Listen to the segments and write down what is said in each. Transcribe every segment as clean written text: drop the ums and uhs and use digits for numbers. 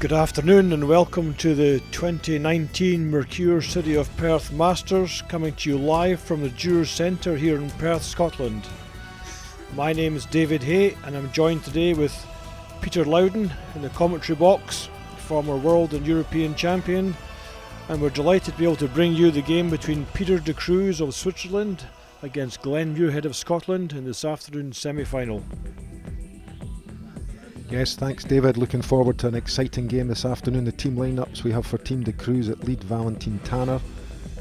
Good afternoon and welcome to the 2019 Mercure City of Perth Masters, coming to you live from the Jurors Centre here in Perth, Scotland. My name is David Hay and I'm joined today with Peter Loudon in the commentary box, former world and European champion, and we're delighted to be able to bring you the game between Peter de Cruz of Switzerland against Glenn Muirhead of Scotland in this afternoon's semi-final. Yes, thanks David. Looking forward to an exciting game this afternoon. The team lineups we have for Team de Cruz: at lead Valentin Tanner,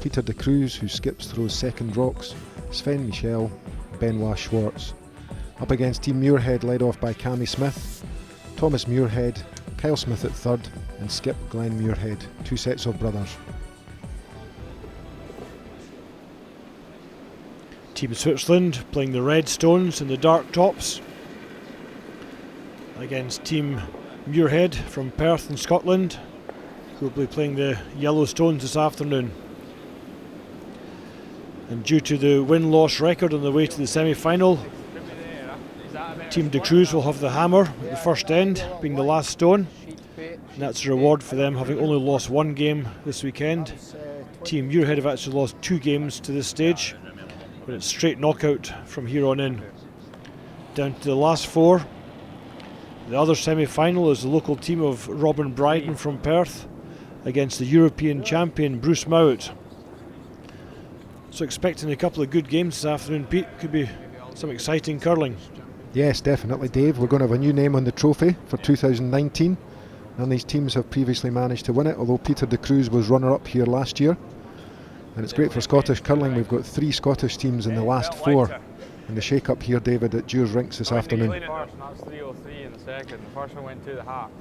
Peter de Cruz, who skips, throws second rocks, Sven Michel, Benoit Schwartz. Up against Team Muirhead, led off by Cammy Smith, Thomas Muirhead, Kyle Smith at third, and skip Glenn Muirhead, two sets of brothers. Team Switzerland playing the red stones and the dark tops against Team Muirhead from Perth in Scotland, who will be playing the yellow stones this afternoon. And due to the win-loss record on the way to the semi-final, Team de Cruz will have the hammer at the first end, being the last stone. And that's a reward for them, having only lost one game this weekend. Team Muirhead have actually lost 2 games to this stage, but it's straight knockout from here on in. Down to the last 4. The other semi-final is the local team of Robin Bryden from Perth against the European champion Bruce Mowat. So expecting a couple of good games this afternoon, Pete. Could be some exciting curling. Yes, definitely Dave. We're going to have a new name on the trophy for 2019. None of these teams have previously managed to win it, although Peter de Cruz was runner-up here last year. And it's great for Scottish curling. We've got 3 Scottish teams in the last 4 in the shake-up here, David, at Dewars Rinks this afternoon.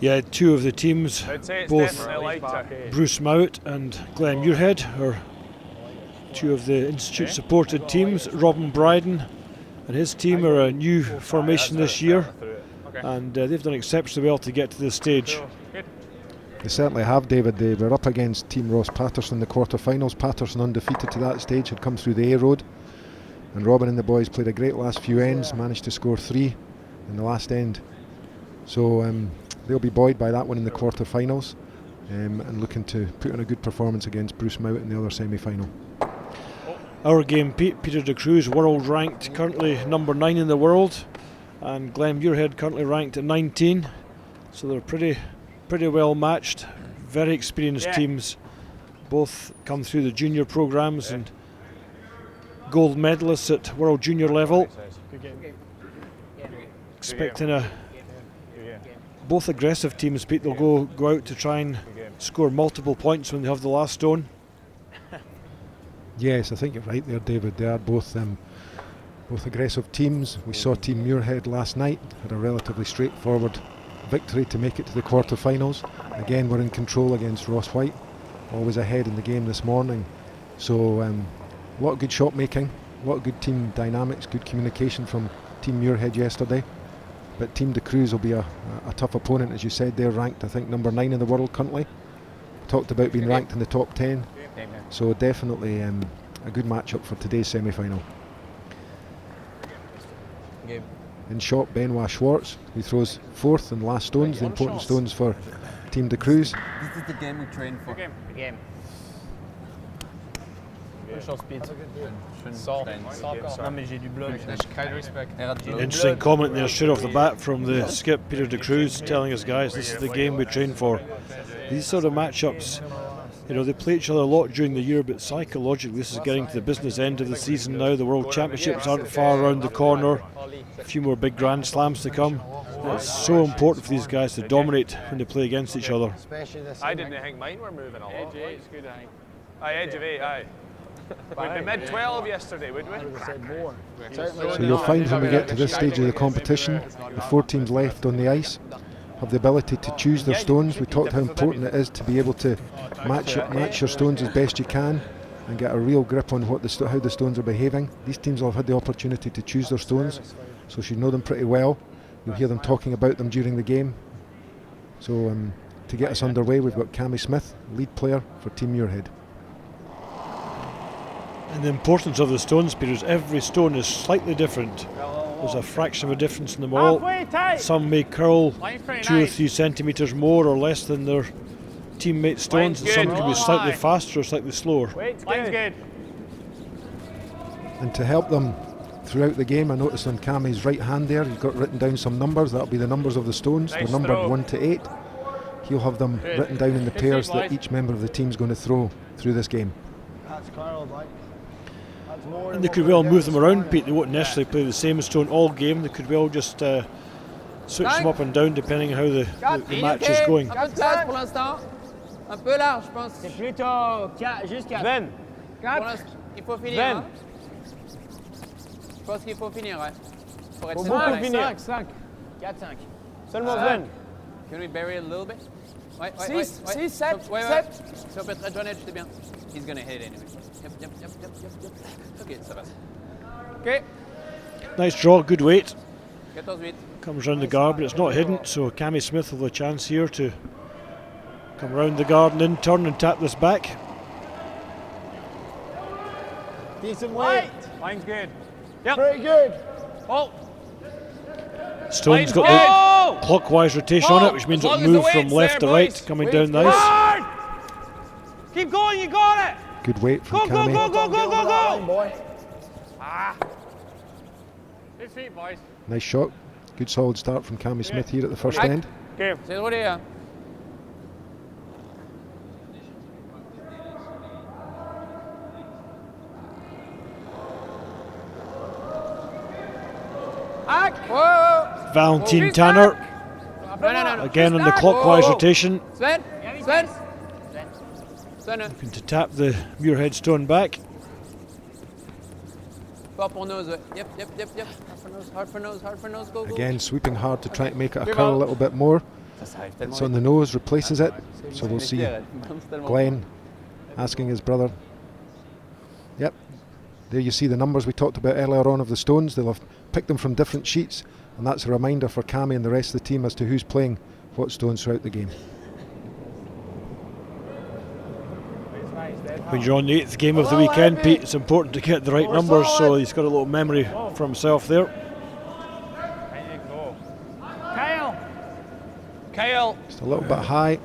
Yeah, 2 of the teams, both Bruce Mowat and Glenn Muirhead, are 2 of the Institute supported teams. Robin Bryden and his team are a new formation this year, and they've done exceptionally well to get to this stage. They certainly have, David. They were up against Team Ross Patterson in the quarter-finals. Patterson, undefeated to that stage, had come through the A Road, and Robin and the boys played a great last few ends, managed to score 3 in the last end. So they'll be buoyed by that one in the quarter-finals, and looking to put on a good performance against Bruce Mowat in the other semi-final. Our game, Peter de Cruz, world ranked, currently number 9 in the world, and Glenn Muirhead currently ranked at 19. So they're pretty well matched, very experienced teams. Both come through the junior programs and gold medalists at world junior level. Expecting both aggressive teams, Pete. They'll go out to try and score multiple points when they have the last stone. Yes, I think you're right there, David. They are both aggressive teams. We saw Team Muirhead last night, had a relatively straightforward victory to make it to the quarter-finals. Again, we're in control against Ross White, always ahead in the game this morning. So a lot of good shot making, a lot of good team dynamics, good communication from Team Muirhead yesterday. But Team de Cruz will be a tough opponent. As you said, they're ranked, I think, number 9 in the world currently. Talked about being ranked in the top 10. So definitely a good matchup for today's semi-final. In shot, Benoit Schwartz, who throws 4th and last stones, the important stones for Team de Cruz. This is the game we train for. The game. Interesting comment there straight off the bat from the skip Peter de Cruz, telling us, guys, this is the game we train for. These sort of matchups, they play each other a lot during the year, but psychologically this is getting to the business end of the season now. The World Championships aren't far around the corner, a few more big Grand Slams to come. It's so important for these guys to dominate when they play against each other. I didn't think mine were moving a lot. Edge 8 is good, I think. Edge of 8, aye. We'd be mid-12 yesterday, would we? So you'll find when we get to this stage of the competition, the 4 teams left on the ice have the ability to choose their stones. We talked how important it is to be able to match your stones as best you can and get a real grip on how the stones are behaving. These teams will have had the opportunity to choose their stones, so you should know them pretty well. You'll hear them talking about them during the game. So to get us underway, we've got Cammy Smith, lead player for Team Muirhead. And the importance of the stones, Peter, is every stone is slightly different. There's a fraction of a difference in them all. Some may curl 2 or 3 centimetres more or less than their teammate stones, and some can be slightly faster or slightly slower. Line's good. And to help them throughout the game, I noticed on Cammy's right hand there, he's got written down some numbers. That'll be the numbers of the stones. They're numbered 1 to 8. He'll have them written down in the pairs that each member of the team's going to throw through this game. And they could well move them around, Pete. They won't necessarily play the same stone all game. They could well just switch them up and down depending on how the match is going. Un peu de place pour l'instant. Un peu large, je pense. C'est plutôt juste 4. 20. Pour l'instant, il faut finir. Hein. Je pense qu'il faut finir, ouais. Pour être Faut certain. beaucoup finir. 5. 4, 5. Seulement 20. Can we bury it a little bit? Ouais, 6, 7, ouais, 7. Si on peut être adjoint, c'est bien. He's gonna hit it anyway. Yep. Ok, ça va. Ok. Nice draw, good weight. 14-8. Comes round the guard, but it's not hidden, so Cammy Smith will have a chance here to come round the guard and in turn and tap this back. Decent weight. Line's good. Yep. Pretty good. Oh. Stone's got the clockwise rotation on it, which means it'll move from left to right, coming down the ice. Keep going, you got it. Good weight from Cammy. Go, boy. His feet, boys. Nice shot. Good solid start from Cammy Smith here at the first end. Okay. C'est roulé, hein. Whoa. Valentine Tanner, No. again on the clockwise rotation, Sven. looking to tap the Muirhead stone back. Fort pour nose, ouais. Yep. Hard for nose, go. Again, sweeping hard to try and make it a curl a little bit more. It's on the nose, replaces it. So we'll see Glenn asking his brother. Yep, there you see the numbers we talked about earlier on of the stones. They'll have picked them from different sheets, and that's a reminder for Cammy and the rest of the team as to who's playing what stones throughout the game. When you're on the 8th game of the weekend, Pete, it's important to get the right numbers, so he's got a little memory for himself there. Kyle. Just a little bit high.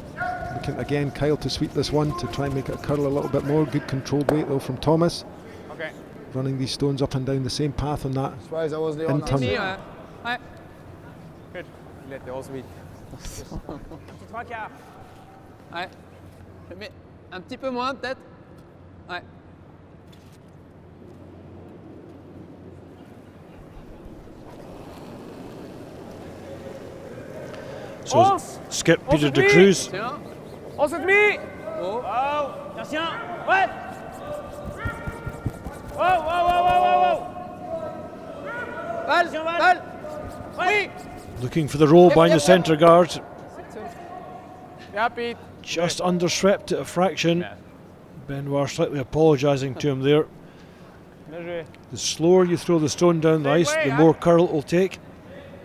Looking again, Kyle to sweep this one to try and make it a curl a little bit more. Good controlled weight though from Thomas. Okay. Running these stones up and down the same path on that Surprised I wasn't in turn. Ouais. Good. Il était 11-8. Petit 3/4. Ouais. Mais un petit peu moins peut-être. Ouais. So skip Peter de Cruz. Tiens. On se met. Oh. Attention. Ouais. Wow. Balle. Oui. Looking for the roll behind the centre guard. Yeah, Pete. Just underswept at a fraction. Benoit slightly apologising to him there. The slower you throw the stone down the ice, the more curl it will take.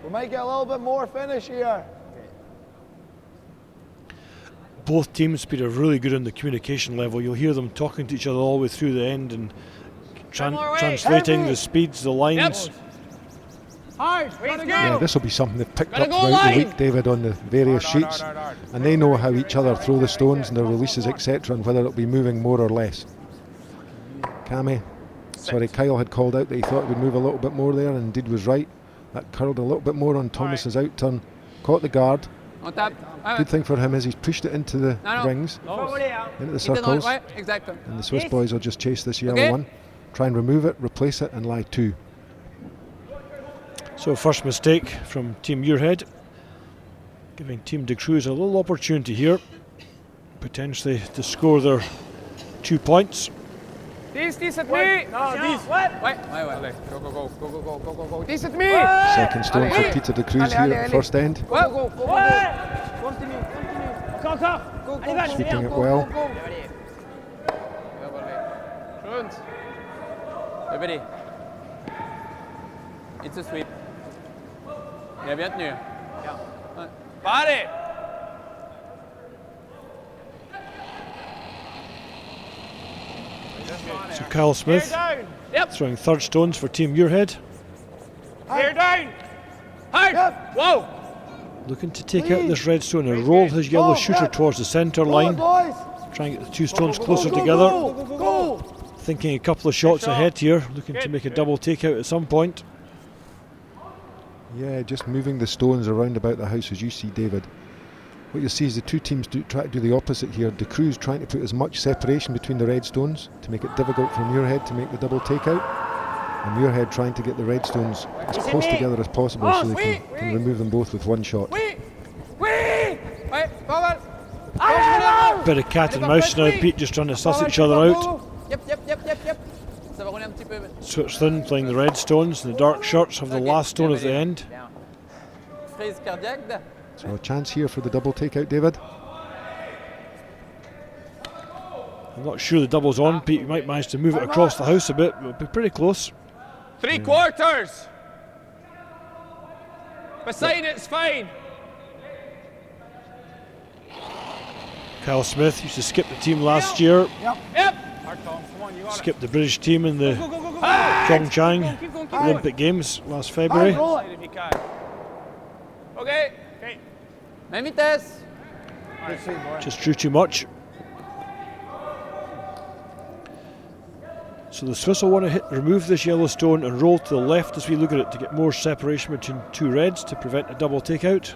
We might get a little bit more finish here. Both teams, Peter, are really good on the communication level. You'll hear them talking to each other all the way through the end and translating the speeds, the lines. Hard. Yeah, this will be something they've picked up throughout the week, David, on the various sheets. And they know how each other throw the stones and their releases, etc., and whether it'll be moving more or less. Kyle had called out that he thought it would move a little bit more there, and indeed was right. That curled a little bit more on Thomas's out turn. Caught the guard. On tape. Good thing for him is he's pushed it into the rings, into the circles. Ouais, exact. And the Swiss boys will just chase this yellow one. Try and remove it, replace it, and lie 2. So first mistake from Team Muirhead, giving Team de Cruz a little opportunity here, potentially to score their 2 points. 10 at me. No, 10. What? Ouais. Go. 10 at me. Second stone for Peter de Cruz here at the first end. Go. Continue. Encore. Allez, va, Keeping it well. Everybody. It's a sweep. Il a bien tenu. Body. So Kyle Smith throwing third stones for Team Muirhead. Here down. Hard. Whoa. Looking to take out this red stone and roll his yellow shooter towards the centre line. Boys. Try and get the two stones closer together. Go. Thinking a couple of shots ahead here. Looking to make a double takeout at some point. Yeah, just moving the stones around about the house as you see, David. What you'll see is the two teams try to do the opposite here. The Cruz trying to put as much separation between the red stones to make it difficult for Muirhead to make the double takeout. And Muirhead trying to get the red stones as close together as possible so they can remove them both with one shot. Bit of cat and mouse now. Pete just trying to suss each other out. Yep. Ça va rouler un petit peu. Switzerland playing the red stones. The dark shirts have the last stone at the end. Freeze cardiaque. So a chance here for the double takeout, David. I'm not sure the double's on. Pete, you might manage to move it across the house a bit, but it'll be pretty close. 3/4. Beside it's fine. Kyle Smith used to skip the team last year. Yep. Skipped the British team in the Pyeongchang Olympic Games last February. If you can. Okay. Même vitesse. Just drew too much. So the Swiss will want to remove this yellow stone and roll to the left as we look at it to get more separation between two reds to prevent a double takeout.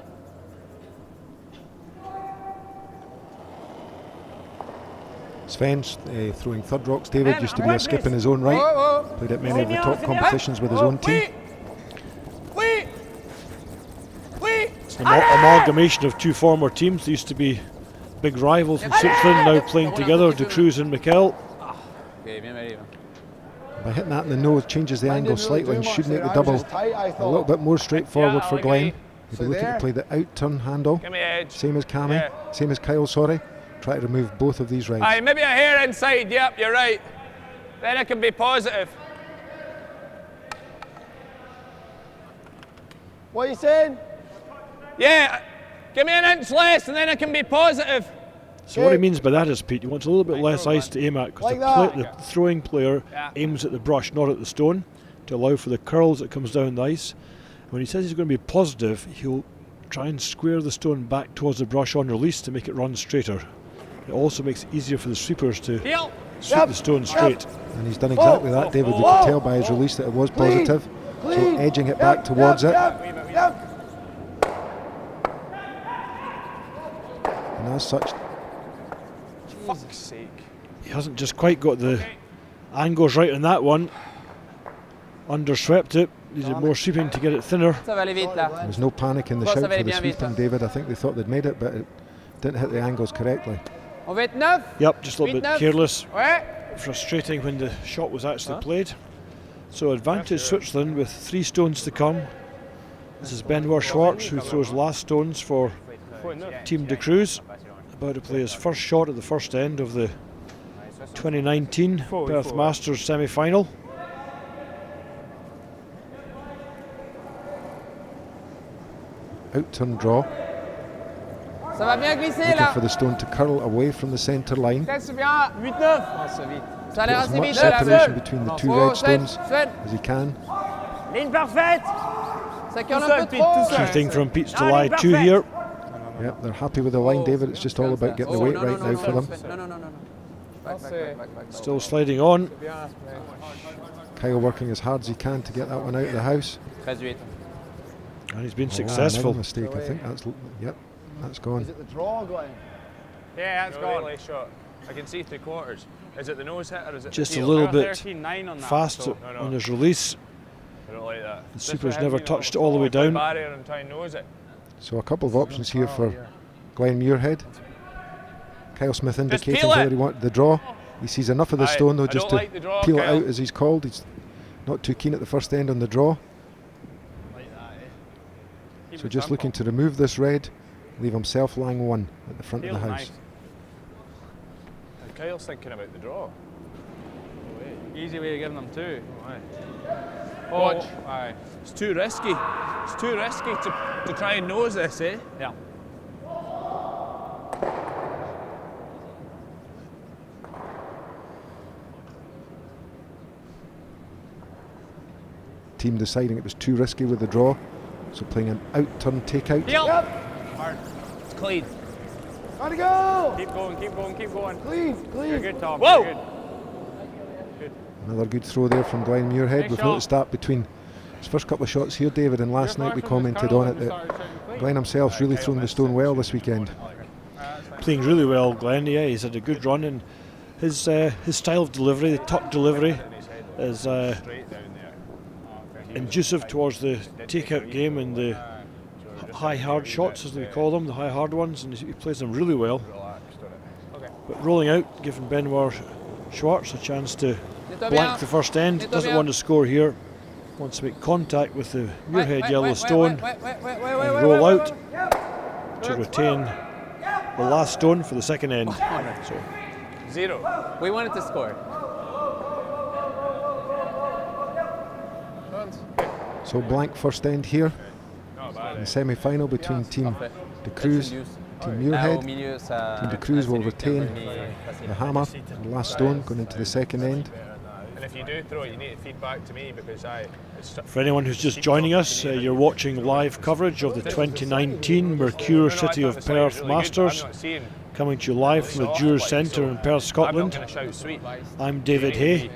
Sven's throwing third rocks. David used to be a skip in his own right. Played at many of the top competitions with his own team. It's an amalgamation of two former teams. They used to be big rivals in Switzerland, now playing together, De Cruz and Mikel. By hitting that in the nose, changes the angle slightly and should make the double a little bit more straightforward for Glenn. He'll be looking to play the out turn handle, Give me edge. same as Cammy, same as Kyle, sorry. Try to remove both of these reds. Aye, maybe a hair inside. Yep, you're right. Then it can be positive. What are you saying? Yeah, give me an inch less and then it can be positive. So what he means by that is, Pete, he wants a little bit less ice to aim at because Like the throwing player aims at the brush, not at the stone, to allow for the curls that comes down the ice. When he says he's going to be positive, he'll try and square the stone back towards the brush on release to make it run straighter. It also makes it easier for the sweepers to sweep the stone straight. And he's done exactly that, David. We could tell by his release that it was positive. So edging it back towards it. And as such, Fuck's sake. He hasn't just quite got the angles right on that one. Underswept it. Needed more sweeping to get it thinner. Ça va aller vite là. there was no panic in the shout for the sweeping, David. I think they thought they'd made it, but it didn't hit the angles correctly. On va être neuf. Yep, just a little bit careless. Ouais. Frustrating when the shot was actually played. So advantage Switzerland with 3 stones to come. This is Benoit Schwartz who throws last stones for Team De Cruz. About to play his first shot at the first end of the 2019 Perth Masters semi-final. Out turn draw. Ça va bien glisser Looking là. for the stone to curl away from the centre line. C'est bien. 8-9. Ça a l'air As assez much vite là. separation between the two Oh, red Sven, stones Sven. as he can. Ligne parfaite. Ça curle un peu trop. Key thing from Pete's to lie 2 here. Yep, they're happy with the line, David. It's just all about getting the weight right now for them. No. Back. Still sliding on. Kyle working as hard as he can to get that one out of the house. 13-8. And he's been Another successful. mistake, I think. Yep, that's gone. Is it the draw, Glenn? Yeah, that's gone. Shot. I can see 3/4. Is it the nose hit or is it Just the a heel? little bit 13-9 on that. fast No. on his release. I don't like that. The super's never touched all the way down. Barrier and try and nose it. So a couple of options here for Glenn Muirhead. Kyle Smith indicating peel it. whether he wanted the draw. He sees enough of the Aye, stone though I just don't to like the draw, peel it Kyle. out as he's called. He's not too keen at the first end on the draw. So just looking to remove this red, leave himself lying 1 at the front of the house. And Kyle's thinking about the draw. Easy way of giving them 2. Watch. Aye. It's too risky. It's too risky to try and nose this, eh? Yeah. team deciding it was too risky with the draw, so playing an out-turn takeout. Heel. Hard. It's clean. Gotta go. Keep going, keep going, keep going. Clean, clean. You're good, Tom. Whoa. You're good. Another good throw there from Glenn Muirhead. Nice We've shot. noticed that between his first couple of shots here, David, and last night we commented on it that Glenn himself's really thrown the stone well this weekend. Playing really well, Glenn. Yeah, he's had a good run, and his style of delivery, the tuck delivery, is inducive towards the takeout game and the high hard shots, as we call them, the high hard ones, and he plays them really well. But rolling out, giving Benoit Schwartz a chance to blank the first end. Doesn't want to score here. Wants to make contact with the Muirhead yellow stone and roll out to retain the last stone for the second end. So 0. We wanted to score. So blank first end here in the semi-final between Team de Cruz, Team Muirhead. Team de Cruz will retain the hammer, the last stone going into the second end. And if you do throw it, you need to feed back to me because for anyone who's just joining us, you're watching live coverage of the 2019 Mercure City of Perth Masters, coming to you live from the Jurors Centre in Perth, Scotland. I'm David Hay,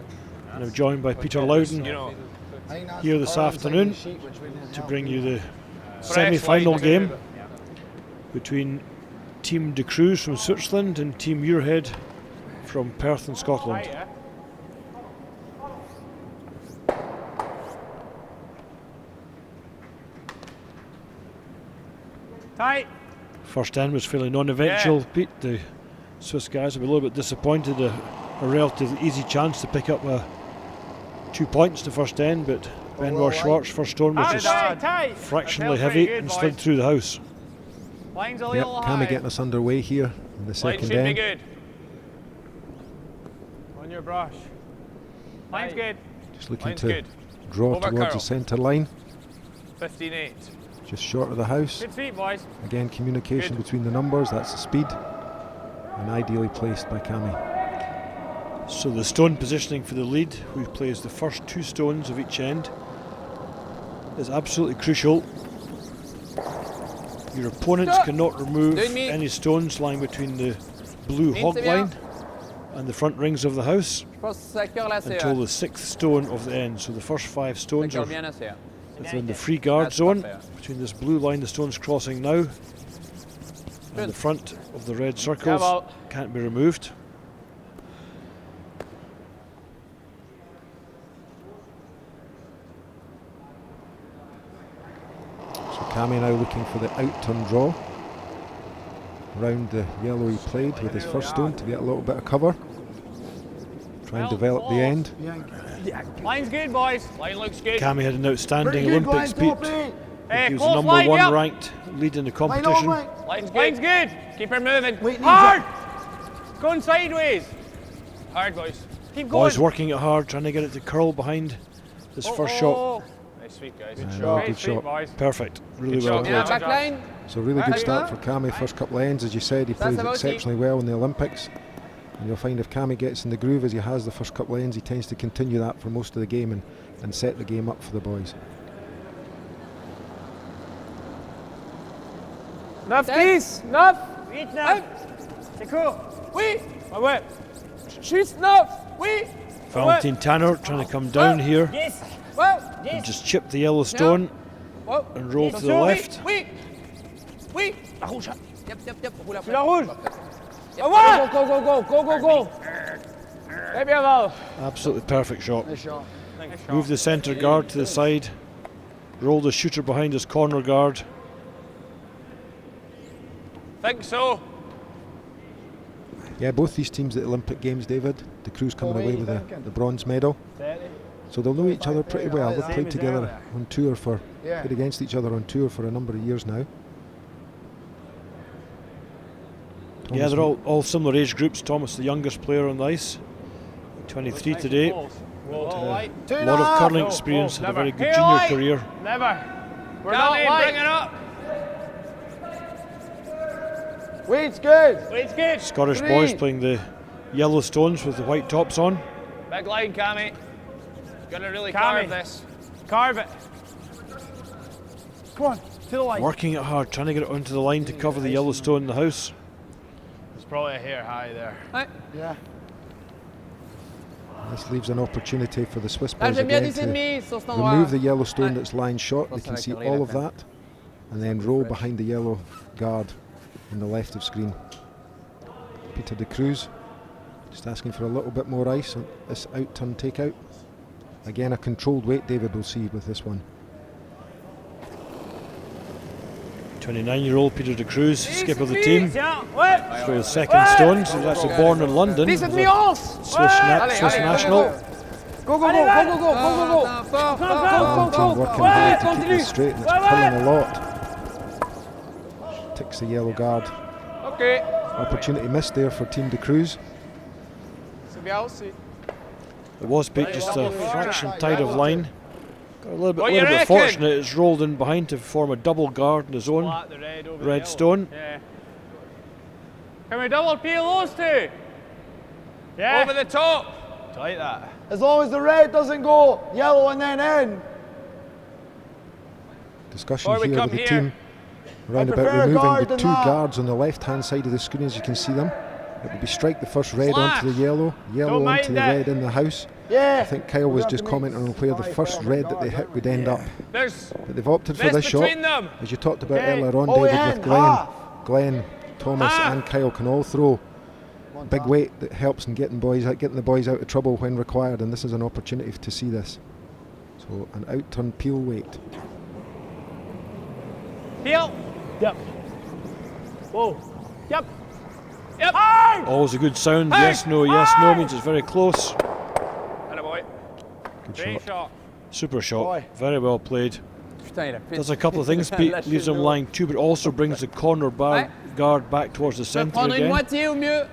and I'm joined by Peter Loudon here this afternoon to bring you the semi-final game between Team de Cruz from Switzerland and Team Muirhead from Perth in Scotland. Tight. First end was fairly non-eventful. Pete, the Swiss guys will be a little bit disappointed. A relatively easy chance to pick up 2 points the first end, but Benoit Schwartz first stone was just fractionally heavy and slid through the house. Line's a Yep, little high. Cammy getting us underway here in the Line second should be end. good. On your brush. Line's good. Just looking Line's to good. draw Over towards Carl. the centre line, 15-8. just short of the house. Good feet, boys. Again, communication Good. between the numbers, that's the speed, and ideally placed by Cammy. So the stone positioning for the lead, who plays the first 2 stones of each end, is absolutely crucial. Your opponents cannot remove any stones lying between the blue hog line and the front rings of the house until the 6th stone of the end. So the first 5 stones are within the free guard zone between this blue line the stone's crossing now and the front of the red circles can't be removed. Cammy now looking for the out-turn draw around the yellow he played with his first stone to get a little bit of cover. Try and develop the end. Line's good, boys. Line looks good. Cammy had an outstanding Olympics beat. Hey, He was the close number line, 1 yep. ranked lead in the competition. Line's good. Line's good. Keep her moving. Hard. Going sideways. Hard, boys. Keep going. Boys working it hard, trying to get it to curl behind his first shot. Nice sweep, guys. Good Great feet, shot. boys. Perfect, really Good well shot. played. Back line. So really good start for Cammy, first couple of ends, as you said, he plays exceptionally well in the Olympics. And you'll find if Cammy gets in the groove as he has the first couple of ends, he tends to continue that for most of the game and set the game up for the boys. Neuf, 10, 9, 8, 9. C'est cool. Oui. Ah ouais. Juste 9. Oui. Valentine Tanner trying to come down here Yes. and just chip the yellow stone and roll to the left. Oui. Oui. La rouge. Yep, yep, yep. Roule Tu après. la rouge. Yep. Ah ouais. Go, go, go, go, go, go. Très bien, Val. Absolutely perfect shot. Nice shot. Move the centre guard to the side, roll the shooter behind his corner guard. Think so. Yeah, both these teams at the Olympic Games, David, the Cruz coming away with the bronze medal. So they'll know each other pretty well. They've played together on tour played against each other on tour for a number of years now. Yeah, they're all similar age groups. Thomas, the youngest player on the ice, 23 today. A lot of curling experience, had a very good junior career. Never. We're Cammy, not bring it up. Weight's good. It's good. Scottish boys playing the yellow stones with the white tops on. Big line, Cammy. Gonna really Cammy. carve this. Carve it. Come on, to the line. Working it hard, trying to get it onto the line to cover the yellow stone in the house. It's probably a hair high there. Ouais. Yeah. This leaves an opportunity for the Swiss boys J'aime bien again 10,5 to sur cet endroit. remove the yellow stone Ouais. that's lying short. They can see all of that, and then roll behind the yellow guard on the left of screen. Peter de Cruz just asking for a little bit more ice on this out turn takeout. Again, a controlled weight, David will see with this one. 29-year-old Peter de Cruz, skipper of the team. Tiens, ouais. So his second stone, so he's actually born in London. He's a 10,5 Swiss, Swiss national. Go, go, go, go, go, go, go, go. Attends, fort, fort, One fort. team working hard to keep this straight, and it's pulling a lot. Ticks the yellow guard. OK. Opportunity missed there for Team de Cruz. C'est bien aussi. It was beat just a fraction tight of line. Got a little What you bit reckon? fortunate, it's rolled in behind to form a double guard in his own Flat the red over the red yellow. stone. Yeah. Can we double peel those two? Yeah. Over the top. Do you like that? As long as the red doesn't go yellow and then in. Discussion Or we here come with the here. team around I about prefer a removing guard the than two that. guards on the left hand side of the screen, as you can see them. It would be strike the first red Slash. onto the yellow, yellow Don't mind onto the that. red in the house. Yeah. I think Kyle was just commenting on where the first red that they hit would end up. There's But they've opted for less this shot. between them. As you talked about Okay. earlier on, Oh, David, yeah, with Glenn. half. Glenn, Thomas Half. and Kyle can all throw big weight that helps in getting the boys out of trouble when required, and this is an opportunity to see this. So an out turn peel weight. Peel. Yep. Whoa. Yep. Yep. Always a good sound. Hey! Yes, no means it's very close. And a boy. Good Great shot. shot. Super shot. Boy. Very well played. Putain, il a Does a couple of things, Pete. Leaves him lying too, but also brings the corner guard back towards the Je peux centre prendre une again. moitié au mieux.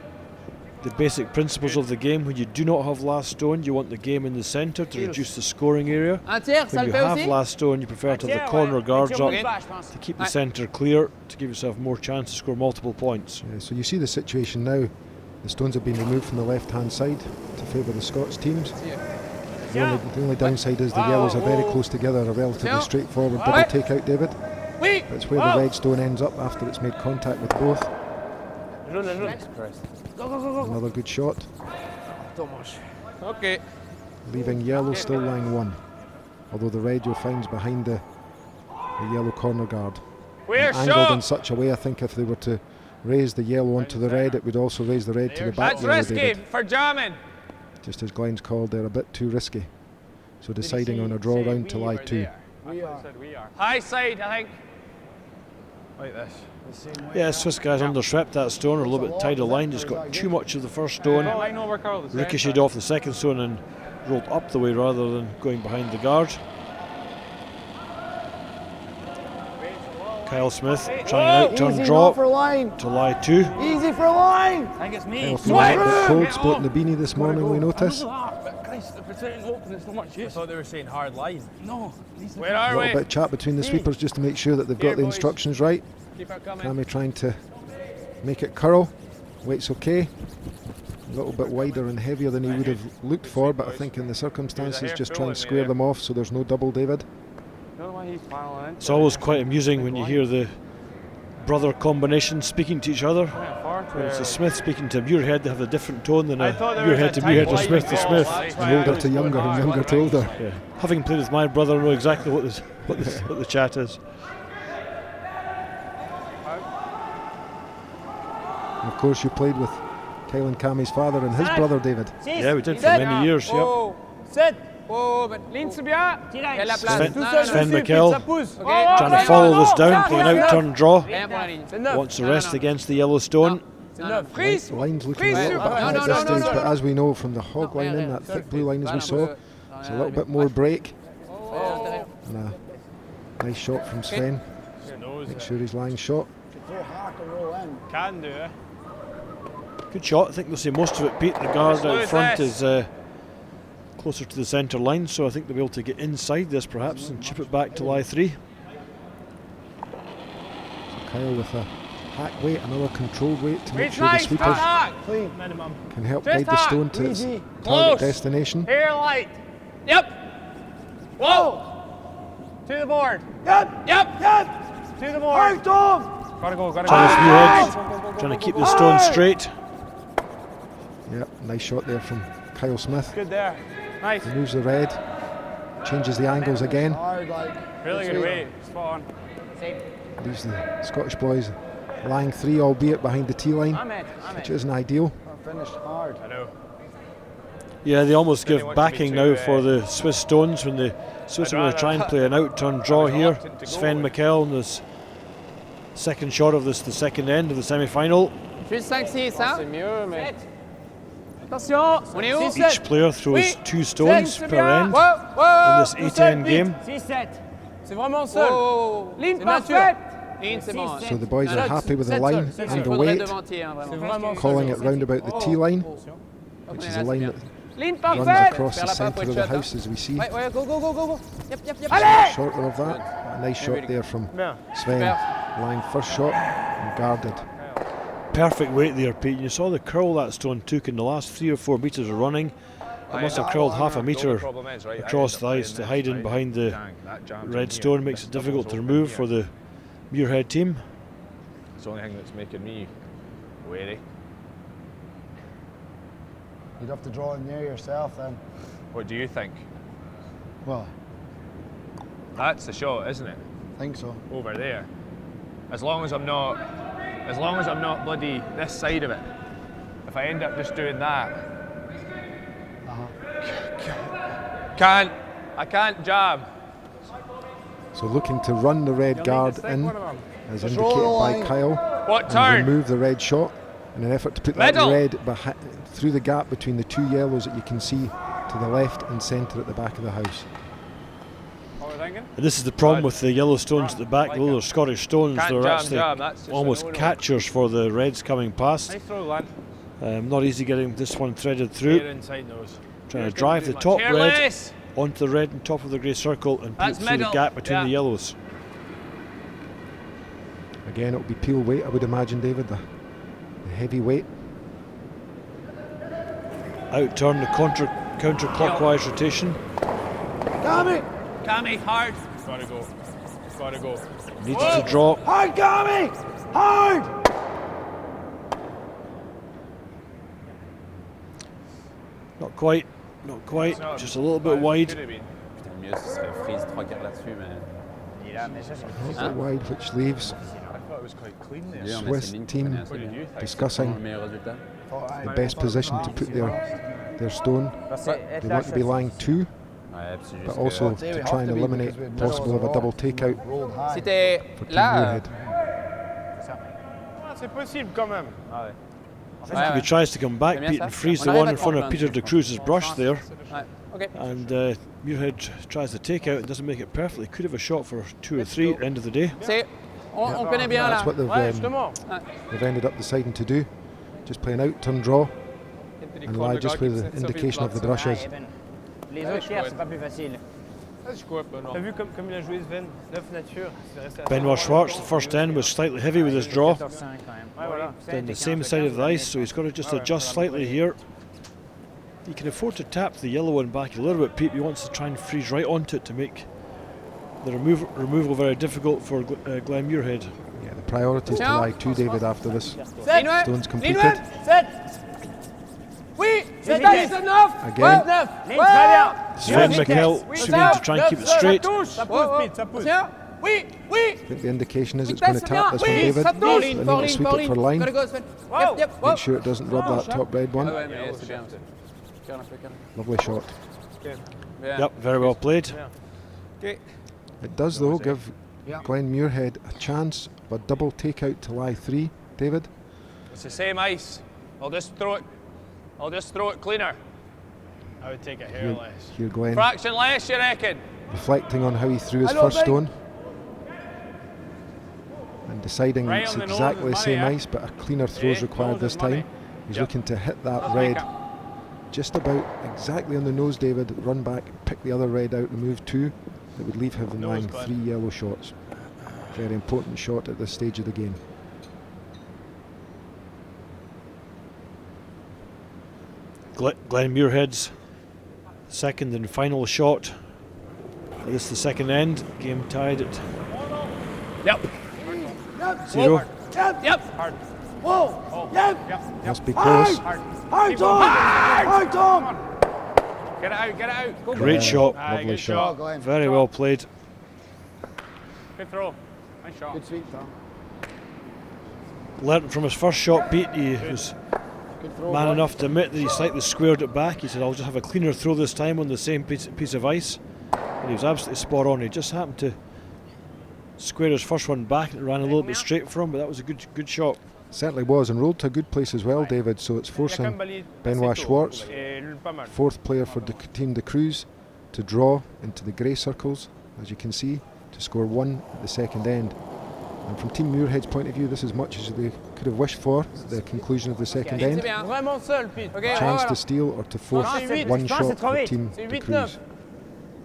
The basic principles of the game: when you do not have last stone, you want the game in the centre to reduce the scoring area. Un tiers, ça When le you fait have aussi. last stone, you prefer to have the Tiens, corner ouais. guards Tiens, up on y va, je pense. to keep the Ouais. centre clear, to give yourself more chance to score multiple points. Yeah, so you see the situation now. The stones have been removed from the left hand side to favour the Scots teams. The only downside is the yellows are very close together, a relatively Yeah. straightforward Ouais. double takeout, David. Oui. But it's where the red stone ends up after it's made contact with both. Another good shot, OK. leaving yellow still lying one. Although the red you'll find behind the yellow corner guard. We're Angled in shot. such a way, I think if they were to raise the yellow onto the red, it would also raise the red to the back That's yellow, risky David. for jamming. Just as Glenn's called, they're a bit too risky. So deciding on a draw round to lie two. High side, I think. Like this. Yeah, Swiss guys underswept that stone, or a little bit tight of line, just got too much of the first stone, Line over curl. ricocheted off the second stone and rolled up the way rather than going behind the guard. Kyle Smith trying an out turn Easy, draw not for line. to lie two. Easy for line. I think it's Kyle me. feeling a bit cold, sporting the beanie this morning, we notice. I thought they were saying hard line. No. Where A are little we? bit of chat between the sweepers just to make sure that they've got Here, the boys. instructions right. Keep it coming. Cammy trying to make it curl. Weight's okay. A little bit wider and heavier than he would have looked for, but I think in the circumstances, just try and square them off so there's no double, David. It's always quite amusing when you hear the brother combination speaking to each other. When it's a Smith speaking to Muirhead, they have a different tone than a Muirhead to Muirhead or Smith to Smith. And older to younger and younger to older. Yeah. Having played with my brother, I know exactly what the chat is. And of course, you played with Kyle and Cammy's father and his brother, David. Yeah, we did for many years. Yep. Oh, Set. oh, but Ligne, c'est bien. il y a la place. Sven- Non, non, non. Sven McKell Ça pousse. trying to follow this down, playing out turn draw. Rien pour la ligne. C'est neuf. Wants to rest against the yellow stone. C'est neuf. Freeze. Line's looking a little bit No, high no, at no, this no, stage, no. but as we know from the hog line in, that thick blue line as we saw, it's a little bit more break. And a nice shot from Sven. Make sure he's lying shot. Can do, eh? Good shot. I think they'll see most of it, Pete. The guard out Lose front this. is closer to the centre line, so I think they'll be able to get inside this perhaps and chip it back to lie three. So Kyle with a hack weight, another controlled weight to make It's sure the nice. sweepers Attack. Minimum. can help Just guide the hack. stone to its Easy. target Close. destination. Hair light. Yep. Whoa! To the board. Yep. Yep. Yep. To the board. Hard, Tom. Gotta go. Thomas Muirhead trying to keep the stone straight. Yep, nice shot there from Kyle Smith. Good there. Nice. Removes the red, changes the angles again. Hard, like. Really good weight. Spot on. Leaves the Scottish boys lying 3, albeit behind the tee line, which isn't ideal. Finished hard. I know. Yeah, they almost Didn't give want to be backing too, now for the Swiss stones when the Swiss are going to try and play an out-turn draw here. reluctant to Sven go. Mikkel in this second shot of this, the second end of the semi-final. Juste 5-6, hein? C'est mieux, mais. Attention, on est où? Each player throws 2 stones per end Wow, in this 8-end game. 6-7. C'est vraiment seul. Ligne C'est parfaite. Ligne, c'est bon. So the boys are happy with the line and the Faudrait weight, devantiller, hein, C'est vraiment. vraiment calling it round about the tee line, which is a line that Ligne runs parfaite. across the Faire la centre pape of the shot, hein. house as we see. Ouais, ouais, go, go, go, go, go. Yep, yep, yep. Shorter of that, a nice shot there from Sven, lying first shot and guarded. Perfect weight there, Pete. You saw the curl that stone took in the last 3 or 4 metres of running. It must have curled half a metre across the ice to hide in behind the red stone. Makes it difficult to remove for the Muirhead team. It's the only thing that's making me wary. You'd have to draw in near yourself then. What do you think? Well, That's the shot, isn't it? I think so. Over there. As long as I'm not bloody this side of it. If I end up just doing that, I can't jam. So looking to run the red guard in, as Just roll the indicated by line. Kyle, What and turn? remove the red shot in an effort to put that Middle. red through the gap between the 2 yellows that you can see to the left and centre at the back of the house. And this is the problem with the yellow stones at the back. Those are Scottish stones. Can't They're jam, actually jam. That's just almost a no-no. catchers for the reds coming past. Nice throw, Lan. Not easy getting this one threaded through. inside those. Trying to drive the top red Careless. onto the red and top of the grey circle and That's peek through the middle, gap between yeah. the yellows. Again, it'll be peel weight, I would imagine, David, the heavy weight. Out turn the counter-clockwise rotation. Gami! Cammy, hard. Gotta go. Gotta go. Needs to draw. Hard, Gami! Hard! Not quite, just a little bit wide. Putain, mieux, ce serait freeze 3 quarts là-dessus, mais. A little bit wide, which leaves I thought it was quite clean there. Dur, mais Swiss c'est ligne qui team connaît assez bien. think? discussing Le meilleur résultat. the best position to put their stone. They want to be lying 2, Ouais, puis c'est juste but que also I'd say we to try have and to be eliminate because we- possible of a double takeout Rolled high. si t'es for Team là, Muirhead. C'est possible quand même. I think he tries to come back, J'aime bien Pete, ça. and freeze On the arrive one à in front of comprendre. Peter de Cruz's brush there. ouais, ok. And Muirhead tries to take out and doesn't make it perfectly. Could have a shot for 2 or 3 at the end of the day. C'est, on connaît bien là. That's what they've ended up deciding to do. Just play an out turn draw and lie just where the indication of the brush is. Les autres tiers, c'est pas plus facile. T'as vu comme il a joué Sven, 9 nature, c'est resté assez Benoit Schwartz, the first end, was slightly heavy with his draw. 14-5 quand même. voilà. Then the same side of the ice, so he's got to just adjust slightly here. He can afford to tap the yellow one back a little bit, Pete. He wants to try and freeze right onto it to make the removal very difficult for Glenn Muirhead. Yeah, the priority is to lie 2, David, after this Ligne ouais. stone's Ligne completed. ouais. 7. Oui, c'est taille, c'est 9. Again. 9. Ligne très bien. Sven Mikkel swimming to try and keep it straight. Ça pousse, Pete, ça pousse. Tiens. Oui, oui. I think the indication is it's going to Vitesse, c'est bien. tap this one, Oui, David. ça So touche. they need Fort to ligne, sweep fort it for ligne. line. Gotta go, Sven. Yep, yep. Make sure it doesn't rub that top red Ouais, one. ouais, mais c'est bien. Calme un peu, calme. Lovely shot. Bien. Yep, very well played. Ok. It does, though, give Glenn Muirhead a chance of a double takeout to lie 3, David. It's the same ice. I'll just throw it cleaner. I would take a hair Here, less. here Glenn Fraction less, you reckon? reflecting on how he threw his I don't first think- stone and deciding Right it's on the nose exactly is the same money, eh? ice, but a cleaner throw is Eh, required nose this is money. time. He's Yep. looking to hit that Let's red make it. just about exactly on the nose, David. Run back, pick the other red out, remove 2. That would leave him Nose, lying bud. 3 yellow shots. Very important shot at this stage of the game. Glenn Muirhead's second and final shot This is the second end. Game tied at Yep. 0. Yep. Whoa! Yep! Must be close. Hard, Tom! Hard, Tom! Get it out, get it out. Go. Great shot. Aye, Lovely good shot. Glenn. Very well played. Good throw. Nice shot. Good sweep, Tom. Learned from his first shot beat. He was Good throw. man boy. enough to admit that he slightly squared it back. He said, I'll just have a cleaner throw this time on the same piece of ice. And he was absolutely spot on. He just happened to square his first one back and it ran a little bit straight for him, but that was a good shot. Certainly was, and rolled to a good place as well, David. So it's forcing Benoit Schwartz, fourth player for Team de Cruz, to draw into the grey circles, as you can see, to score 1 at the second end. And from Team Muirhead's point of view, this is as much as they could have wished for at the conclusion of the second end. Vraiment seul, Pete. Ok, Chance to steal or to force one shot for Team de Cruz.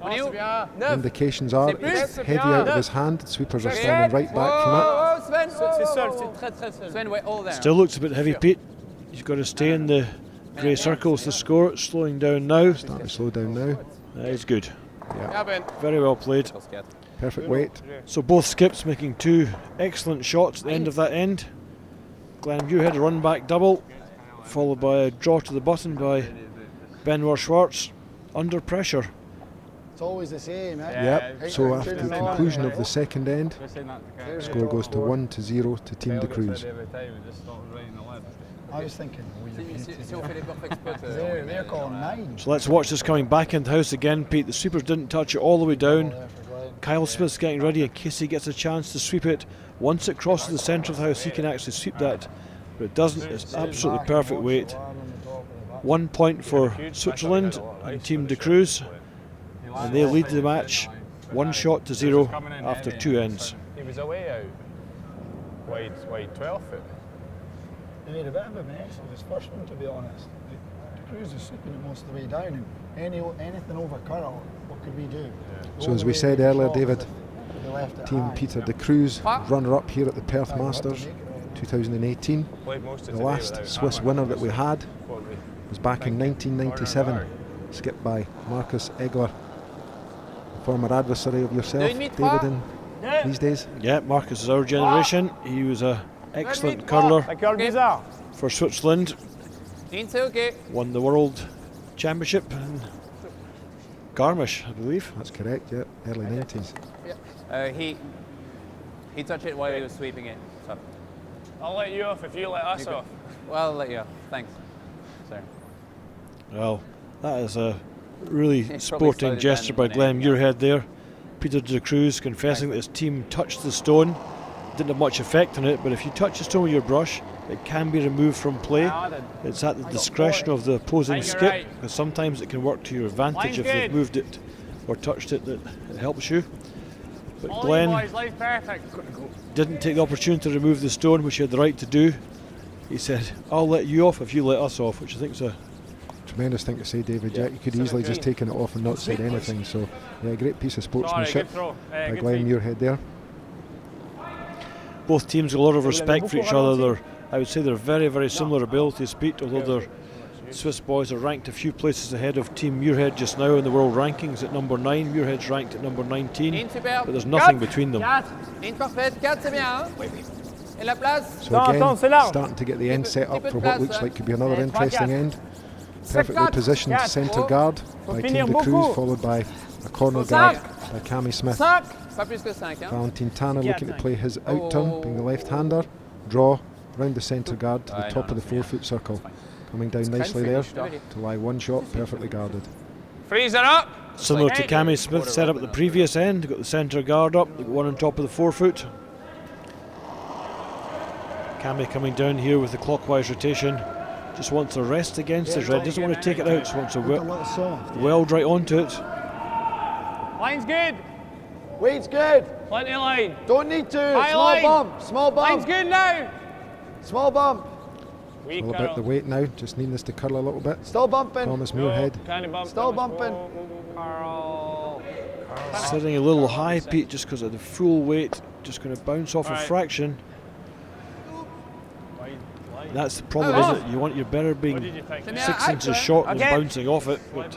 On est où? 9. Indications are plus, it's c'est heavy bien. out of his hand. Sweepers are standing right back from it. Oh, Sven. C'est seul, c'est très très seul. Sven, ouais, all there. Still looks a bit heavy, Pete. You've got to stay in the grey circles to score. It's slowing down now. Starting to slow down now. That is good. Ja, Ben. Very well played. Perfect weight. So both skips making 2 excellent shots at the end of that end. Glenn Muirhead a run back double, followed by a draw to the button by Benoit Schwartz under pressure. It's always the same, eh? Yep. So after the conclusion of the second end, score goes to 1-0 to Team de Cruz. I was thinking, Si on fait les perfect spots, they're calling 9. So let's watch this coming back into house again, Pete. The sweepers didn't touch it all the way down. Kyle Smith's getting ready in case he gets a chance to sweep it. Once it crosses the centre of the house, he can actually sweep that. But it doesn't. It's absolutely perfect weight. 1 point for Switzerland and Team de Cruz. And they lead the match 1 shot to 0 after 2 ends. He was away out. Wide 12 foot. He made a bit of a mess of his first one, to be honest. The Cruz is sweeping it most of the way down. And anything over curl, what could we do? So as we said earlier, David, Team Peter de Cruz, runner-up here at the Perth Masters 2018. The last Swiss winner that we had was back in 1997, skipped by Marcus Egler, former adversary of yourself, David, in these days. Yeah, Marcus is our generation. He was an excellent curler La curl bizarre. for Switzerland. c'est ok. Won the World Championship in Garmisch, I believe. That's correct, yeah, early 90s. He touched it while he was sweeping it. So, I'll let you off if you let us off. well, I'll let you off. Thanks. Sorry. Well, that is a really Probably sporting slightly gesture by better than Glenn anything Muirhead there. Peter de Cruz confessing that his team touched the stone. Didn't have much effect on it, but if you touch the stone with your brush, it can be removed from play. It's at the discretion of the opposing skip, because sometimes it can work to your advantage if they've moved it or touched it, that it helps you. But Glenn Life's perfect. didn't take the opportunity to remove the stone, which he had the right to do. He said, I'll let you off if you let us off, which I think is a Tremendous thing to say, David. Yeah, you could easily just taken it off and not said anything. So, yeah, great piece of sportsmanship by Glenn Muirhead there. both teams have a lot of respect for each other. I would say they're very, very similar abilities, Pete, although their Swiss boys are ranked a few places ahead of Team Muirhead just now in the world rankings at number 9. Muirhead's ranked at number 19, but there's nothing between them. Une parfaite, 4 c'est bien. Et la place. So again, starting to get the end set up for what looks like could be another interesting end. Perfectly positioned centre guard by Team de Cruz, followed by a corner guard by Cammy Smith. 5. Pas plus que 5. Hein. Valentin Tanner looking to play his out turn, being the left-hander. Draw round the centre guard to the top of the 4-foot circle. Coming down nicely there to lie 1 shot, perfectly guarded. Freeze it up! Similar to Cammy Smith's setup at the previous end, got the centre guard up, got one on top of the 4-foot. Cammy coming down here with the clockwise rotation. Just wants to rest against his red, doesn't want to take it out, just wants to weld right onto it. Line's good. Weight's good. Plenty of line. Don't need to. High Small line. bump. Small Line's bump. good now. Small bump. We All about the weight now, just needing this to curl a little bit. Still bumping. Thomas Muirhead. Still bumping. Carl. Sitting a little high, Pete, just because of the full weight, just going to bounce off a fraction. That's the problem, isn't it? You want your better being 6 inches short and bouncing off it. But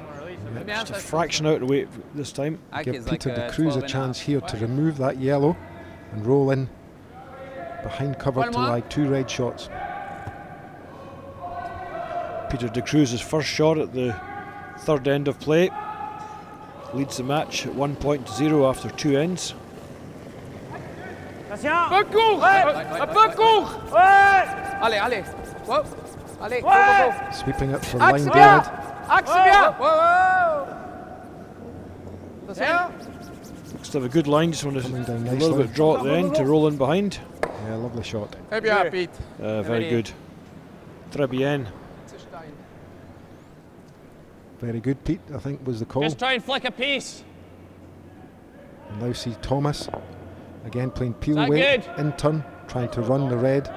bien, Just a ça, fraction out of weight this time. Hack Give is like Peter de 12 Cruz a and chance half. here to remove that yellow and roll in behind cover One to more. lie 2 red shots. Peter de Cruz's first shot at the third end of play leads the match at 1 point to 0 after 2 ends. Un peu court. Un peu court. Allez, allez. Wow. Allez, go, Ouais. go, go. Sweeping it for Axe line bien. David. Axe bien. Attention. Just have a good line, just want Coming to down a little nicely. bit draw at the end to roll in behind. Yeah, lovely shot. Très bien, Pete. Very good. Très bien. Very good, Pete, I think was the call. Just try and flick a piece. And now see Thomas again playing peel that weight good? in turn, trying to run the red,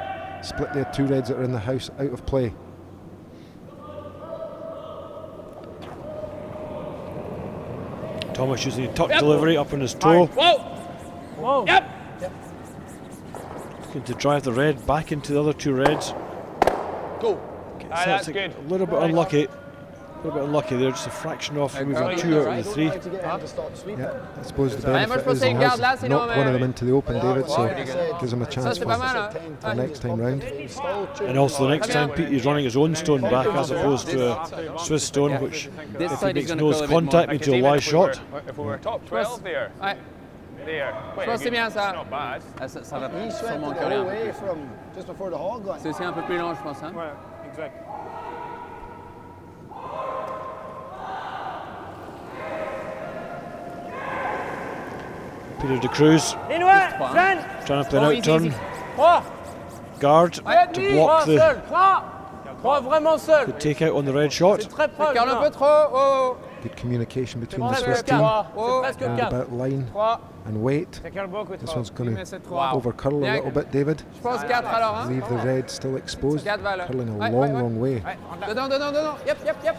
split their 2 reds that are in the house out of play. Thomas using a tuck delivery up on his toe, Whoa! Whoa. Yep! looking to drive the red back into the other 2 reds. Go. That's good. A little bit unlucky. A little bit unlucky there, just a fraction off, removing Curly 2 out right. of the 3. Try to get him to stop sweeping. Yeah, I suppose the Ouais, moi, je benefit pense is que he il garde has là, sinon, knocked one of them mais- into the open, David, so Ouais, gives him a Ça, chance c'est for pas mal, hein? the next time round. And also the next time Pete is running his own stone back as opposed to a Swiss stone, which This if he side is makes going to nose curl a bit more. contact into a wide shot. If we were top 12 there, Ouais. there. Je pense que c'est bien ça. Not bad. Ah, ça va He sûrement swept it curler un peu away plus. from just before the hog line. C'est aussi un peu plus long, je pense. Hein? Ouais, exact. Peter de Cruz Ligne ouais. Trois, hein. Sven. trying to play Oh, an easy, out turn easy. 3. guard to block 3 the seul. 3 vraiment seul. take out on the red shot. C'est très proche. Curle un non. peu trop. Oh. Good communication between the Presque Swiss team 4. Oh. C'est presque and 4. about line 3. and weight. Ça curle beaucoup This trop. one's going Mais to c'est 3. overcurl a Bien. little bit, David. Je pense 4 alors. Hein? Leave the red still exposed, 4 valeurs. curling a Ouais, long, ouais, ouais. long way. Ouais, rentre là. Dedans, dedans, dedans. Yep.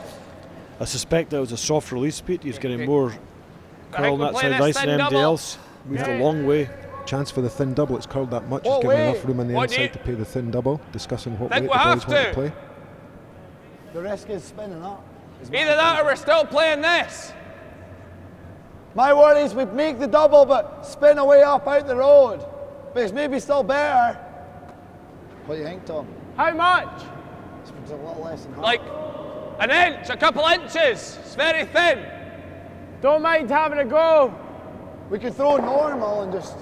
I suspect that was a soft release, Pete. He's getting more curl on we're that playing side of the this ice than thin anybody double. else. Moved a long way. Chance for the thin double. It's curled that much. Oh, It's given wait. enough room on the What do inside you- to play the thin double. Discussing what Think weight we the have boys want to to. play. The risk is spinning up. Either that or we're still playing this. My worry is we make the double but spin away up out the road. But it's maybe still better. What do you think, Tom? How much? It's a little less than half. Like an inch, a couple inches. It's very thin. Don't mind having a go. We could throw normal and just.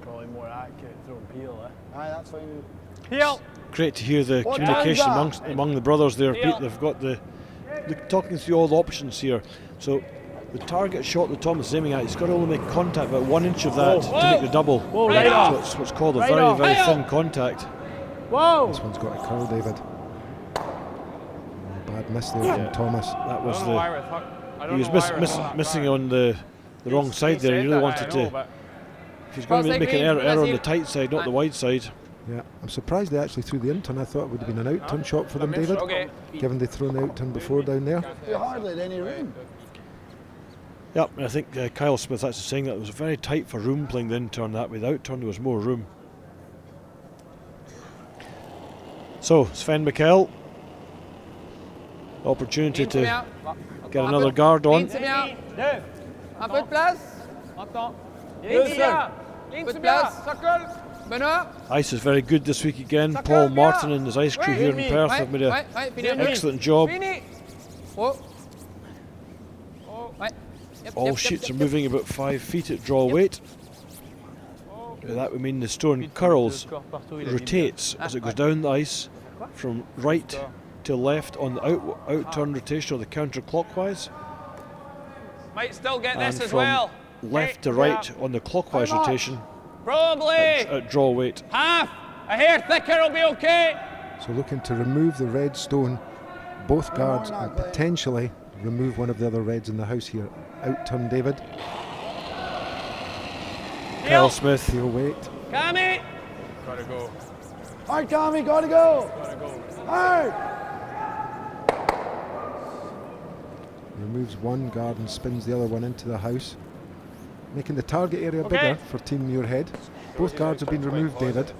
Probably more accurate throwing peel, eh? Aye, that's fine. Peel. Great to hear the What communication time's that? among the brothers there, Yeah. Pete. They've got the talking through all the options here. So the target shot that Thomas is aiming at, he's got to only make contact about 1 inch of that to make the double. Whoa, Right right off. So off. it's what's called a Right very, off. very Right thin off. contact. Whoa. This one's got a curl, David. Bad miss there from Thomas. That was I don't know the. why we're I He don't was know why we're that missing far. on the wrong side there. He really wanted to. If he's going to make an error on the tight side, not the wide side. Yeah, I'm surprised they actually threw the in turn. I thought it would have been an out turn shot for them, David. Okay. Given they thrown the out turn before down there. You hardly had any room. Yep, and I think Kyle Smith actually saying that it was very tight for room playing the in turn. That with out turn there was more room. So Sven Mikkel, opportunity Ligne, c'est to bien. get Un another peu- guard on. Ligne, c'est bien. 2. Un peu de place. Attends. Ligne, Deux c'est seul. bien. Ligne, Peu c'est de bien. place. Ça colle. Benoît. Ice is very good this week again. Ça Paul colle Martin bien. and his ice crew Oui, here in oui. Perth Ouais, have made ouais, an fini. excellent job. Fini. Oh. Ouais. Yep, All yep, sheets yep, are yep, moving about 5 feet at draw weight. That would mean the stone curls, rotates as it goes down the ice from right to left on the out turn rotation or the counterclockwise, Might still get and this as from well. left to right on the clockwise rotation Probably at draw weight. half. A hair thicker will be okay. So looking to remove the red stone, both guards, and potentially remove one of the other reds in the house here. Out turn, David. Kyle Smith, Peel weight. Cammy. Gotta go. All right, Tommy, gotta go. Gotta go. All right. Removes one guard and spins the other one into the house, making the target area Okay. bigger for Team Muirhead. Both guards have been removed, David.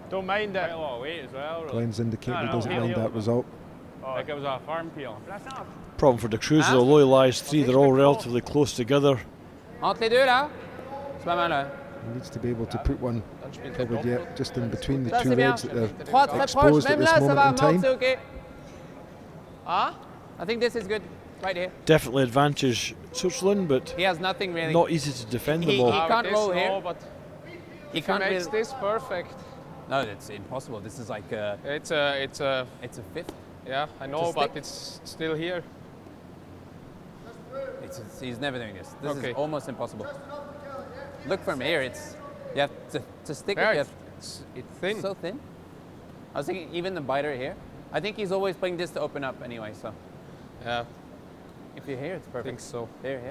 Don't mind it. Quite a lot of weight as well. Really. Glenn's indicating he No, doesn't no, mind peel. that result. Like it was a farm peel. Problem for the Cruz, although he lies 3, they're all relatively close together. Entre les deux là. C'est pas mal. Ouais. He needs to be able to put one probably just in between the Ça, two c'est bien. reds that they're 3 très proches, exposed at même this là, ça va, moment in Marc, time. c'est ok. Ah, I think this is good, right here. Definitely advantage Switzerland, but He has nothing really. not easy to defend He- them all. he- can't roll here. No, but He if he can't makes really. this perfect, No, it's impossible. This is like it's a, it's a fifth. yeah, I know, but stick. it's still here. He's never doing this. This Okay. is almost impossible. Look from here. You have to stick Yeah, it. You it's have, it's thin. so thin. I was thinking even the biter here. I think he's always playing this to open up anyway. So Yeah, if you're here, it's I perfect. think so. Here.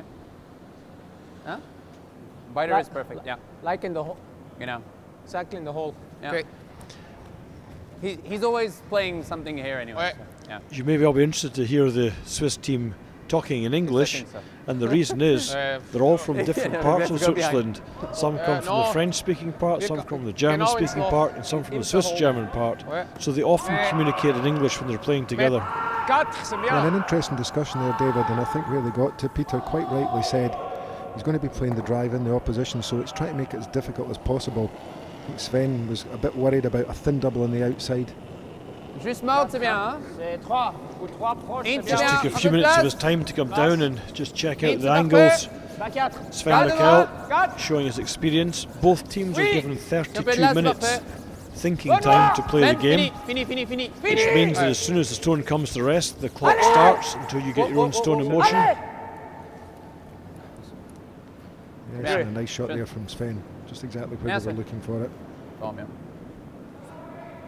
Huh? Biter Like- is perfect. Yeah. Like in the hole, You know. exactly in the hole. Yeah. Okay. He's always playing something here anyway. Ouais. So, yeah. You may well be interested to hear the Swiss team talking in English, think so. and the reason is they're all from different Yeah, parts of go behind. Switzerland. Some come from the no. French-speaking part, some come from the German-speaking no. part, and some from the Into the Swiss-German part. Ouais. So they often communicate in English when they're playing together. 4, c'est bien. And an interesting discussion there, David, and I think where they got to, Peter quite rightly said he's going to be playing the drive in the opposition, so it's trying to make it as difficult as possible. I think Sven was a bit worried about a thin double on the outside. Juste mode, c'est bien. Hein? C'est 3 ou 3 proches, Une, c'est c'est Just bien. bien. took a few Un peu de minutes of place. his time to come down and just check out It's the parfait. angles. Pas 4. Sven Garde Michael droite. showing his experience. Both teams are Oui. given Un peu de 32 place, minutes parfait. thinking time to play the Ben, game, Fini. which means that as soon as the stone comes to rest, the clock starts until you get your own stone in motion. Yes, and a nice shot there from Sven. Just exactly where Yes, they were sir. looking for it. Bon, bien.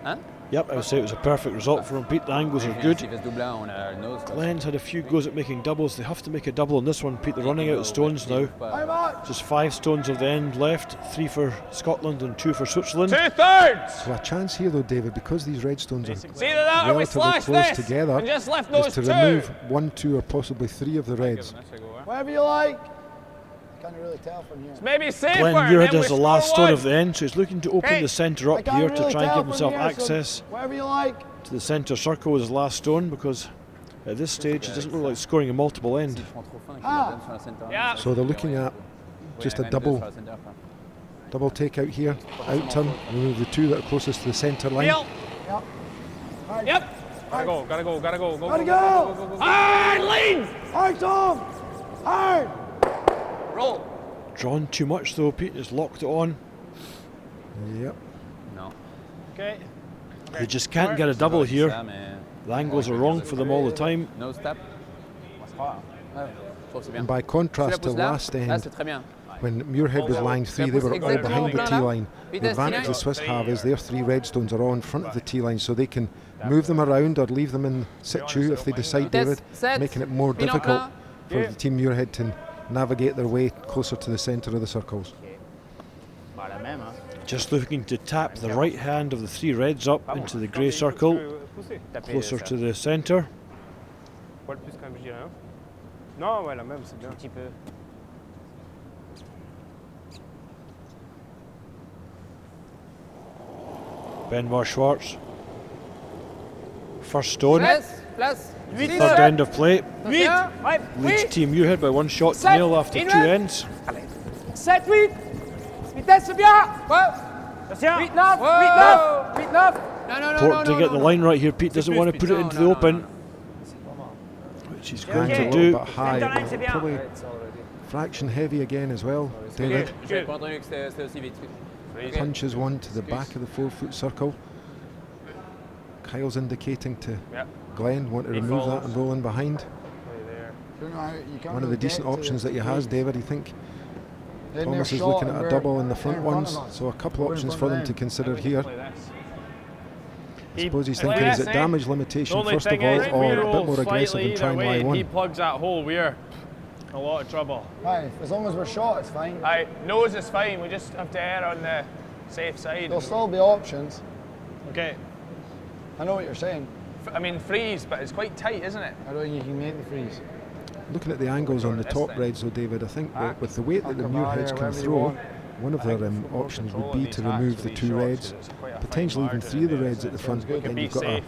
Hein? Yep, I would say it was a perfect result for him. Pete, the angles are S'il good. fait ce doublin, on a le nose. quoi. Glenn's had a few goes at making doubles. They have to make a double on this one, Pete. They're running out of stones now. Just 5 stones of the end left. 3 for Scotland and 2 for Switzerland. 2/3. So a chance here though, David, because these red stones are See that, or we relatively slice close this together, and just left is those to 2. remove 1, 2 or possibly 3 of the reds. Whatever you like. Can't really tell from here. Maybe safer. Glenn and Muirhead then has we the last score stone one. of the end, so he's looking to open Okay. the centre I up can't here really to try and tell give from himself here, so access whatever you like. to the centre circle with his last stone, because at this stage it doesn't look like scoring a multiple end. S'ils font trop fin, qu'ils la donnent sur la centre. Yeah. So they're looking at just a Ouais, même deux double sur la centre, quoi. double take out here, out turn, remove the 2 that are closest to the centre line. Feel. Yep. Yep. Gotta go. Gotta go. Hard lean. Hard, Tom. Hard. Roll. Drawn too much though, Pete has locked it on. Yep. Non. Okay. They just can't get a double here. Ça, mais The angles are wrong for them all the time. no step. Ouais, je trouve que c'est bien. And by Tu la contrast to pousses là, last là end, c'est très bien. when Muirhead was line 3, they were all Exactement behind the plein tee là. line. The Vitesse advantage the finale. Swiss have is their 3 red stones are all in front of the tee line, so they can move them around or leave them in situ if they decide, David, Set. making it more Pin en difficult plein. for the team Muirhead to navigate their way closer to the centre of the circles. Just looking to tap the right hand of the 3 reds up into the grey circle, closer to the centre. Poil plus quand même, je dirais. Non, ouais, la même, c'est bien. Un petit peu. Benoit Schwartz. First stone, Place. third end of play. Vite. Ouais. Leads Oui. Team Muirhead by 1 shot to Sept. nil after 2 Inward. ends. 7, 8. Vitesse, c'est bien. Ouais. 8, 9. 8, 9. 8, 9. Non. Important to get the line right here. Pete doesn't want to put it into the No. open, which he's going Going to a do. little bit high, probably fraction heavy again as well, David. J'ai pas entendu que c'était aussi vite. Punches one to the back of the 4-foot circle. Kyle's indicating to Yeah. Glenn, want to He remove that follows. and roll in behind. You know, you can't One of the really decent get to options the that he has, green. David. I think Then Thomas they're is short looking and at a we're double in the in front front ones, of us. so a couple We're in options front for of them to them. consider here. I suppose he's Play thinking, is this, it eh? damage The limitation only first of thing all, is, or we a bit roll more aggressive slightly and try and either lie way, he one? plugs that hole, we're in a lot of trouble. Aye, as long as we're short, it's fine. Aye, nose is fine, we just have to err on the safe side. There'll still be options. Okay. I know what you're saying. I mean, freeze, but it's quite tight, isn't it? I don't think you can make the freeze. Looking at the angles on the top reds though, David, I think that with the weight that the Come Muirheads on, can wherever you throw, want. one of their options would be to remove the 2 reds, potentially even 3 of the reds at the front. Then you've got a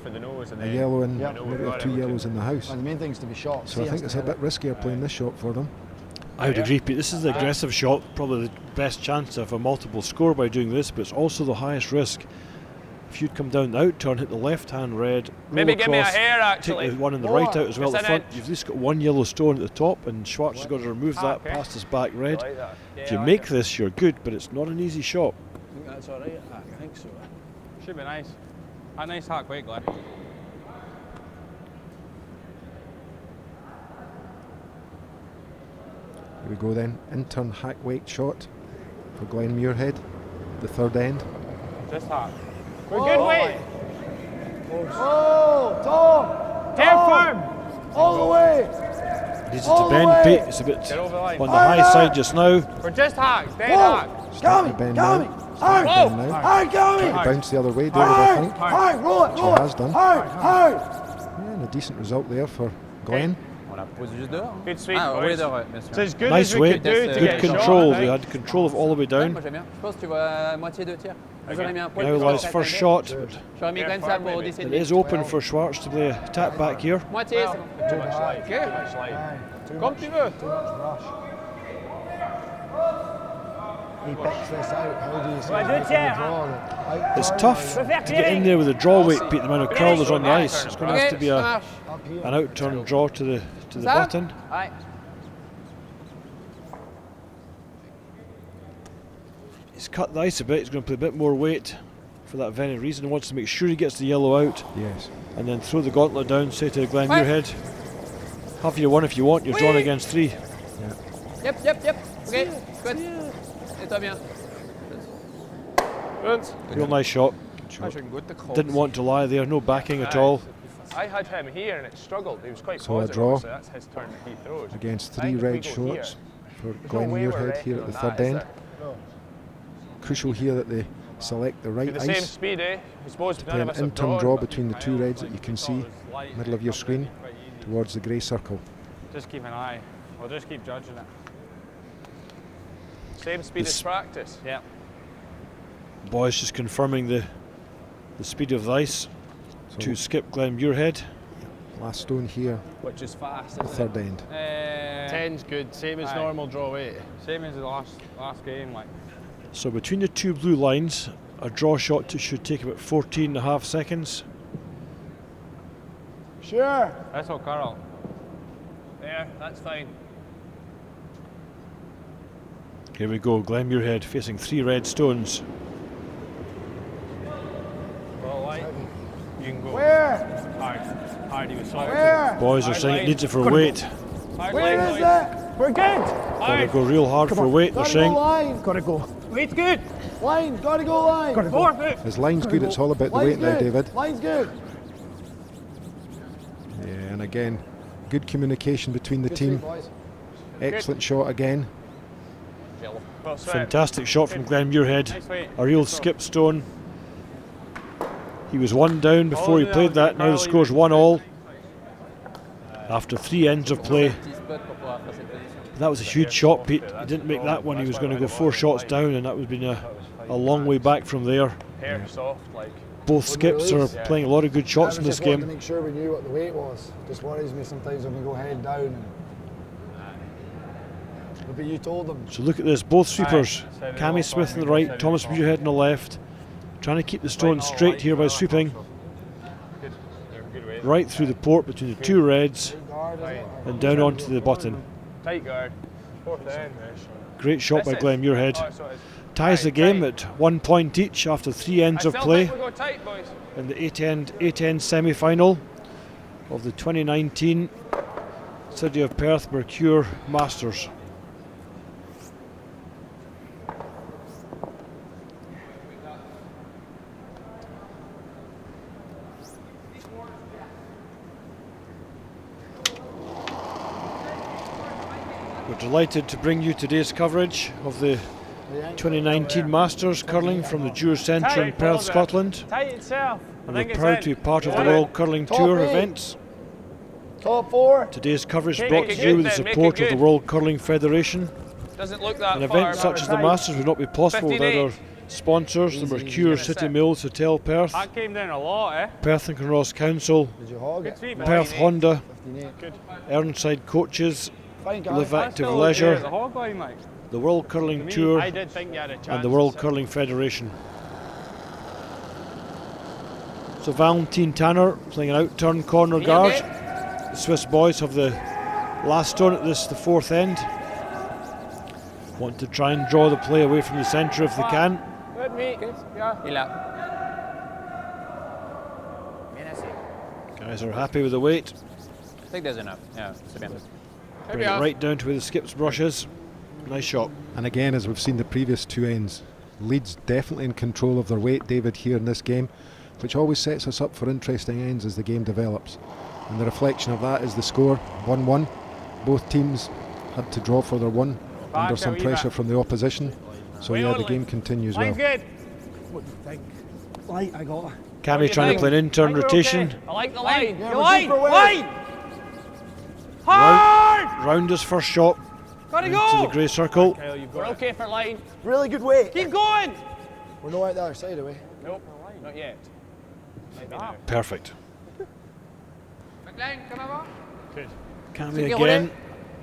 yellow and maybe 2 yellows in the house. And the main thing is to be shot. So I think it's a bit riskier playing this shot for them. I would agree, Pete. This is the aggressive shot, probably the best chance of a multiple score by doing this, but it's also the highest risk. If you'd come down the out turn, hit the left-hand red, Maybe roll give me a across, hair, actually. take the one on the right out as well at the front. You've at least got 1 yellow stone at the top, and Schwartz has got to remove that past his back red. If you make this, you're good, but it's not an easy shot. I think that's all right. I think so. Should be nice. A nice hack weight, Glenn. Here we go then, in-turn hack weight shot for Glenn Muirhead, the third end. Just hack. We're good weight. Oh, Tom! Turn firm. All the way! It needs it to bend, Pete. It's a bit Get over the line. on the high side just now. We're just hacks. Dead hack. Starting to bend now. Starting to bend now. Hard, Trying to Gummy! bounce the other way, David, I think. Hard, roll it, She roll it! has done. Hard! Yeah, and a decent result there for Glenn. On la pose juste dehors. Good sweep, Ah, oui, boys. dehors, bien sûr. It's as good Nice as we weight, could do to good get a control. shot, I They think. had control of all the way Ouais, down. moi j'aime bien. Je pense que tu vois moitié 2 tiers. Moi, j'aurais mis un poil Now plus lies sur first la shot, tête. but J'aurais mis quand même ça pour décider. it is open for Schwartz to play a tap back here. Moitié, c'est bon. Too much light. Okay. Too much light. Comme tu veux. Too much rush. He picks this out. How do you see Ouais, him deux making the tiers, draw? The It's out tough turn, to get in there with a draw weight, Pete. The amount of curl there's on the ice. It's going to have to be ça a, marche. up here. an out turn draw to the Ça? button. Ouais. He's cut the ice a bit. He's going to play a bit more weight for that very reason. He wants to make sure he gets the yellow out Yes. and then throw the gauntlet down. Say to Glenn Ouais. Muirhead, have your one if you want. You're drawn against 3. Yep. Ok, good. Et toi bien. Good. Real nice shot. Actually, good to call. Didn't want to lie there. No backing at all. I had him here and it struggled. He was quite So a positive. draw. So that's his turn that he throws. Against I 3 think if we red go shorts for There's no Glenn way we're Muirhead reckoning here at the on third that, is end. there? Crucial here that they select the Be right the same ice. speed, eh? I suppose To none play of an us have in-turn drawn, draw but between the 2 reds that you can see, middle of your screen, towards the grey circle. Just keep an eye. We'll just keep judging it. Same speed as practice. Yeah. Boys just confirming the speed of the ice to skip Glenn Muirhead. Last stone here, Which is fast. the third end. 10's good. Same as Aye. normal draw weight. Same as the last game, like. So between the 2 blue lines, a draw shot should take about 14.5 seconds. Sure. That's all, Carl. There, that's fine. Here we go, Glenn Muirhead facing 3 red stones. Well, like, you can go Where? hard. He was solid. Where? Boys are saying it needs it for weight. Hard Where line, is boys. it? We're good. Gotta go real hard for weight, they're Gotta go saying. line. Gotta go. Weight's good. Line. Gotta go line. Gotta Fourth foot. His line's good, it's all about the Line's weight now, good. David. Line's good. Yeah, and again, good communication between the Good team. sweep, boys. Excellent shot again. Well, sweat. Fantastic shot from Glenn Muirhead. Nice weight. A real skip stone. He was 1 down before he played that. Now the score's 1-all. After 3 ends of play. Petit spot pour pouvoir faire cette position. That was a huge shot, Pete. He didn't make that one. He was going to go 4 shots down, and that would have been a long way back from there. Hair soft, like. Both skips are playing a lot of good shots in this just wanted to game. make sure we knew what the weight was. Just worries me sometimes when we go head down. But you told them. So look at this, both sweepers. Cammy Smith on the right, Thomas Muirhead on the left. Trying to keep the stone straight here by sweeping. Good. Good weight. Right through the port between the 2 reds and down onto the button. Tight guard. Fourth end. Great shot by Glenn Muirhead. Oh, so it's Ties the tight, game tight. at 1 point each after 3 ends I of still play think we go tight, boys. in the 8-end semi-final of the 2019 City of Perth Mercure Masters. We're delighted to bring you today's coverage of the 2019 Masters curling from the Dewar Centre in Perth, Scotland. Tight itself. And we're proud to be part of the World Curling Tour events. Top 4. Today's coverage Make brought it to you good with the then, make support it of the good. World Curling Federation Doesn't look that An far. event such as the Masters would not be possible without 15-8. our sponsors, the Mercure, City Mills, Hotel Perth, That came down a lot, eh? Perth and Kinross Council, Did you hog Good it? sweep, man. Perth Honda, 15-8. Good. Ironside Coaches, Fine, guys. Live That's Active still okay as a Leisure, hog line, like. the World Curling To me, Tour, I did think you had a chance. and the World Curling Federation. So Valentine Tanner playing an out-turn corner guard. The Swiss boys have the last stone at this, the fourth end. Want to try and draw the play away from the centre if they can. Good meet. Yeah. Il a. Bien assez. Guys are happy with the weight. I think there's enough. Yeah, c'est bien. Bring it right down to where the skips brushes. Nice shot. And again, as we've seen the previous two ends, Leeds definitely in control of their weight, David, here in this game, which always sets us up for interesting ends as the game develops. And the reflection of that is the score, 1-1. Both teams had to draw for their one under some pressure from the opposition. So yeah, the game continues well. Line's good. What do you think? Light, I got it. Cammy trying to play an intern rotation. I like the line. Yeah, Your we're line. deeper away. Line. Hard. Round his first shot Gotta into go. the grey circle. We're okay for line. Really good weight. Keep going. We're not out the other side away. Nope. Not yet. Maybe now. Perfect. Good. Cammy again.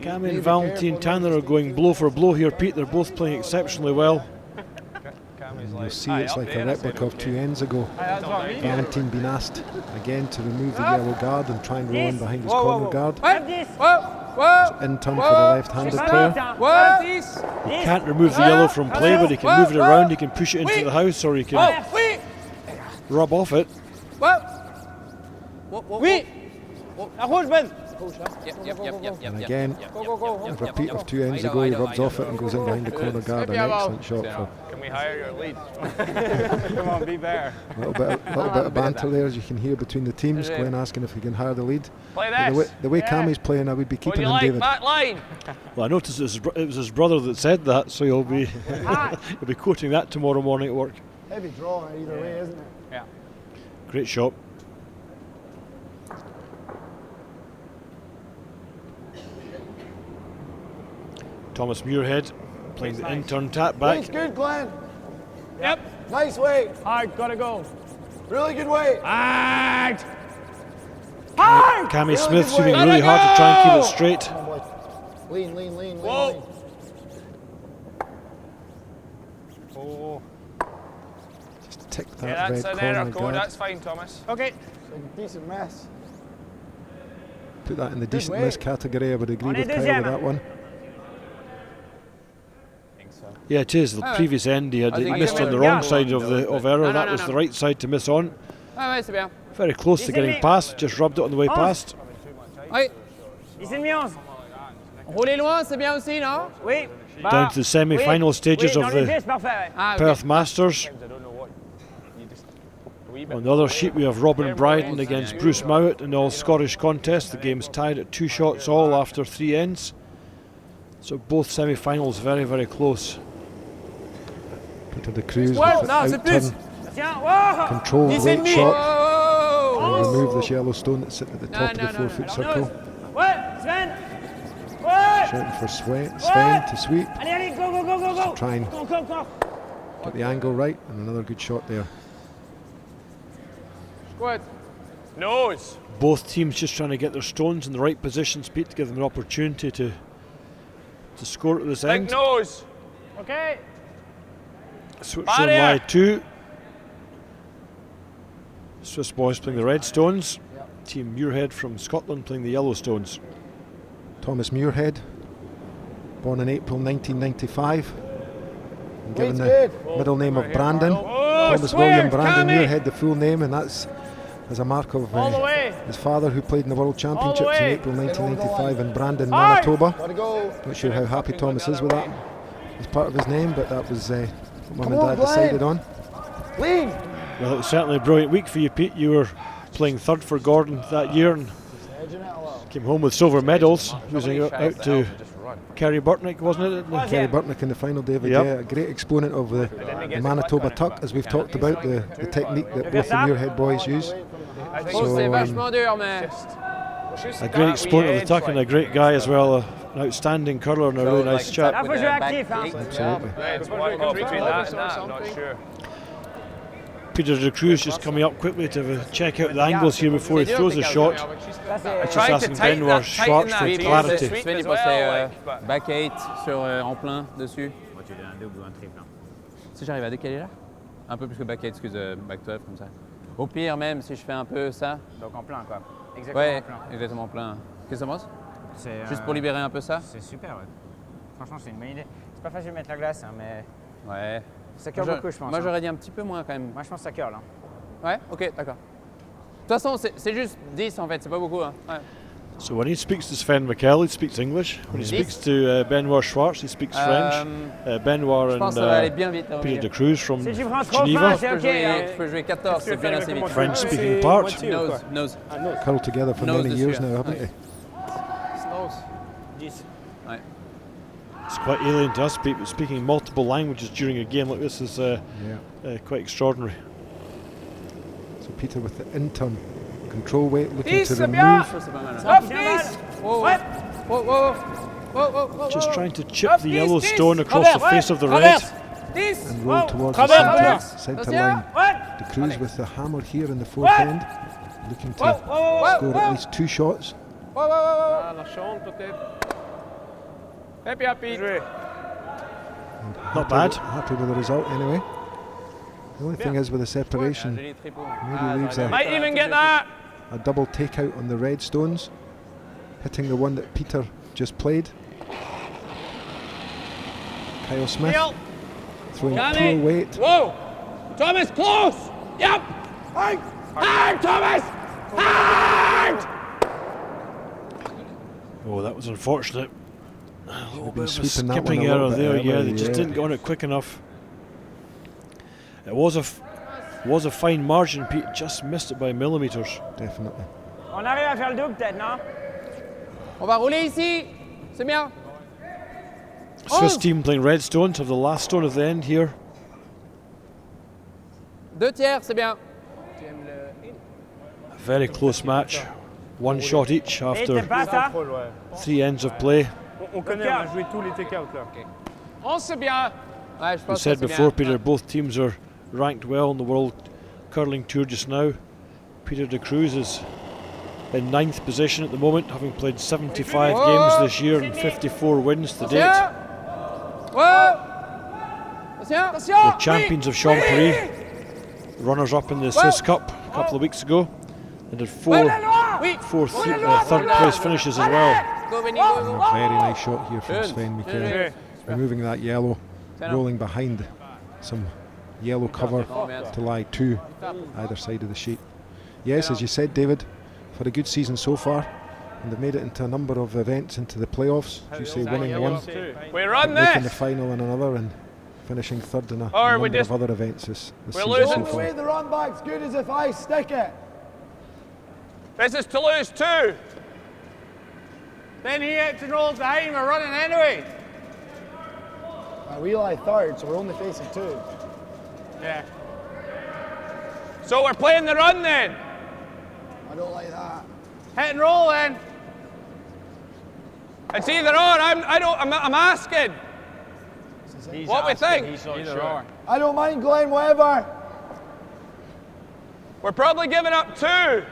Cammy and Valentine Tanner are going blow for blow here, Pete. They're both playing exceptionally well. Cammy's You'll like, see aye, it's up like there, a I said replica of okay. 2 ends ago. That's what I mean. Valentine being asked again to remove the yellow guard and try and roll in behind his Whoa, whoa, corner whoa. guard. Whoa. In turn for the left-handed player. What? He can't remove the yellow from play, but he can move it around, he can push it into the house, or he can rub off it. Oui. La rouge, Ben. And again, a repeat of 2 ends ago, he rubs off it and goes in behind the corner guard. An excellent shot for Can we hire your lead? Come on, be fair. a little bit of banter there, as you can hear between the teams. Glenn asking if he can hire the lead. Play But this. the way Cammy's playing, I would be What do keeping you him, like, David. back line? Well, I noticed it was his brother that said that, so he'll be he'll be quoting that tomorrow morning at work. Heavy draw either way, isn't it? Yeah. Great shot. Thomas Muirhead playing the intern tap Weight's back. good, Glenn. Yep. Nice weight. Hard. Gotta go. Really good weight. Hard. Hard. Cammy Really Smith good shooting weight. really hard to try and keep it straight. Come on, boy. Lean. Whoa. Oh. Just tick that Yeah, that's red an error corner code. guard. That's fine, Thomas. Okay. It's like a decent mess. Put that in the decent weight. miss category. I would agree On with est Kyle deuxième. with that one. Yeah, it is. The previous end he I think missed it's on the really wrong good. side of error. No, That no, was no. the right side to miss on. Ouais, c'est bien. Very close to getting past, just rubbed it on the way past. Oui. 10,5. Rouler loin, c'est bien aussi, non? Oui. Down to the semi-final stages oui, of dans les the gestes, parfait. Ah, ok. Perth Masters. I don't know what. You just a wee bit. On the other sheet we have Robin Bryden against Bruce Mowat in the all-Scottish contest. The game's tied at 2 shots all after 3 ends. So both semi-finals very, very close. Into the Cruz with Wow, the non, c'est plus. out-turn, Tiens, wow. controlled 10 et weight demi. shot. Oh, And remove this yellow stone that's sitting at the top of the no, no. 4-foot circle. Ouais, Sven. Ouais. Shouting for Sven to sweep. Allez, go. Try and Go. get the angle right, and another good shot there. Squat. Nose. Both teams just trying to get their stones in the right positions, Pete, to give them an opportunity to score at this Big end. nose. Okay. Switch on Barrier. line 2. Swiss boys playing the red stones. Team Muirhead from Scotland playing the yellow stones. Thomas Muirhead, born in April 1995, and given Weight's the good. middle name of Brandon. Thomas swear, William Brandon Cammy. Muirhead, the full name, and that's as a mark of All the way. his father, who played in the World Championships in way. April 1995 in Brandon, Hard. Manitoba. Gotta go. Not sure how happy Thomas is with that as part of his name, but that was what Mum Come and on, Dad Glenn. decided on. Lean. Well, it was certainly a brilliant week for you, Pete. You were playing third for Gordon that year and Edging it a little. came home with silver medals, losing out Tries to help, just run. Kerry Burtnick, wasn't it? Kerry Burtnick in the final, David. Yep. Yeah, a great exponent of the Manitoba tuck, as we've talked about, the technique that both the Muirhead boys use. Oh, c'est vachement dur, mais. A great exponent of the tuck and a great guy as well. An outstanding curler and a So, really like, nice chap. Là, faut with jouer the back actif, hein. eight. Absolutely. Let's go between that and that, I'm not sure. Peter de Cruz just coming up quickly to check out the angles here before he throws his shot. Ça, Just c'est Trying to asking tighten Benoit that- Schwartz tighten for that clarity. sweep Sven, il as well, pensait like, but- back 8 sur, en plein dessus. Si j'arrive à décaler là, un peu plus que back 8, excuse, back 12 comme ça. Au pire même, si je fais un peu ça. Donc en plein, quoi. Exactement Ouais, en plein. exactement plein. Qu'est-ce que ça pense? C'est, Juste pour libérer un peu ça? C'est super, ouais. Franchement, c'est une bonne idée. C'est pas facile de mettre la glace, hein, mais Ouais. ça curle beaucoup, je pense. Moi hein. j'aurais dit un petit peu moins quand même. Moi, je pense que ça curle. Hein. Ouais, ok, d'accord. De toute façon, c'est juste 10 en fait, c'est pas beaucoup. Hein. Ouais. So when he speaks to Sven Mikkel, he speaks English. When he speaks to Benoit Schwartz, he speaks French. Benoit Je pense que and ça va aller bien vite. Hein, au Peter milieu. de Cruz from Si tu prends trop fin, Geneva. c'est Je peux ok. jouer, hein. je peux jouer 14, c'est bien assez vite. French speaking part. Nose. Curled together for Nose many dessus, years hein. now, haven't Ouais. they? 10. Ouais. It's quite alien to us. Speaking multiple languages during a game like this is Yeah. quite extraordinary. So Peter with the in-turn control weight, looking Dix, to c'est bien. remove. Ça, c'est pas mal. Hein. Stop, 10. Wow, Ouais. wow, wow, wow, wow, wow, Just wow. trying to chip Hop, the 10, yellow 10. stone across the Travers, face of the red. Traverse. 10. And roll towards the Travers, centre, travers. centre Attention. line. Ouais. De Cruz with the hammer here in the fourth What? end, looking to Wow, wow, wow, score wow. at least 2 shots. Wow, wow, wow, wow. Ah, la chante peut-être. Happy, happy. And Not happy bad. Happy with the result anyway. The only thing is with the Un separation, joli triple. maybe leaves a, Might even get that. a double takeout on the red stones, hitting the one that Peter just played. Kyle Smith Neil. throwing Johnny. poor weight. Whoa. Thomas, close. Yep. Hard. Hard, Thomas. Hard. Oh, that was unfortunate. A little been bit of a sweeping that one skipping a little error bit there. early, Yeah, they just yeah. didn't get on it quick enough. It was a fine margin. Pete just missed it by millimeters. Definitely. On arrive à faire le double, peut-être, non? On va rouler ici. C'est bien. Swiss team playing red stone to have the last stone of the end here. 2 tiers, c'est bien. A very close match. One shot each Et after t'es pas ça? 3 ends of play. On connaît, on a joué tous les take-out, là. On c'est bien. Ouais, je We pense que said c'est before, bien. Peter, both teams are ranked well in the World Curling Tour just now. Peter de Cruz is in 9th position at the moment, having played 75 Whoa. games this year and 54 wins to date. Attention. Wow. Attention. The champions of Champery, runners-up in the Swiss Cup a couple of weeks ago, and did third place finishes as well. Go, Benny, go, go. A very nice shot here from Good. Sven Good. Mikkel, removing that yellow, rolling behind some yellow cover to lie 2 either side of the sheet. Yes, as you said, David, for a good season so far, and they've made it into a number of events into the playoffs. As you say, winning one, We run making the this. final in another, and finishing third in a Or we number just- of other events this we're season losing. so The way far. the run back's good as if I stick it. This is to lose 2. Then he had to roll behind, we're running anyway. We lie third, so we're only facing 2. Yeah. So we're playing the run then. I don't like that. Hit and roll then. It's either or. I'm asking. What we think. Either or. I don't mind Glenn, whatever. We're probably giving up 2.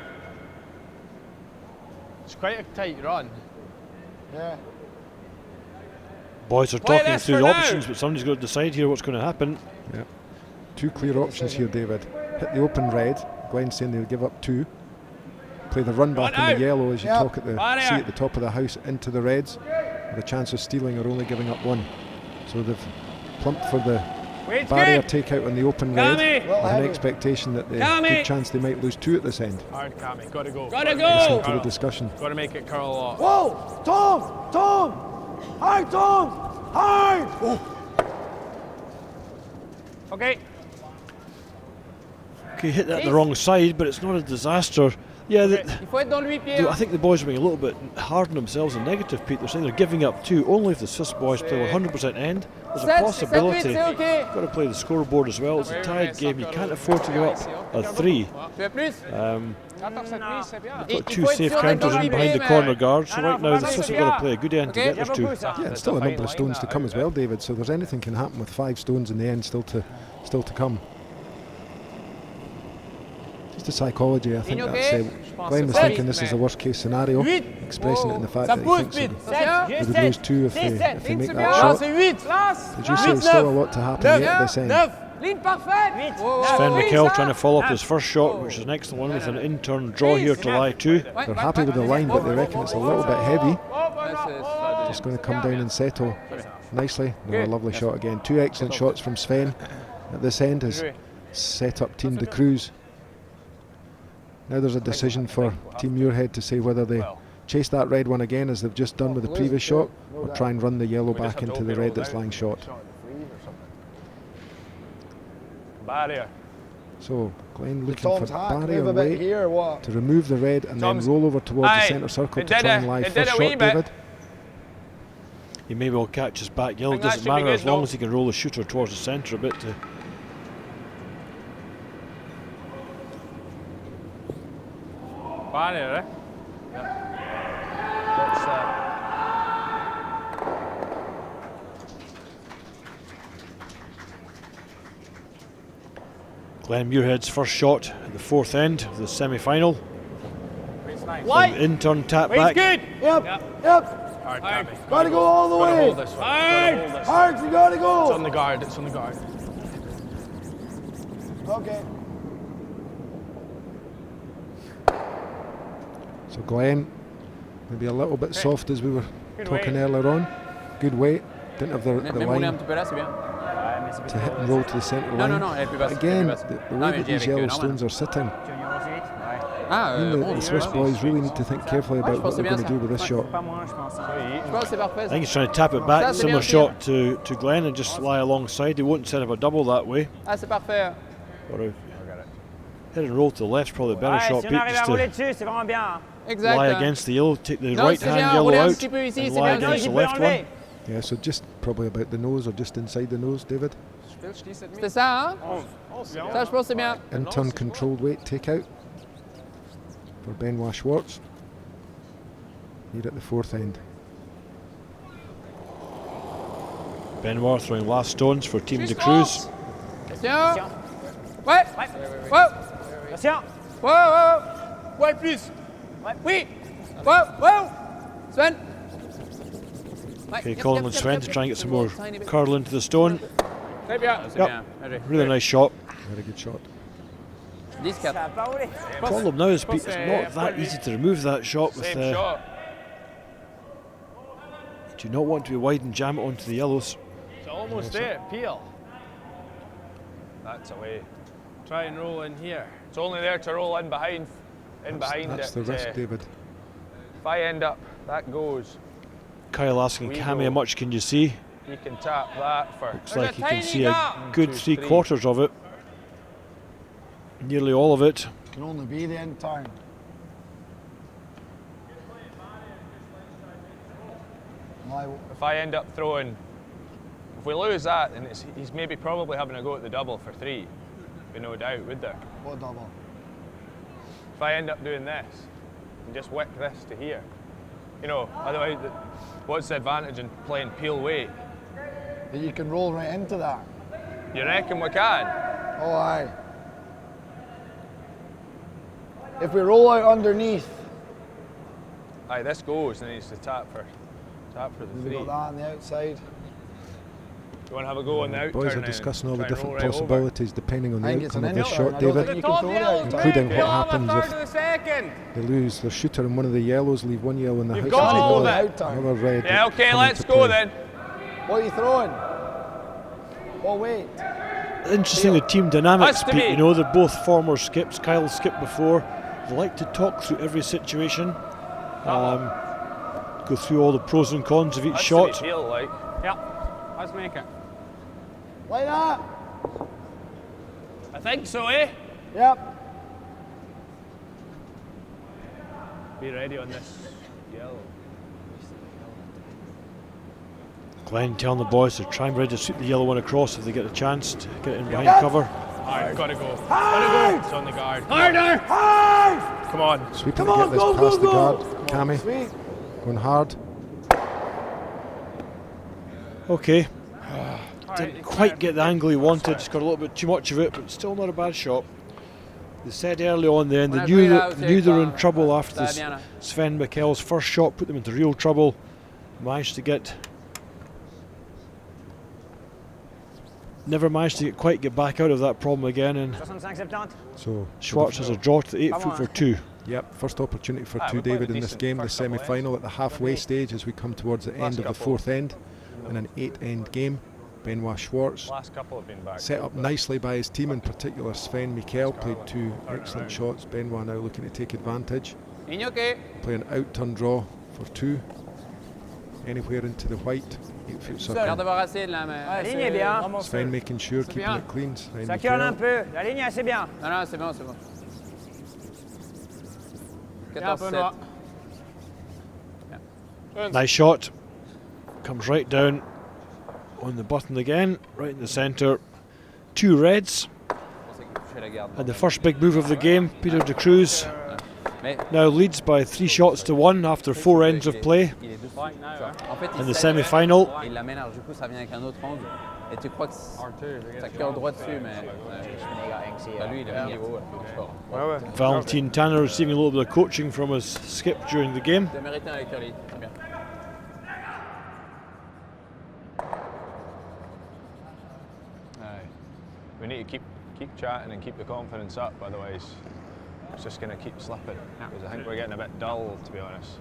It's quite a tight run. Yeah. Boys are Play talking this through for the now. options, but somebody's got to decide here what's going to happen. Yeah. 2 clear options here, David. Hit the open red. Glenn's saying they'll give up 2. Play the run back One in out. the yellow as you Yep. talk at the One see out. at the top of the house into the reds, with a chance of stealing or only giving up 1. So they've plumped for the Weight's barrier good. takeout on the open red, Cammy. with an heavy. expectation that there's Cammy. a good chance they might lose 2 at this end. Hard, Cammy. Gotta go. Gotta Listen go. to the discussion. Gotta make it curl a lot. Whoa! Tom! Hard, Tom! Hard! Okay. Okay, hit that the wrong side, but it's not a disaster. Yeah, Il faut être dans le 8 pieds. I think the boys are being a little bit hard on themselves and negative, Pete. They're saying they're giving up 2. Only if the Swiss boys play 100% end, there's a possibility. c'est OK. Got to play the scoreboard as well. It's a tied game. You can't afford to go up a 3. Tu veux plus? Got 2 safe counters in behind the corner guards. So right now the Swiss have got to play a good end to get those 2. Yeah, and still a number of stones to come as well, David. So there's anything can happen with 5 stones in the end still to come. Just the psychology, I think that's Glenn was thinking this is the worst case scenario, expressing it in the fact that he thinks that they would lose 2 if they make that shot. As you say, still a lot to happen yet at this end. Sven Mikkel trying to follow up his first shot, which is an excellent one with an in-turn draw here to lie 2. They're happy with the line, but they reckon it's a little bit heavy. Just going to come down and settle nicely. No, a lovely shot again. 2 excellent shots from Sven at this end has set up Team de Cruz. Now there's a decision for Team Muirhead to say whether they chase that red one again as they've just done with the previous shot, or try and run the yellow back into the red that's lying short. Barrier. So Glenn looking for Tom's hack, barrier move a bit weight here or what? to remove the red and then Tom's- roll over towards the Aye, centre circle it to did try and it, lie it did first a wee shot, bit. David. He maybe will catch his back yellow. think that Doesn't should be matter good, as long though. as he can roll the shooter towards the centre a bit. Barrier, eh? Glenn Muirhead's first shot at the 4th end of the semi-final. White. In-turn tap Wait's back. good. Yep. Hard tapping. Gotta go all the way. Hold this one. Gotta hold this. Hard, you gotta It's on go. the guard, it's on the guard. Okay. So Glenn, maybe a little bit soft as we were talking earlier on. Good weight, didn't have the Même rouler un line petit peu là, c'est bien. to hit and roll to the centre Non, line. non, non, elle est plus basse. Again, elle est plus basse. the Non, way mais that je dis these avec yellow normal. stones are sitting, Ah, the Swiss boys really need to think carefully about what they're going to do with this shot. Je pense que c'est parfait. I think he's trying to tap it back. Similar shot to Glenn and just lie alongside. He won't set up a double that way. Ah, c'est parfait. Or a hit and roll to the left's probably a better shot. Si on Pete, arrive just à rouler to dessus, c'est vraiment bien. Exact. lie against the yellow, take the Non, right c'est hand bien, yellow rouler un out petit peu ici, and c'est lie bien. against the Tu peux left one. enlever. Yeah, so just probably about the nose or just inside the nose, David. C'était ça, hein? Ça, je pense que c'est bien. In-turn controlled weight takeout for Benoit Schwartz here at the 4th end. Benoit throwing last stones for Team de Cruz. Attention. Ouais. Wow. Attention. Wow, wow. Ouais, plus. Oui. Wow, wow. Sven. Ouais, Okay, yep, Colin yep, and yep, Sven yep, to yep. try and get some Little more tiny bit. curl into the stone. Très bien. C'est Yep. bien. Bien joué. Really nice shot. Very good shot. 10-4. Ça va pas rouler. The problem now is, Pete, it's not that easy to remove that shot. With Same shot. do not want to be wide and jam it onto the yellows. It's almost there, peel. That's away. Try and roll in here. It's only there to roll in behind That's the it. risk, David. If I end up, that goes. Kyle asking We Cammy go. how much can you see? You can tap that for. Looks like you can see a gap. good 2, 3. 3/4 of it. Nearly all of it. Can only be the end time. If I end up throwing, if we lose that, then he's maybe probably having a go at the double for 3. With no doubt, would there? What double? If I end up doing this and just wick this to here, you know, otherwise, what's the advantage in playing peel weight? That you can roll right into that. You reckon we can? Oh, aye. If we roll out underneath, Aye, this goes, and he needs to tap for the we've 3. got that on the outside. You want to have a go on the out Boys turn are now discussing all the try and different roll right over? possibilities depending on the I think it's outcome an of this in-turn. shot, I don't David, think you can throw the out turn. including what Peel on happens the if third of the second. they lose their shooter and one of the yellows leave one yellow in the house. got and all of another- it. Another red. Yeah, okay, come let's into go play. then. What are you throwing? Oh, wait. Interesting the team dynamics, Has to Pete. be. You know, they're both former skips. Kyle skipped before. They like to talk through every situation. Go through all the pros and cons of each Has shot. to be peel, like. Ja, let's make it. Like that? I think so, eh? Yep. Be ready on this yellow. Glenn telling the boys to try and ready to sweep the yellow one across if they get a chance to get it in behind cover. Alright, gotta go. Gotta go. It's on the guard. Harder! Come on. Sweeping to get this past the guard. Cammy going hard. Okay. Didn't quite get the angle he wanted, just got a little bit too much of it, but still not a bad shot. They said early on then they knew they were in trouble after this. Sven Mikkel's first shot put them into real trouble. Never managed to quite get back out of that problem again, and So Schwartz has a draw to the 8 foot for 2. Yep, first opportunity for two David in this game, the semi-final at the halfway stage as we come towards the end of the fourth end in an 8-end game. Benoit Schwartz Last couple have been back. set up nicely by his team, in particular Sven Mikkel played two excellent shots. Benoit now looking to take advantage. Play an out-turn draw for 2. Anywhere into the white 8-foot circle. Sven making sure, keeping it clean. Sven Ça curle un Mikkel. peu. La ligne est assez bien. Non, non, c'est bon, c'est bon. Tiens un peu noir. Nice shot. Comes right down on the button again, right in the centre. 2 reds. And the first big move of the game, Peter de Cruz now leads by 3 shots to 1 after 4 ends of play in the semi-final. Il l'amène, alors du coup ça vient avec un autre angle. Et tu crois que ça curle droit dessus, mais lui il a mis niveau. Valentin Tanner receiving a little bit of coaching from his skip during the game. Tu as mérité un curly, c'est bien. We need to keep chatting and keep the confidence up, otherwise it's just going to keep slipping. Because I think we're getting a bit dull, to be honest.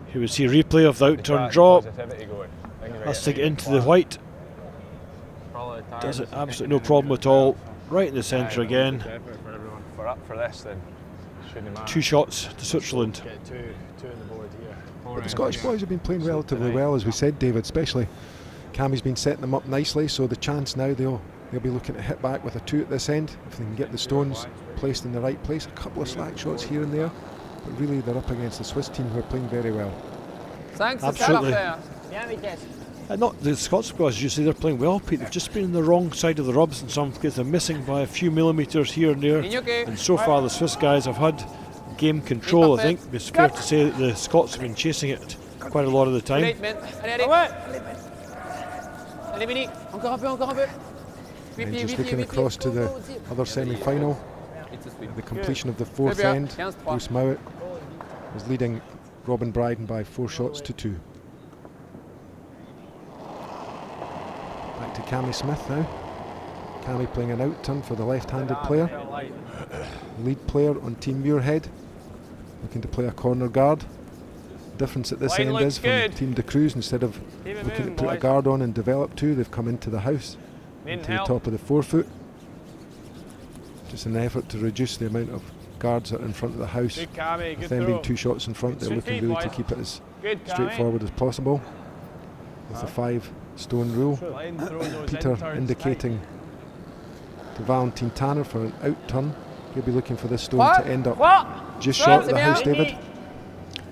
Here we see a replay of the out-turn draw. Positivity going. Let's take it into the white. Does it absolutely no problem at all. Right in the centre again. If we're up for this, then shouldn't matter. 2 shots to Switzerland. Get two in the board here. But the Scottish boys have been playing relatively well, as we said, David, especially Cammy's been setting them up nicely, so the chance now they'll be looking to hit back with a 2 at this end if they can get the stones placed in the right place. A couple of slack shots here and there, but really they're up against the Swiss team who are playing very well. Absolutely. Not the Scots boys, as you say, they're playing well, Pete. They've just been on the wrong side of the rubs in some cases. They're missing by a few millimetres here and there, and so far the Swiss guys have had game control. I think it's fair to say that the Scots have been chasing it quite a lot of the time. And just looking across to the other semi-final, the completion of the fourth end, Bruce Mowat is leading Robin Bryden by 4 shots to 2. Back to Cammy Smith now. Cammy playing an out turn for the left-handed player. Lead player on Team Muirhead, looking to play a corner guard. Difference at this end is from Team de Cruz, instead of looking to put a guard on and develop 2, they've come into the house, into the top of the 4 foot. Just an effort to reduce the amount of guards that are in front of the house. With them being 2 shots in front, they're looking really to keep it as straightforward as possible with the 5 stone rule. Peter indicating to Valentin Tanner for an out turn. He'll be looking for this stone to end up just short of the house, David.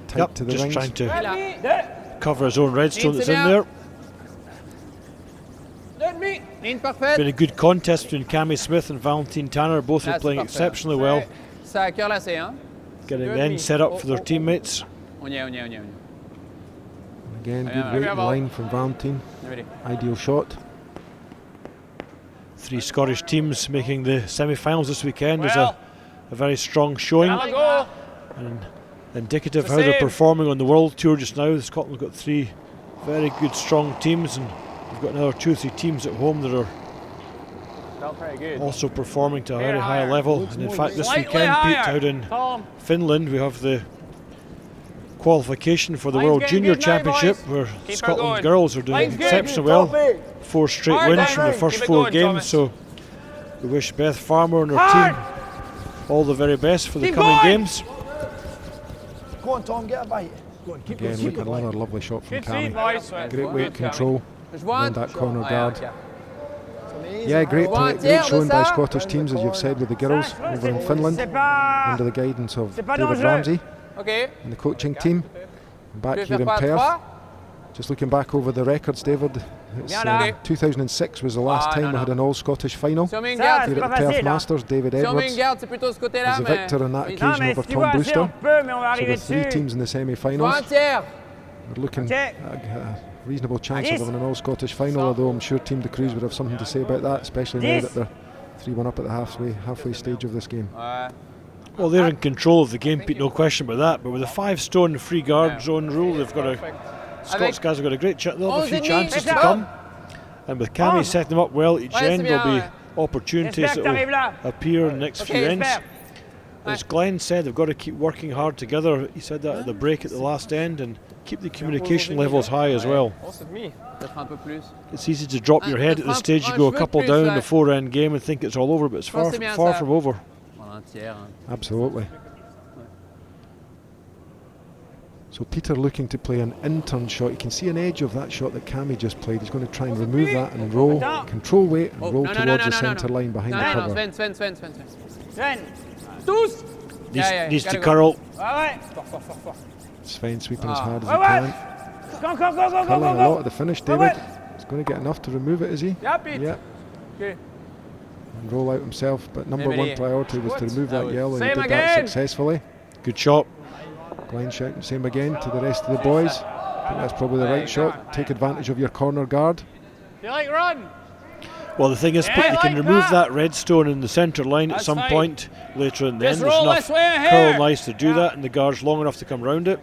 Tight to the just rings. trying to cover his own redstone that's in there. Been a good contest between Cammy Smith and Valentin Tanner. Both are playing exceptionally well, getting the end set up for their teammates. Again, good waiting line from Valentin. Ideal shot. 3 Scottish teams making the semi-finals this weekend is a very strong showing, and indicative of how they're performing on the World Tour just now. Scotland have got 3 very good strong teams, and we've got another 2 or 3 teams at home that are also performing to a very high level. And in fact this weekend, Pete, out in Finland, we have the qualification for the World Junior Championship, where Scotland girls are doing exceptionally well. 4 straight wins from the first 4 games, so we wish Beth Farmer and her team all the very best for the coming games. Go on, Tom, get a bite. Again, look at another lovely shot from Cammy. Great weight control around that corner guard. Yeah, great showing by ça. Scottish teams, as you've said, with the girls over in Finland, under the guidance of David Ramsey Ok. and the coaching team. Back Tu here veux in faire Perth, 3? just looking back over the records, David, it's, Bien là. 2006 was the last time we had an all-Scottish final Si on met une here garde, at the Perth Masters. David si on met une Edwards garde, c'est plutôt ce côté-là, was the mais... victor on that Oui. occasion over Tom Brewster. So the 3 teams in the Faut semi-finals. un tiers. We're looking at a reasonable chance of having an all-Scottish final, although I'm sure Team de Cruz would have something to say about that, especially now that they're 3-1 up at the halfway stage of this game. Ouais. Well, they're in control of the game, Pete, no question about that. But with a 5-stone free guard zone rule, they've got Scots guys have got a great they'll have a few chances to come. And with Cammy setting them up well each end, there'll be opportunities that will appear in the next few ends. As Glenn said, they've got to keep working hard together. He said that at the break at the last end, and keep the communication levels high as well. Peut-être un peu plus. It's easy to drop your head at this stage. You go a couple down in the 4-end game and think it's all over, but it's far from over. Un tiers. Absolutely. So Peter looking to play an in-turn shot. You can see an edge of that shot that Cammy just played. He's going to try and remove that and roll, control weight and roll towards the centre line behind the cover. Sven. Tous. Needs to curl. Sven sweeping as hard as he can. Curling a lot at the finish, David. He's going to get enough to remove it, is he? Yeah, Pete. Yeah. Okay. And roll out himself, but number one priority was to remove that yellow. He Same did that again. successfully. Good shot. Glenn shouting same again to the rest of the boys. I think that's probably the right shot. Take advantage of your corner guard. You like run? Well, the thing is, Pete, you can remove that red stone in the centre line at some point later in the end. There's enough curl and ice to do that, and the guard's long enough to come round it.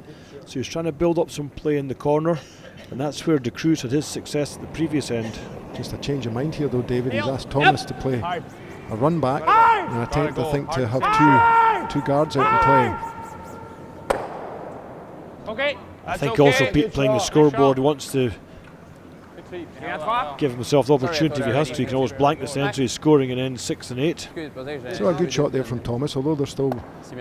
So he's trying to build up some play in the corner, and that's where De Cruz had his success at the previous end. Just a change of mind here, though, David. He's asked Thomas to play a run back, an attempt, I think, to have two guards out and playing. Okay. I think also Pete playing the scoreboard wants to give himself the opportunity if he has to. He can always blank the centre, he's scoring and end 6 and 8. So a good shot there from Thomas, although there's still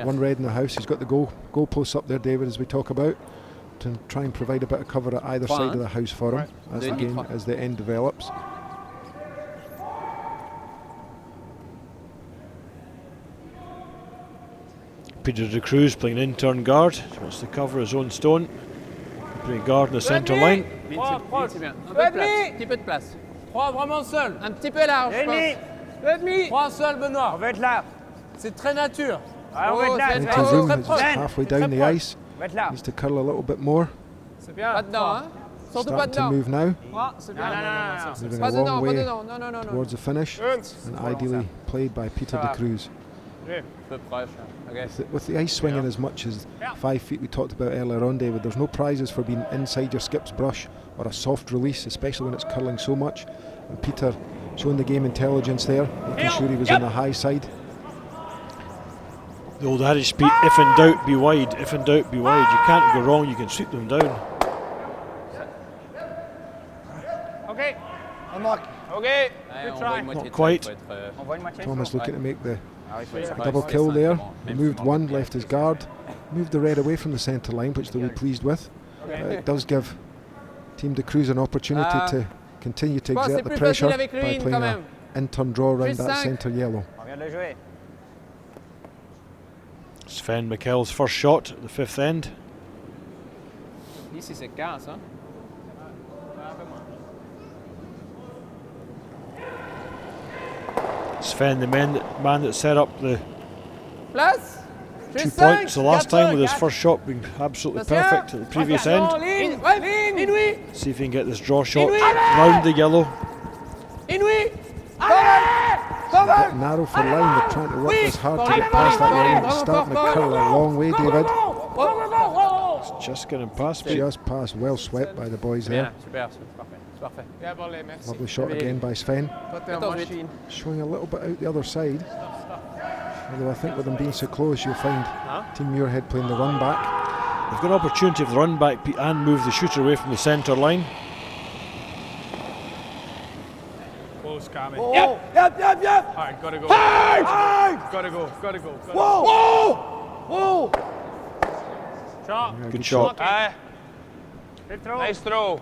one red in the house. He's got the goal posts up there, David, as we talk about, to try and provide a bit of cover at either side of the house for him as the game, as the end develops. Peter De Cruz playing an in-turn guard. He wants to cover his own stone. Playing guard in the centre line. C'est bien. Un peu de place. Un petit peu de place. 3 vraiment seul. Un petit peu large, je pense. 3 seul, Benoît. On va être là. C'est très nature. On va être là. Plenty of room, it's halfway down the ice. On va être là. Needs to curl a little bit more. C'est bien. Pas dedans, hein. Surtout pas Starting to dedans. move now, C'est bien. moving Pas a dedans, long pas way dedans. Non, non, non, non. towards the finish, and ideally played by Peter De Cruz. Peu proche. Okay. With the ice swinging as much as 5 feet we talked about earlier on, David, there's no prizes for being inside your skip's brush or a soft release, especially when it's curling so much. And Peter showing the game intelligence there, making sure he was on the high side. The old adage, Pete, if in doubt, be wide. If in doubt, be wide. You can't go wrong, you can sweep them down. Okay. Unlucky. Okay. Allez, on try. voit une moitié de Quite. ça, faut être, On voit une moitié. Thomas looking to make the Ouais, double c'est kill cinq, there. c'est bon. Même Removed si on one, va left his guard, moved the red away from the centre line, which they'll be pleased with. It does give Team De Cruz an opportunity to continue to je pense que exert c'est the plus pressure facile avec by Ruin playing quand an même. in-turn draw around Plus that cinq. centre yellow. On vient de le jouer. Sven Mikkel's first shot at the 5th end. Ici, c'est 15, hein. Sven, the man that set up the Place. 2 points the last time with his first shot being absolutely perfect at the previous end. Ligne. Ouais, ligne, oui. See if he can get this draw shot round the yellow. Inouï. Bit narrow for line, they're trying to work this hard to get past that line. It's starting to curl a long way, David. It's just getting past me. Just past, well swept by the boys there. Bien, super, c'est parfait. C'est parfait. Bien volé, merci. Lovely shot again by Sven. 14-8. Showing a little bit out the other side. Although I think with them being so close, you'll find Team Muirhead playing the run back. They've got an opportunity of the run back and move the shooter away from the centre line. Close, Cammy. Yep. Alright, gotta go. Gotta go. Whoa! Shot. Yeah, Good shot. Aye. Good throw. Nice throw.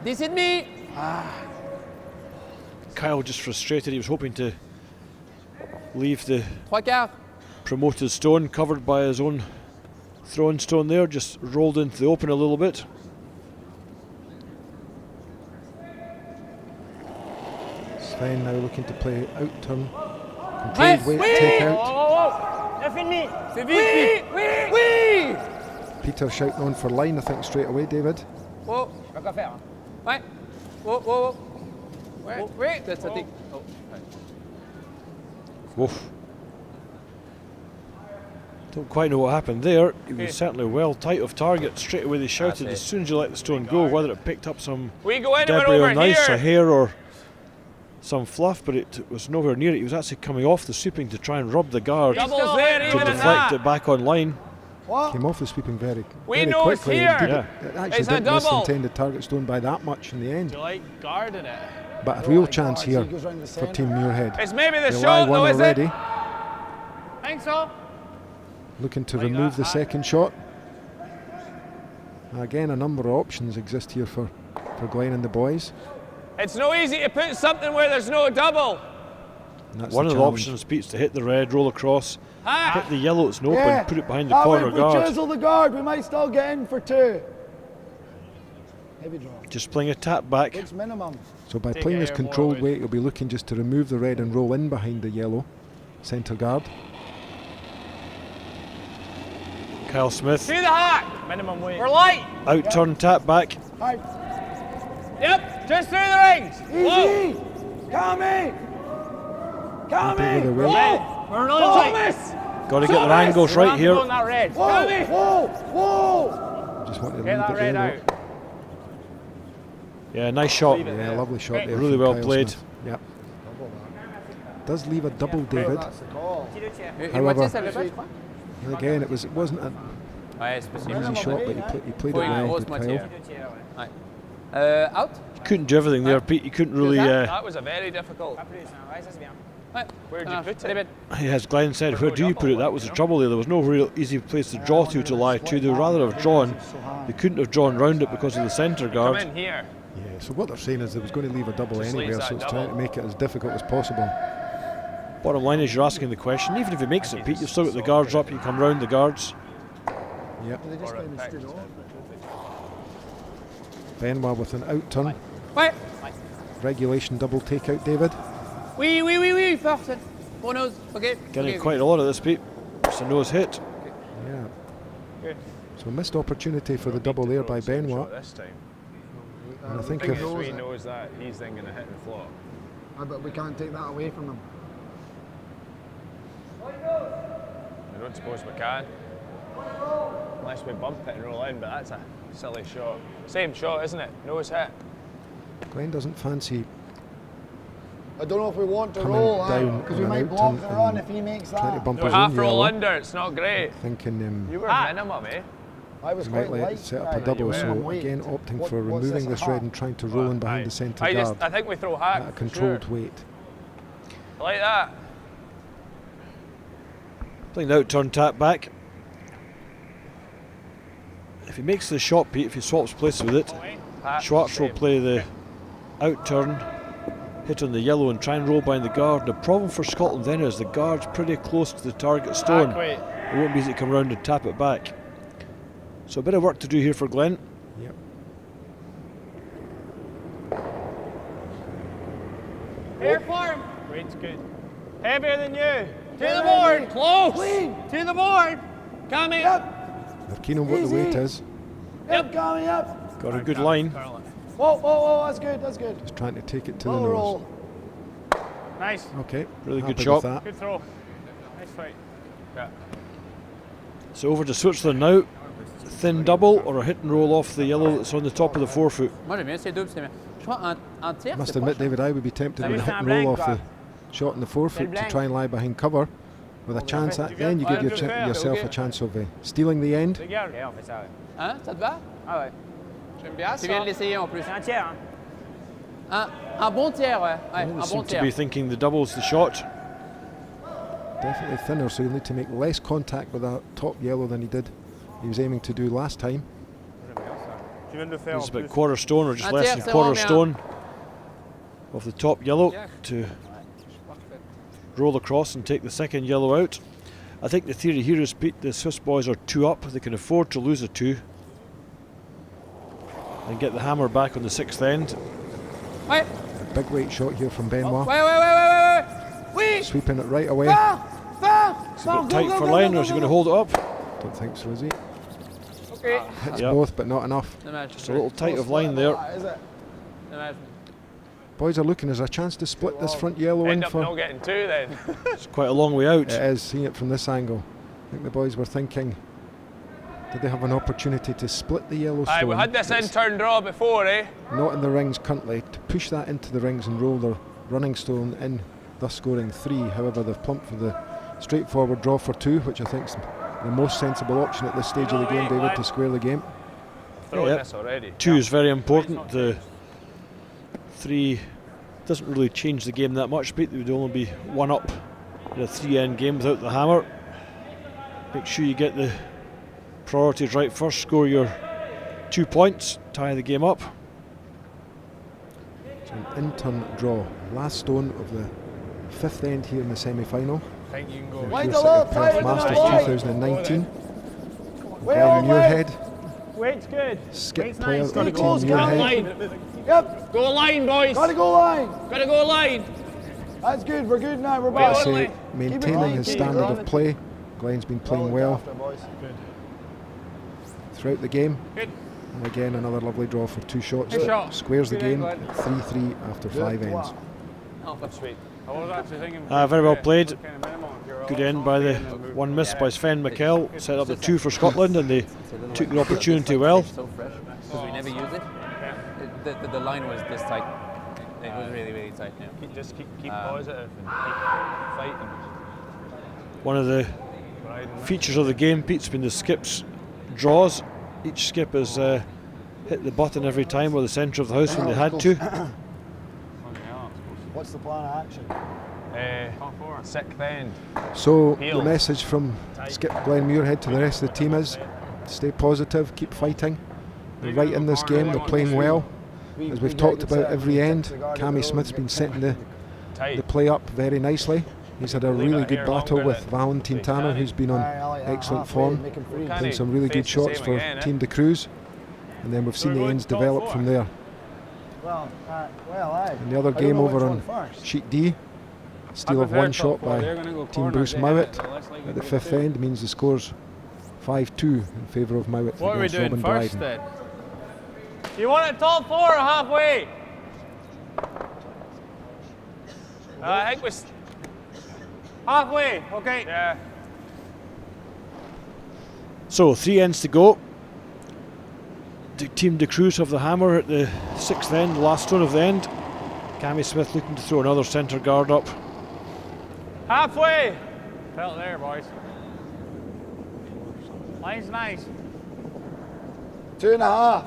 10,5. Kyle just frustrated. He was hoping to leave the Trois quarts. promoted stone covered by his own thrown stone there, just rolled into the open a little bit. Sven now looking to play out turn. Controlled weight take out. 9,5. C'est vite, vite. Peter shouting on for line, I think, straight away, David. Oh, Pas qu'à faire. Hein. ouais. Oh, oh, oh. Ouais. Oui. Peut-être ça t'est. Oh. Ouais. Woof. Don't quite know what happened there. He was certainly well tight of target. Straight away they shouted as soon as you let the stone go, whether it picked up some We go anywhere debris over or nice, here. a hair or some fluff, but it was nowhere near it. He was actually coming off the sweeping to try and rub the guard to Doubles there, even in deflect that. it back on line. What? Came off the sweeping very We know it's quickly. here. Indeed, Yeah. It actually It's a didn't miss the double. intended target stone by that much in the end. Do you like guarding it? But a real like chance guards, here he goes round the for centre. Team Muirhead. It's maybe the They lie shot one though, is already. it? Think so? Looking to Like remove that, the second shot. Again, a number of options exist here for Glenn and the boys. It's no easy to put something where there's no double. And that's One of the challenge. options, Pete's to hit the red, roll across, Ah. hit the yellow, it's an open, Yeah. put it behind the That way, corner if we guard. chisel the guard, we might still get in for 2. Heavy draw. Just playing a tap back. It's minimum. So by Take playing it this here, controlled Muirhead. weight, you'll be looking just to remove the red and roll in behind the yellow centre guard. Kyle Smith, See the hack. Minimum weight. We're light. out turn, tap back. Right. Yep. Just through the rings. Whoa. Easy. Coming. Happy with the Coming. weight. Whoa. We're really tight. Thomas. Got to get their angles right here. On that red. Whoa. Whoa. Whoa. Just want to Get leave that it red there. out. Yeah, nice shot. Yeah, lovely shot there. Really from well Kyle played. Smith. Yep. Does leave a double, David. That's the call. Une However- moitié, ça le fait, je crois. And again, it wasn't an Ouais, c'est possible. easy shot, but he played it Faut une well. grosse Good moitié. Kyle. Ouais. Out. Couldn't do everything there, Pete. You couldn't really. That was a very difficult. Pas plus. Hein. Ouais, ça c'est bien. Ouais. Where'd you Ah, put c'est it? bien. As Glenn said, where do you put it? That was the trouble there. There was no real easy place to draw to lie to. They would rather have drawn. They couldn't have drawn round it because of the centre Come guard. in here. Yeah, so what they're saying is they was going to leave a double Just anywhere, leaves so that it's trying to double. make it as difficult as possible. Bottom line is you're asking the question. Even if he makes it, Pete, you've still got the guards up. You come round the guards. Yep. They just kind of stood off. Benoit with an out turn. Ouais. Regulation double takeout, David. Oui, oui, oui, oui. Force. Pour nose. OK. Getting OK. quite a lot of this, Pete. It's a nose hit. Yeah. Good. So missed opportunity for the double there by Benoit. This time. And I think Thing if is, we knows that he's then going to hit and flop. But we can't take that away from him. I don't suppose we can. Unless we bump it and roll in, but that's a silly shot. Same shot, isn't it? Nose hit. Glenn doesn't fancy I don't know if we want to Coming roll, down because on we an might out block turn the run and if he makes trying to that. bump No, his half own roll yellow. under, it's not great. Thinking You were minimum, eh? I was he might quite let light. set up a guy. double, Minimum so weight. again opting What- for what's removing this, this a red half? and trying to roll in behind Aye. the centre I guard think we throw hack. at a for controlled sure. weight. I like that. Playing the out turn, tap back. If he makes the shot, Pete, if he swaps places with it, Hack, Schwartz will same. play the out turn, hit on the yellow and try and roll behind the guard. The problem for Scotland then is the guard's pretty close to the target stone. Hack weight. It won't be easy to come round and tap it back. So a bit of work to do here for Glenn. Yep. Here for him. Weight's good. Heavier than you. To the board. Close. To the board. Coming. They're keen on what the weight is. Yep, coming up. Got a good line. Whoa, whoa, whoa, that's good, that's good. Just trying to take it to the Low nose. roll. Nice. Okay. Really good happy shot. with that. Good throw. Nice fight. Yeah. So over to Switzerland now. Thin double or a hit and roll off the yellow that's on the top of the forefoot. Moi, j'aime bien ces doubles, c'est bien. Je crois en tir, Must c'est admit, proche. David, I would be tempted T'as with vu, a c'est hit un and roll blank, off quoi. the shot in the forefoot to blank. try and lie behind cover. With a chance at, then you Ouais, give your je peux faire, yourself ok. a chance of stealing the end. Regarde. Ok, on fait ça. Ouais. Hein, ça te va? Ah ouais. J'aime bien ça. Tu viens de l'essayer en plus. C'est un tiers. Hein. Un bon tiers, ouais. Ouais, They un bon seem to tiers. be thinking the double's the shot. Definitely thinner, so he'll need to make less contact with that top yellow than he was aiming to do last time. Tu viens de le faire It's en about plus. quarter stone or just Un less tiers, than c'est quarter vraiment stone. of the top yellow to roll across and take the second yellow out. I think the theory here is, Pete, the Swiss boys are 2 up. They can afford to lose a 2 and get the hammer back on the 6th end. A big weight shot here from Benoit. Wait. Sweeping it right away. It's a bit tight for line, or is he going to hold it up? Don't think so, is he? Okay. Hits Yep. both, but not enough. Just a little tight of line there. Is it? Boys are looking as a chance to split this front yellow in End up for. not getting 2 then. It's quite a long way out. It is, seeing it from this angle. I think the boys were thinking, did they have an opportunity to split the yellow Aye, stone? we had this It's in-turn draw before, eh? not in the rings currently, to push that into the rings and roll their running stone in, thus scoring 3. However, they've plumped for the straightforward draw for 2, which I think is the most sensible option at this stage of the game, David, to square the game. Throwing Yeah. this already. 2 is very important. The 3 doesn't really change the game that much, Pete. There would only be 1 up in a 3-end game without the hammer. Make sure you get the priorities right first, score your 2 points, tie the game up. So an in-turn draw. Last stone of the 5th end here in the semi-final. I think you can go. Wait Pure a little City Perth tight, Masters wait. 2019. Wait, Glenn Muirhead, Weight's good. skip Weight's player nice. of the Gotta go, team Scott. Muirhead. Yep, Go line, boys. gotta go line. Gotta go line. That's good, we're good now, we're I back. say Keep it maintaining line, his keep it standard running. of play. Glenn's been playing well throughout the game. Good. And again, another lovely draw for 2 shots. Good shot. Squares the Good game end, at 3-3 after 5 ends. Sweet. I was actually thinking. Very well played. Good end by the one miss by Sven Mikkel. Set up the 2 for Scotland, and they took the opportunity well. So fresh because we never used it. The line was this tight. It was really, really tight. Yeah. Just keep positive and keep fighting. One of the features of the game, Pete's been the skips draws. Each skip has hit the button every time or the centre of the house when they had to. What's the plan of action? 6th end. So the Heels. message from skip Glenn Muirhead to the rest of the team is stay positive, keep fighting. They're right in this game, they're playing well. As we've talked about every end, Cammy Smith's been setting the play up very nicely. He's had a really good battle with Valentin Tanner, who's been on excellent form, playing some really good shots for Team de Cruz. And then we've seen the ends develop from there. Well, aye. In the other I don't game know over which on one first. sheet D, steal of 1 shot by Team Bruce Mowat at the 5th end means the score's 5-2 in favour of Mowat What are we against doing Robin first Bryden. then? You want it top 4 or halfway? I think we. Halfway, okay. Yeah. So 3 ends to go. Team de Cruz have the hammer at the 6th end, the last stone of the end. Cammy Smith looking to throw another centre guard up. Halfway. Felt there, boys. Line's nice. 2.5.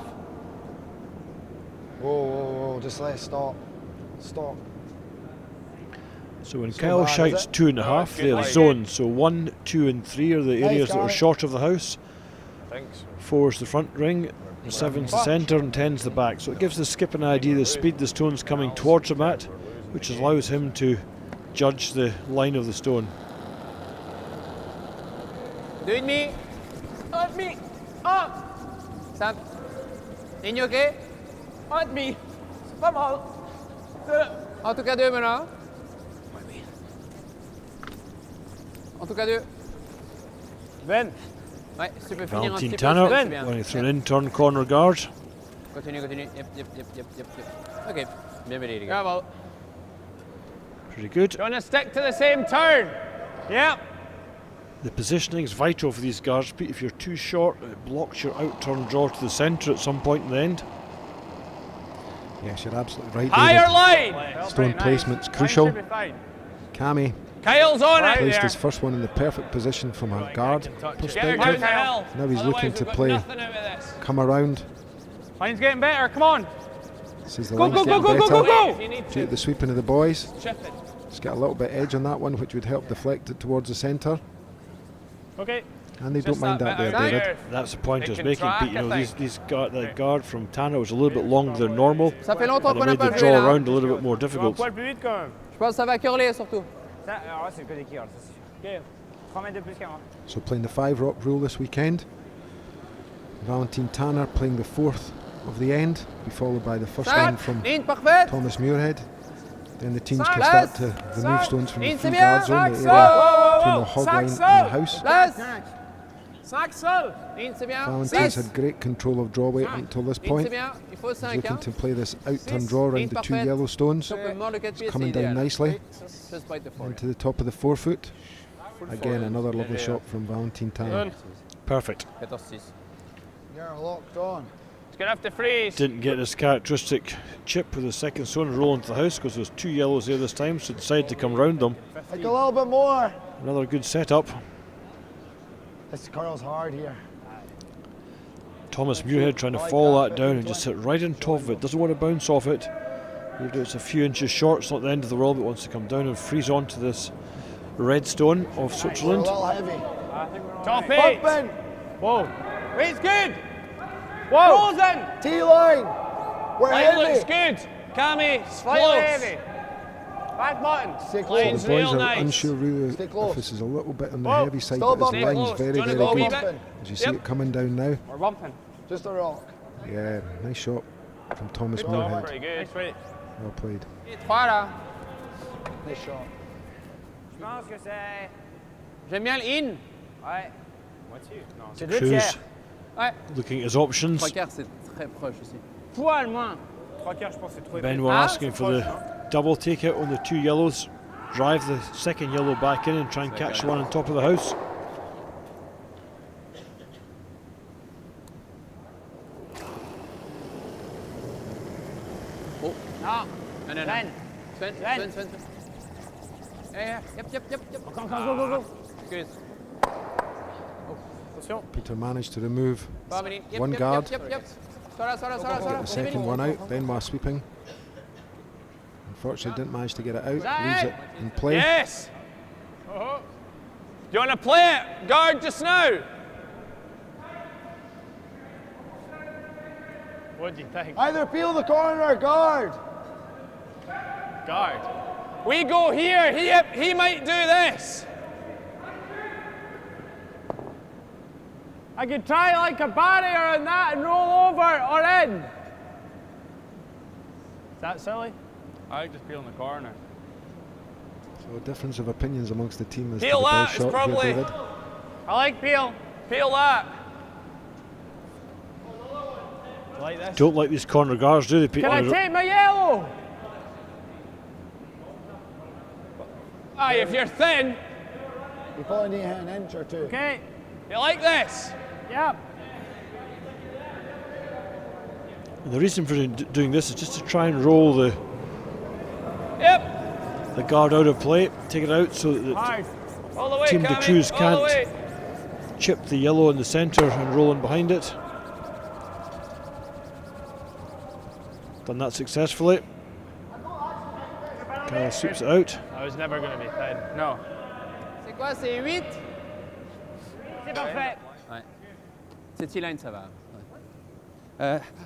Whoa, just let it stop. Stop. So when So Kyle bad, is shouts it? 2.5, good they're line. zones. So 1, 2 and 3 are the Nice, areas that are Gary. short of the house. I think so. 4 is the front ring, 7's the centre and 10's the back. So it gives the skip an idea the speed the stone's coming towards him at, which allows him to judge the line of the stone. Do it me. At me. Up. Sam. Niño, OK? At me. Pas mal. En tout cas 2 maintenant. En tout cas 2. Ben. Ouais, si tu peux finir un Valentin petit peu, Tanner, c'est bien. running through an in-turn corner guard. Continue. Yep. OK, bien les gars. Bravo. Pretty good. You want to stick to the same turn? Yep. The positioning is vital for these guards, Pete. If you're too short, it blocks your out-turn draw to the centre at some point in the end. Yes, you're absolutely right, Higher David. line. Stone placement's crucial. Line should be fine. Cammy Kyle's on it. placed his first one in the perfect position from a guard Get her perspective. to hell. Now he's looking to Otherwise, we've got play nothing out of this. come around. Line's getting better. Come on. This is the Go, line's go, getting go, go, go, better. go, If go. you need Due to to. the sweeping of the boys. Shift it. Just get a little bit edge on that one, which would help deflect it towards the centre. Okay. And they Just don't mind that bit there, out David. there. That's the point It I was can making, track, Pete. You know, I think. the guard from Tanner was a little bit longer than normal, Ça fait longtemps and it qu'on n'a made pas the joué draw là. around a little bit more Un difficult. poil plus vite quand même. Je pense que ça va curler surtout. Ça, alors là, c'est le côté qui hurle, ça c'est sûr. Ok, 3 mètres de plus qu'avant. So playing the 5-rock rule this weekend. Valentine Tanner playing the 4th of the end, be followed by the first one from Ligne parfaite. Thomas Muirhead. Then the teams can Place. start to remove stones from the Ligne, free c'est guard bien. zone, the Sac, area between sol. the hog Sac, line and sol. the house. Place. 5 sol. Ligne, c'est bien. Valentine's 6. had great control of draw weight until this Ligne, point. c'est bien. Il faut He's 5. looking Hein. to play this out-turn draw around Ligne the 2 parfaite. yellow stones. Simplement le 4 pieds, c'est Coming down idéal. nicely Just bite the four. into the top of the forefoot. Again, another lovely shot from Valentine Tanner. Perfect. 14-6. You're locked on. It's going to have to freeze. Didn't get his characteristic chip with the second stone and roll into the house because there's 2 yellows there this time, so decided to come round them. Like a little bit more. Another good setup. This curl's hard here. Thomas Muirhead trying to fall that down and just sit right on top of it. Doesn't want to bounce off it. Even though it's a few inches short, it's not the end of the world, but wants to come down and freeze onto this red stone of We're a Switzerland. little heavy. Top 8. Bumping. Whoa. Weight's good. Whoa. Frozen. T-line. We're Line looks heavy. good. Cammy, Slightly close. heavy. Back button. Stay The close. Line's boys real are nice. unsure really Stay if close. this is a little bit on the Whoa. heavy side, Still but bumping. his line's Close. very, Do you very wanna go a wee good. bit? As you see Yep. it coming down now. We're bumping. Just a rock. Yeah, nice shot from Thomas Pretty Muirhead. good. Right. Well played. 3 là. Nice shot. Je pense que c'est. J'aime bien le in. Ouais. Moitié. Non, c'est Cruz 2 tiers. Ouais. looking at his options. 3 quarts, c'est très proche aussi. Poil moins. 3 quarts, je pense que c'est trop épais. Benoit Ah, asking for the double takeout on the 2 yellows. Drive the second yellow back in and try and catch one on top of the house. Oh. Non. Non, non, non. Sven. Sven, Sven. Sven, Sven. Yeah, yep. Go. Excuse. Attention. Peter managed to remove Dominique. Yep, one yep, guard. Yep. Sora. Get the second one out. Benoit sweeping. Unfortunately, didn't manage to get it out. Leaves it in play. Yes. Do you want to play it? Guard just now. What do you think? Either peel the corner or guard. Guard. We go here. He might do this. I could try like a barrier and that and roll over or in. Is that silly? I just peel in the corner. So a difference of opinions amongst the team as Peel to the that best is shot probably- here, David. I like peel. Peel that. Like this. Don't like these corner guards, do they, Pete? Can I take my yellow? Aye, if you're thin, You probably need an inch or two. Okay. you like this. Yep. And the reason for doing this is just to try and roll the Yep. guard out of play, take it out so that Hard. All the way, Team de Cammy. Cruz All can't- the way. chip the yellow in the centre and roll in behind it. Done that successfully. Kyle sweeps it out. I was never going to be thin. No. C'est quoi, c'est 8? C'est parfait. Ouais. C'est T-line, ça va.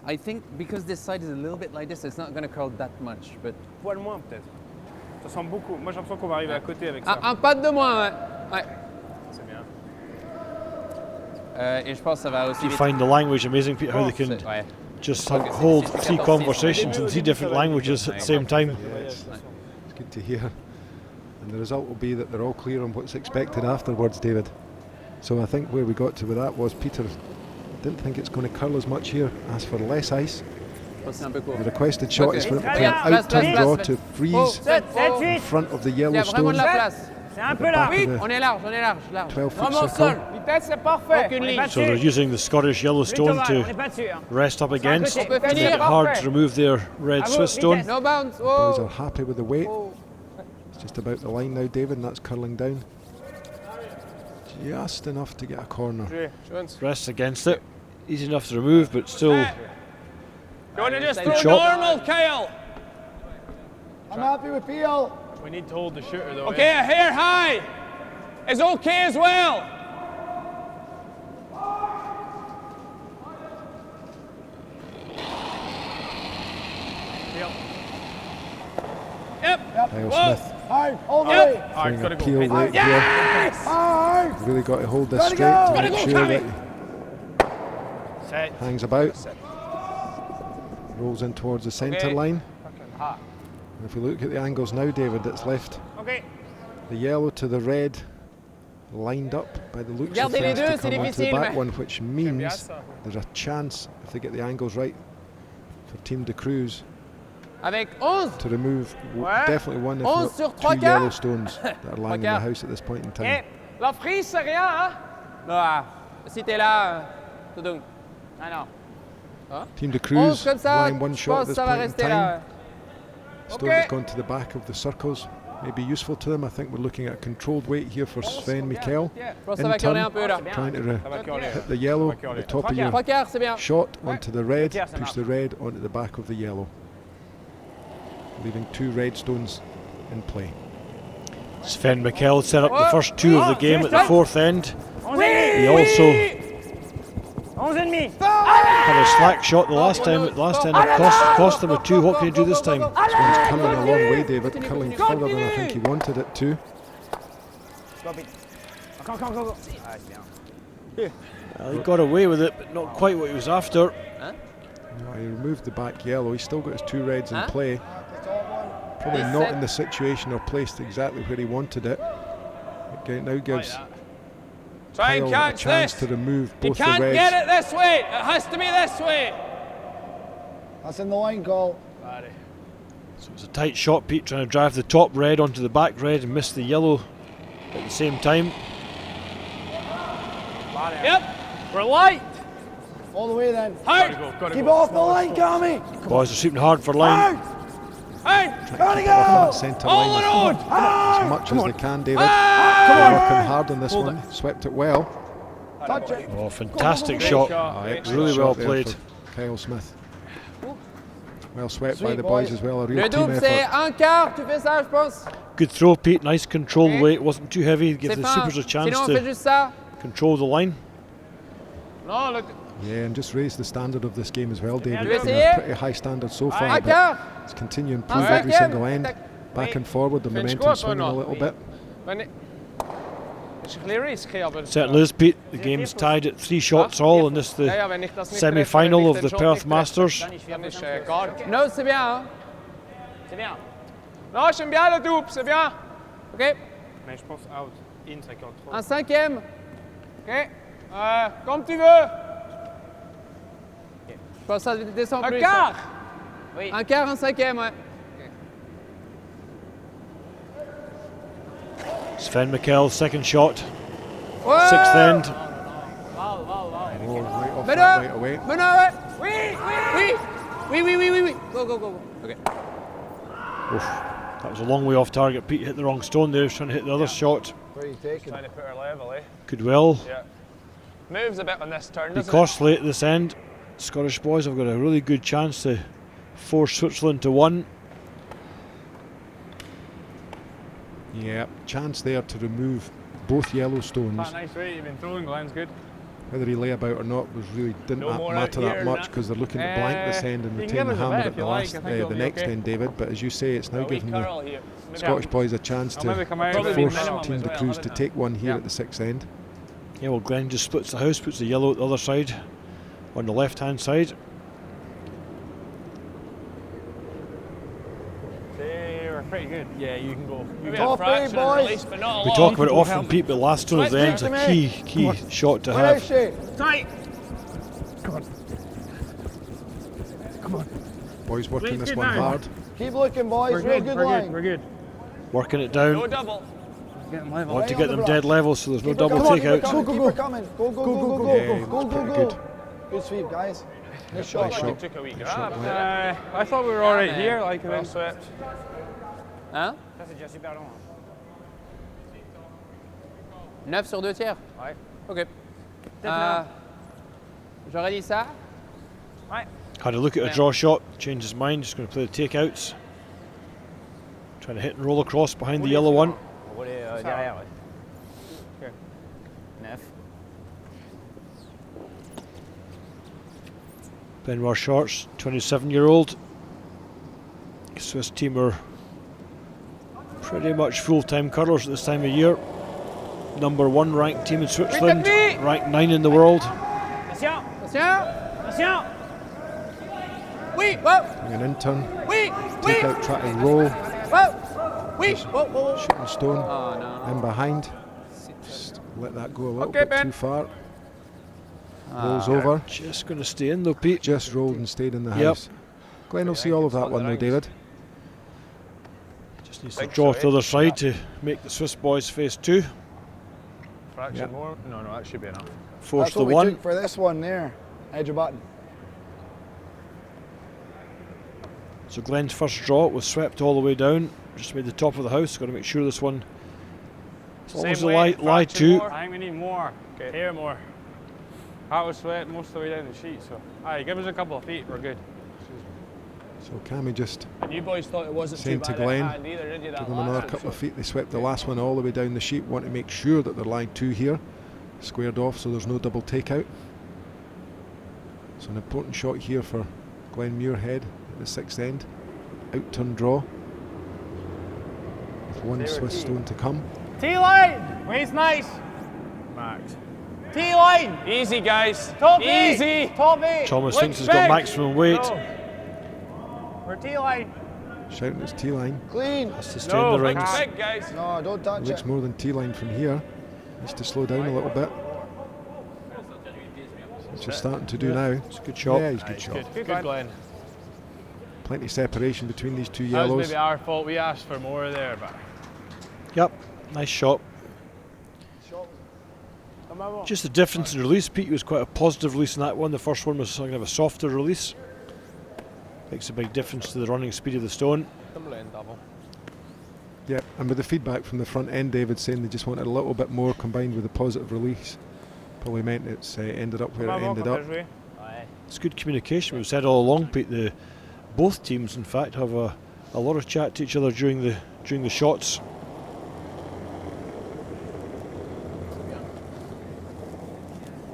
I think because this side is a little bit like this, it's not going to curl that much. But Poil moins peut-être. Ça ressemble beaucoup. Moi j'ai l'impression qu'on va arriver à côté avec ça. un pas de moins, ouais. C'est bien. Et je pense que ça va aussi You vite. find the language amazing, Pete, how they can Ouais. just Okay, so hold it's 3 14, conversations in 3 different languages at the same time. Yeah, it's good to hear. And the result will be that they're all clear on what's expected afterwards, David. So I think where we got to with that was Peter didn't think it's going to curl as much here, asked for less ice. Je pense que c'est un peu court. The requested shot Okay. is for it to Très play an bien. out-turn Place, draw place, to place. freeze Oh, 7, 8. in front of the Il y yellow a vraiment de stone. la place. C'est un peu Back là. of Oui. the On est large. 12-foot Vraiment au circle. sol. Vitesse, c'est parfait. Aucune On est ligne. pas So they're dessus. using the Scottish yellow Plutôt stone mal, to on est pas dessus. Hein. rest up against. côté. On peut Make finir. it hard Parfait. to remove their red À vous, Swiss stone. vitesse. No bounce. Boys Oh. are happy with the weight. It's just about the line now, David, and that's curling down. Just enough to get a corner. Rests against it. Easy enough to remove, but still You want to just Good throw shot. normal, Kyle? I'm happy with peel. We need to hold the shooter though. Okay, a hair high is okay as well. Kyle Smith Hard, all the way. throwing gotta a go. peel right here. Hard. Really got to hold this Gotta straight go. to make Gotta go, sure Tommy. that Set. he hangs about. Rolls in towards the centre Okay. line. Fucking hot. And if we look at the angles now, David, it's left Okay. the yellow to the red lined up by the looks of Regardez les things deux, to c'est come onto the difficile, back mais- one, which bien means ça. there's a chance, if they get the angles right, for Team de Cruz Avec 11. to remove Ouais. definitely one, if 11 not sur two trois quarts. yellow stones that are lying in the quarts. house at this point in time. Eh, la frise, c'est rien, hein? Ah, si t'es là, tout donc. Ah non. Team de 11 Cruz comme ça, lying one je shot pense at que this ça va point in rester time. là. Stone has gone to the back of the circles. May be useful to them. I think we're looking at a controlled weight here for Sven Mikkel. Je pense que ça In va curler turn, un peu là. trying to Ça va curler. hit the yellow at the top of your Trois quarts, c'est bien. shot onto the red, tiers, ça push marche. the red onto the back of the yellow, leaving two red stones in play. Sven Mikkel set up the first two of the game at the fourth end. 11 He also 11 et demi. had a slack shot the last time. The last end it cost them a two. What can he do this time? This one's coming a long way, David, curling further than I think he wanted it to. Go, Pete. Encore, encore, encore. Ah, c'est bien. He got away with it, but not quite what he was after. No, he removed the back yellow. He's still got his two reds in Huh? play. Probably Yes, not sir. in the situation or placed exactly where he wanted it. It now gives Try and Kyle a catch chance this. to remove You both the can't reds. get it this way. It has to be this way. That's in the line call. So it's a tight shot, Pete, trying to drive the top red onto the back red and miss the yellow at the same time. Yep. We're light. All the way then. Hard. Keep off the line, Cammy. Boys are sweeping hard for line. Hard. Gotta Off go. that centre All line around. as much as they can, David. Working hard on this one, swept it well. Touch it. Oh, fantastic shot. Excellent Really shot well there played. for Kyle Smith. Well swept by Sweet the boys boys. as well, a real Le team double, c'est effort. un quart, tu fais ça, je pense. Good throw, Pete. Nice controlled Okay. weight. Wasn't too heavy. Give C'est the fin. supers a chance Sinon, on fait to juste ça. control the line. No, look. Yeah, and just raise the standard of this game as well, David. Tu veux It's been a essayer? pretty high standard so Un far, but quart. it's continuing to Un improve every cinquième. single end. Tac. Back and forward, the Finish momentum squat or swinging a not? little bit. Certainly is, Pete. The game's tied at 3 shots all, and this is the semi-final of the Perth Masters. No, c'est bien, hein. C'est bien. Non, j'aime bien le double, c'est bien. Ok. Mais je pense out. In, ça compte trop. Un cinquième. Ok. Comme tu veux. Je pense que ça descend Un plus. quart. Un quart, un cinquième, ouais. Sven Mikkel, second shot. Ouais. Sixth end. Oh, right off Benoît. that right away. Benoît, ouais. Oui, oui. Oui, oui, oui, oui, oui. Go, go, go. Ok. Oof. That was a long way off target. Pete hit the wrong stone there. He was trying to hit the other shot. Where are you taking? Trying to put her level, eh? Could well Yeah. Moves a bit on this turn, be doesn't costly at this end. Scottish boys have got a really good chance to force Switzerland to one. Yeah, chance there to remove both yellow stones. Nice way you've been throwing, Glenn's good. Whether he lay about or not was really didn't No more matter out that here, much nah. because they're looking to blank this end and you can retain the give us a hammer bet at if the you like, last, I think it'll the be next okay. end, David. But as you say, it's now it? A wee giving the curl here. Maybe Scottish boys a chance I'll maybe to come out Probably with be force minimum Team as de well, Cruz to wouldn't it? take one here Yeah. at the sixth end. Yeah, well, Glenn just splits the house, puts the yellow at the other side on the left-hand side. They were pretty good. Yeah, you can go. Maybe Top a fraction eight, boys. and release, but not a We lot. talk about it often, Pete, but last stone of the end's a key shot to Where is have. she? Tight. Boys working Please this get one down. hard. Keep looking, boys. We're Real good, good we're line. good, we're good. Working it No down. double. Getting level. Want to Right get on them the dead block. level so there's no Keep her double coming, keep her takeouts. coming, keep her coming. Go, go, go, go, Yeah, go, it's go, go, pretty go. good. Good sweep, guys. Nice Nice shot. shot. Took a wee grab. I thought we were alright man. here, like Well swept. Hein? Ça c'est déjà super long. 9 sur 2 tiers. Ouais. Ok. J'aurais dit ça. Ouais. Had a look at a draw shot, changed his mind, just going to play the takeouts. Trying to hit and roll across behind the yellow one. On va aller derrière, ouais. 9. Benoit Shorts, 27-year-old. Swiss team are pretty much full-time curlers at this time of year. Number 1 ranked team in Switzerland, ranked 9 in the world. Attention. Attention. Oui. Whoa. Bring an intern. Oui. Take out, try to roll. Whoa. Oui. Whoa. Shooting stone. Oh no. In behind. Just let that go a little Okay, bit Ben. too far. Rolls over. Just going to stay in though, Pete. Just rolled and stayed in the Yep. house. Glenn will see all of that one though, David. Just needs to draw to the other side to make the Swiss boys face 2. Fraction Yep. more? No, that should be enough. Force That's the what we 1. took for this one there. Edge of button. So Glenn's first draw was swept all the way down. Just made the top of the house. Got to make sure this one, as long as the lie 2. I think we need more. Okay. Here more. That was sweat most of the way down the sheet, so aye, give us a couple of feet, we're good. So Cammy just And you boys thought it wasn't Saying too to bad Glenn, at hand either, did you? That give them last another one, couple of so- feet. They swept the last one all the way down the sheet. Want to make sure that they're line 2 here. Squared off so there's no double takeout. So an important shot here for Glenn Muirhead at the 6th end. Out turn draw. With 1 Swiss stone to come. T-line! Waist nice! Max. T-line! Easy, guys. Top Easy. 8! Top 8! Thomas Look thinks he's got big. maximum weight. No. We're T-line. Shouting it's T-line. Clean. Has to stay in No, the big rings. Big, guys. No, don't touch Looks it. more than T-line from here. Needs to slow down a little bit. It's just starting to do now. It's a good shot. Yeah, he's good shot. Good, good, Glenn. Plenty separation between these 2 That was yellows. maybe our fault, we asked for more there, but... Yep, nice shot. Just the difference in release. Pete was quite a positive release in that one. The first one was kind of a softer release. Makes a big difference to the running speed of the stone. Yeah, and with the feedback from the front end, David saying they just wanted a little bit more combined with the positive release. Probably meant it's ended up where it ended up. It's good communication. We've said all along, Pete. Both teams, in fact, have a lot of chat to each other during the shots.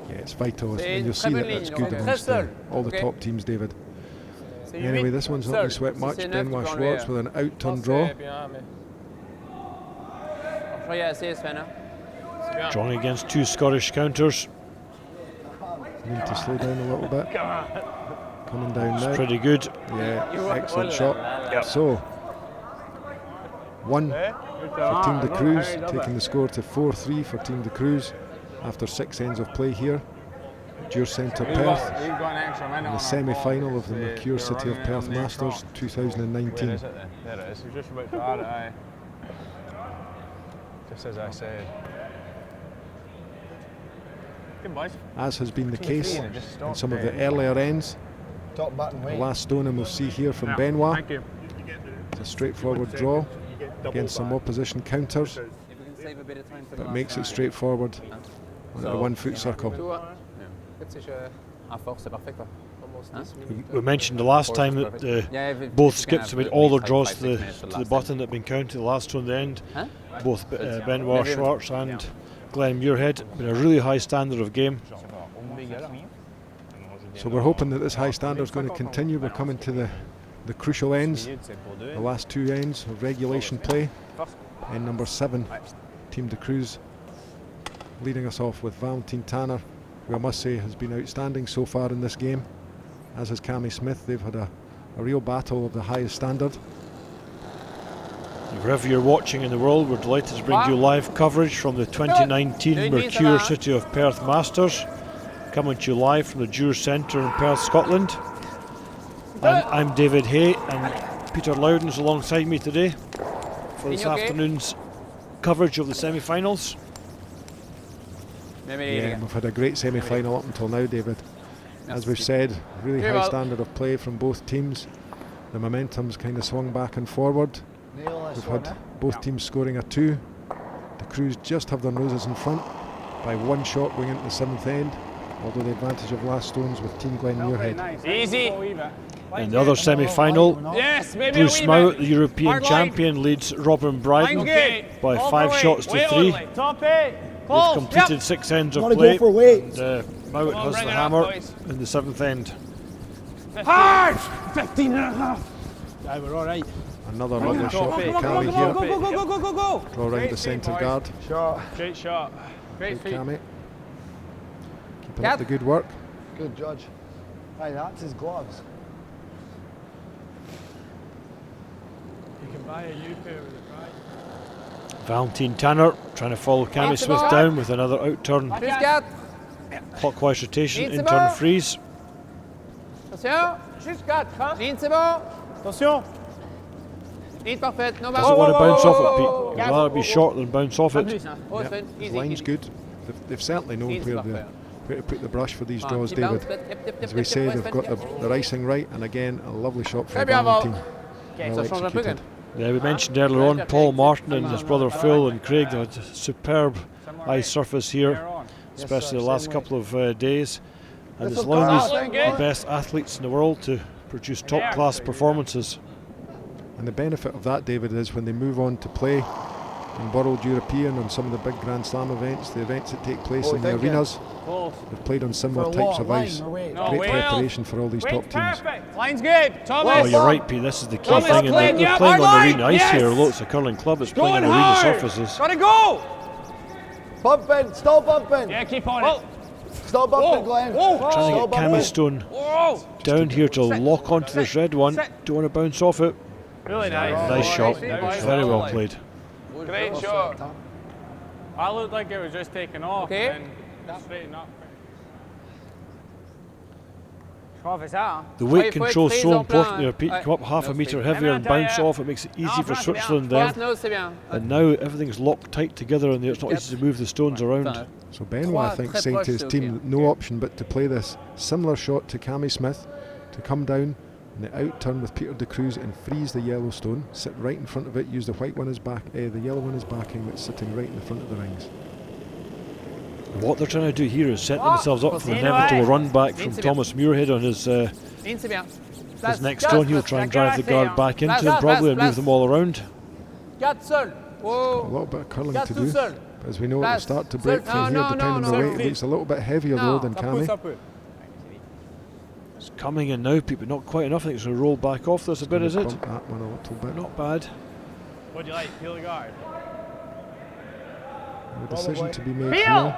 Yeah, it's vital, and you'll see that that's good amongst all the top teams, David. Anyway, this one's not been swept much. Benoit Schwartz with an out turn draw. Drawing against 2 Scottish counters. Need to slow down a little bit. Coming down now. Pretty good. Yeah, excellent shot. So, 1 for Team de Cruz, taking the score to 4-3 for Team de Cruz after 6 ends of play here at Dure Centre, Perth, in the semi-final of the Mercure City of Perth Masters 2019. Where is it then? There it is. We're just about to add it, aye. Just as I said. Good boys. As has been the case It just in stopped some of the there. earlier ends. Top button The weight. last stone, and we'll see here from Benoit. Thank you. It's a straightforward draw against some opposition counters, If we can save a bit of time for the but last makes it round. straightforward on the 1 foot circle. À force, c'est parfait quoi. We mentioned the last time that both skips made all their draws to the button that had been counted, the last one at the end. Huh? Both Benoit Schwartz and Glenn Muirhead. Been a really high standard of game. So we're hoping that this high standard is going to continue. We're coming to the crucial ends, the last 2 ends of regulation play. End number 7, Team de Cruz leading us off with Valentine Tanner, who I must say has been outstanding so far in this game, as has Cammy Smith. They've had a real battle of the highest standard. Wherever you're watching in the world, we're delighted to bring you live coverage from the 2019 Mercure City of Perth Masters. Coming to you live from the Dure Centre in Perth, Scotland. And I'm David Hay, and Peter Loudon's alongside me today for this afternoon's coverage of the semi-finals. Yeah, and we've had a great semi-final up until now, David. As we've said, really high standard of play from both teams. The momentum's kind of swung back and forward. Nail this We've one, had both teams scoring a 2. The Cruz just have their noses in front by 1 shot going into the 7th end, although the advantage of last stones with Team Glenn Muirhead. Easy. And the other semi-final, Yes, maybe Bruce a wee Mount, bit. the European Hard line. champion, leads Robin Bryden Okay. by All 5 the way. shots to Way 3. only. Top 8. They've completed 6 ends of Gotta play. go for weight. And Mount on, has bring the it up, hammer boys. in the 7th end. Hard! 15 and a half. Aye, we're all right. Another lovely shot from Go, Cammy go, here. go, go, go, go, go, go, go. Draw around the centre guard. Shot. Great shot. Great feet. Cammy. Keeping up the good work. Good judge. Aye, that's his gloves. You can buy a new pair with a prize. Valentine Tanner trying to follow Cammy It's Smith about- down with another outturn. Plus 4. Clockwise rotation, It's in about- turn freeze. Attention. Juste 4, hein. Ligne, c'est bon. Attention. Ligne parfaite. No Doesn't want to bounce off it, Pete. oh, He'd rather be short than bounce off Pas it. plus, hein. Oh, Yeah, Sven, his easy, line's easy. good. They've certainly known Easy, where parfait. to put the brush for these Ah, draws, petit bounce, David. yep, yep, As yep, we yep, say, yep, they've yep, got yep. the racing right, and again, a lovely shot from Très bien, bravo. Valentine. Okay, Well ça change un peu, executed. Yeah, we mentioned earlier on Paul Martin and his brother Phil and Craig. They had a superb ice surface here, especially the last couple of days. And it's allowing the best athletes in the world to produce top class performances. And the benefit of that, David, is when they move on to play in World European and some of the big Grand Slam events, the events that take place in the arenas, they've played on similar types of ice. Great preparation for all these top teams. Perfect. Line's good. Thomas. Oh, you're right, Pete. This is the key Thomas thing. And playing, they're yeah, playing on hard arena line, ice yes. here. Although it's a curling club, it's playing on Going arena hard. surfaces. Gotta go. Bumping. Stop bumping. Yeah, keep on it. Stop bumping, Glenn. Trying to Stop get Cammy bumping. Stone Whoa. down here to lock onto this red one. Don't want to bounce off it. Really nice. Nice shot. Very well played. Great shot. I looked like it was just taking off. Okay. And then straighten up. On fait ça, hein. The weight Ouais, faut control être is très so en plein, important here, Pete. ouais. Come up half a No, metre c'est- heavier and bounce Intérieur. off. It makes it easy for France, Switzerland Passe then. nose, c'est bien. And now everything's locked tight together and it's not easy to move the stones around. Enfin, So Benoit, I think, Très saying proche, to his c'est team, okay. no option but to play this similar shot to Cammy Smith, to come down in the out turn with Peter de Cruz and freeze the yellow stone, sit right in front of it, use the white one as back, the yellow one as backing, that's sitting right in the front of the rings. What they're trying to do here is set themselves up for the inevitable run back from Thomas Muirhead on his Ligne, c'est bien. Place, next place, stone. He'll place, try and chacun drive the fait, guard hein. back into Place, him probably and place, move them all around. Garde seul. A Whoa. little bit of curling Garde to tout do. seul. But as we know, it will Place. start to Seul. break from No, here, no, depending on no, the no. weight. It looks a little bit heavier No, though than Ça pousse Cammy. un peu. It's coming in now, Pete, but not quite enough. I think it's going to roll back off this a bit, is it? Bump that one a little bit. Not bad. What do you like? Peel the guard. A decision to be made Peel! here.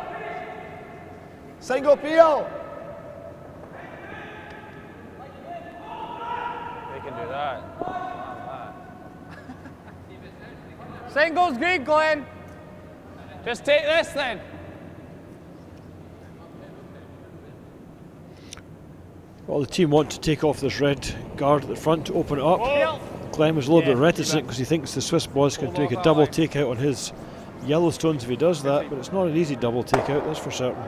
Single peel. They can do that. Singles good, Glenn. Just take this then. Well, the team want to take off this red guard at the front to open it up. Peel. Clem was a little bit Yeah, reticent because he thinks the Swiss boys can take a double takeout on his Yellowstones if he does that, but it's not an easy double takeout, that's for certain.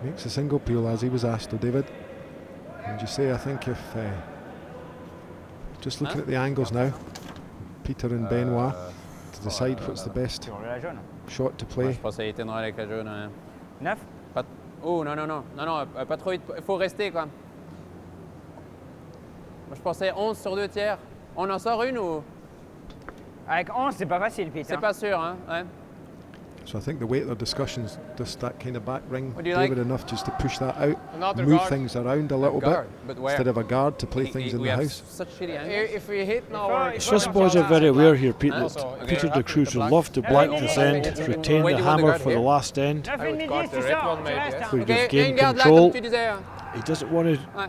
Makes a single peel as he was asked to, David. And you say, I think if just looking at the angles now, Peter and Benoit to decide what's the best Tu enlèves la jaune. shot to Moi, play. je pense qu'il était noir avec la jaune. Hein. 9. Oh, non, non, non. Non, non, pas trop vite. Il faut rester, quoi. Moi, je pensais 11 sur 2 tiers. On en sort une ou... Avec 11, c'est pas facile, Pete. C'est pas sûr, hein. Ouais. So I think the weight of their discussions, just that kind of back ring, What do you David, like? enough just to push that out, Another move guard. things around a little Guard, bit, but where? instead of a guard to play things in we the have house. such shitty angles. If we hit now, The Swiss boys are very aware here, Pete, Huh? that Okay. Peter de Cruz would Black. love to blank this end, retain Where the do you want the hammer guard for the here? last end. 9 et demi, carte tu de sors. Redmond, Tu maybe, restes, yes. hein. We Ok, give et game une garde là, control. comme tu disais. He doesn't want to. Ouais.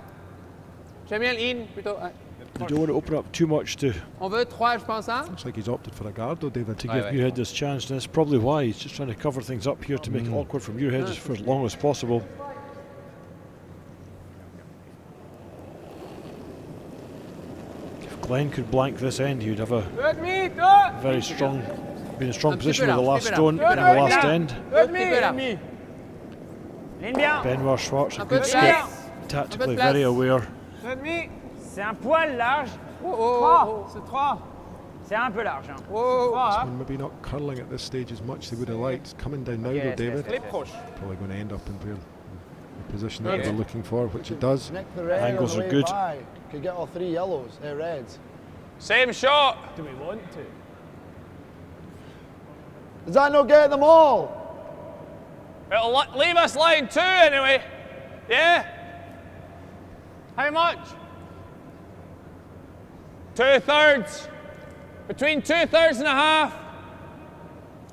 J'aime bien le in, plutôt. Ouais. You don't want to open up too much to On veut 3, je pense, hein. Looks like he's opted for a guard though, David. give Right. Muirhead this chance, and that's probably why he's just trying to cover things up here to make it awkward for Muirhead for as long as possible. If Glenn could blank this end, he'd have a Good meat, oh. very strong, be in a strong Un petit position peu with the là, last un petit peu stone là. in the last Good end. Good petit meat, peu là. ennemi. Ligne bien. Benoit Schwartz, a Un peu good de skip, place. tactically place. very aware. Good meat. C'est un poil large. Oh, oh, 3. oh. C'est 3. C'est un peu large. Hein. Oh, 3, hein. And maybe not curling at this stage as much as they would have liked. Coming down now Yes, though, David. yes, yes. Probably going to end up in where the position that Okay. they were looking for, which it does. Nick the red Angles on the are way good. by. Could get all 3 yellows, reds. Same shot. Do we want to? Does that not get them all? It'll leave us line 2 anyway. Yeah? How much? 2/3. Between 2/3 and a half.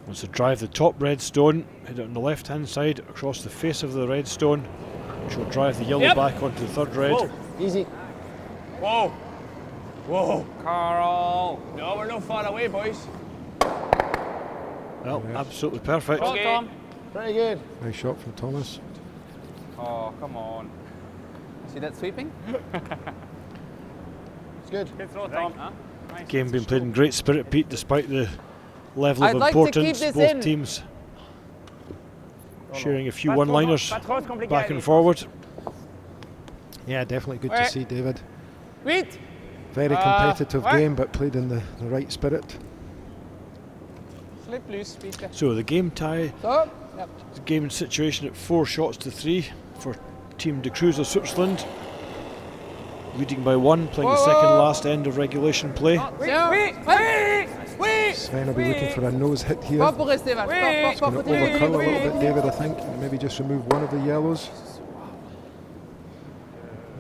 Wants to drive the top red stone, hit it on the left hand side across the face of the red stone, which will drive the yellow back onto the third red. Whoa. Easy. Whoa. Whoa. Carl. No, we're not far away, boys. Well, absolutely perfect. Okay. Tom. Very good. Nice shot from Thomas. Oh, come on. See that sweeping? It's good. Good throw, Tom. Game being played in great spirit, Pete, despite the level I'd of like to keep importance. this Both in. teams sharing a few Pas trop- one-liners pas trop compliqué back and avec. forward. Yeah, definitely good Ouais. to see, David. 8. Very competitive ouais. game, but played in the right spirit. Slip plus, vite. So the game tie, So, yep. the game situation at 4 shots to 3 for Team de Cruz of Switzerland. Leading by 1, playing the second last end of regulation play. Oui, oui, oui, oui. Sven will be looking for a nose hit here. Pas pour rester vache. Oui. Pas Going pour to overcurl a little bit, David, I think. And maybe just remove one of the yellows.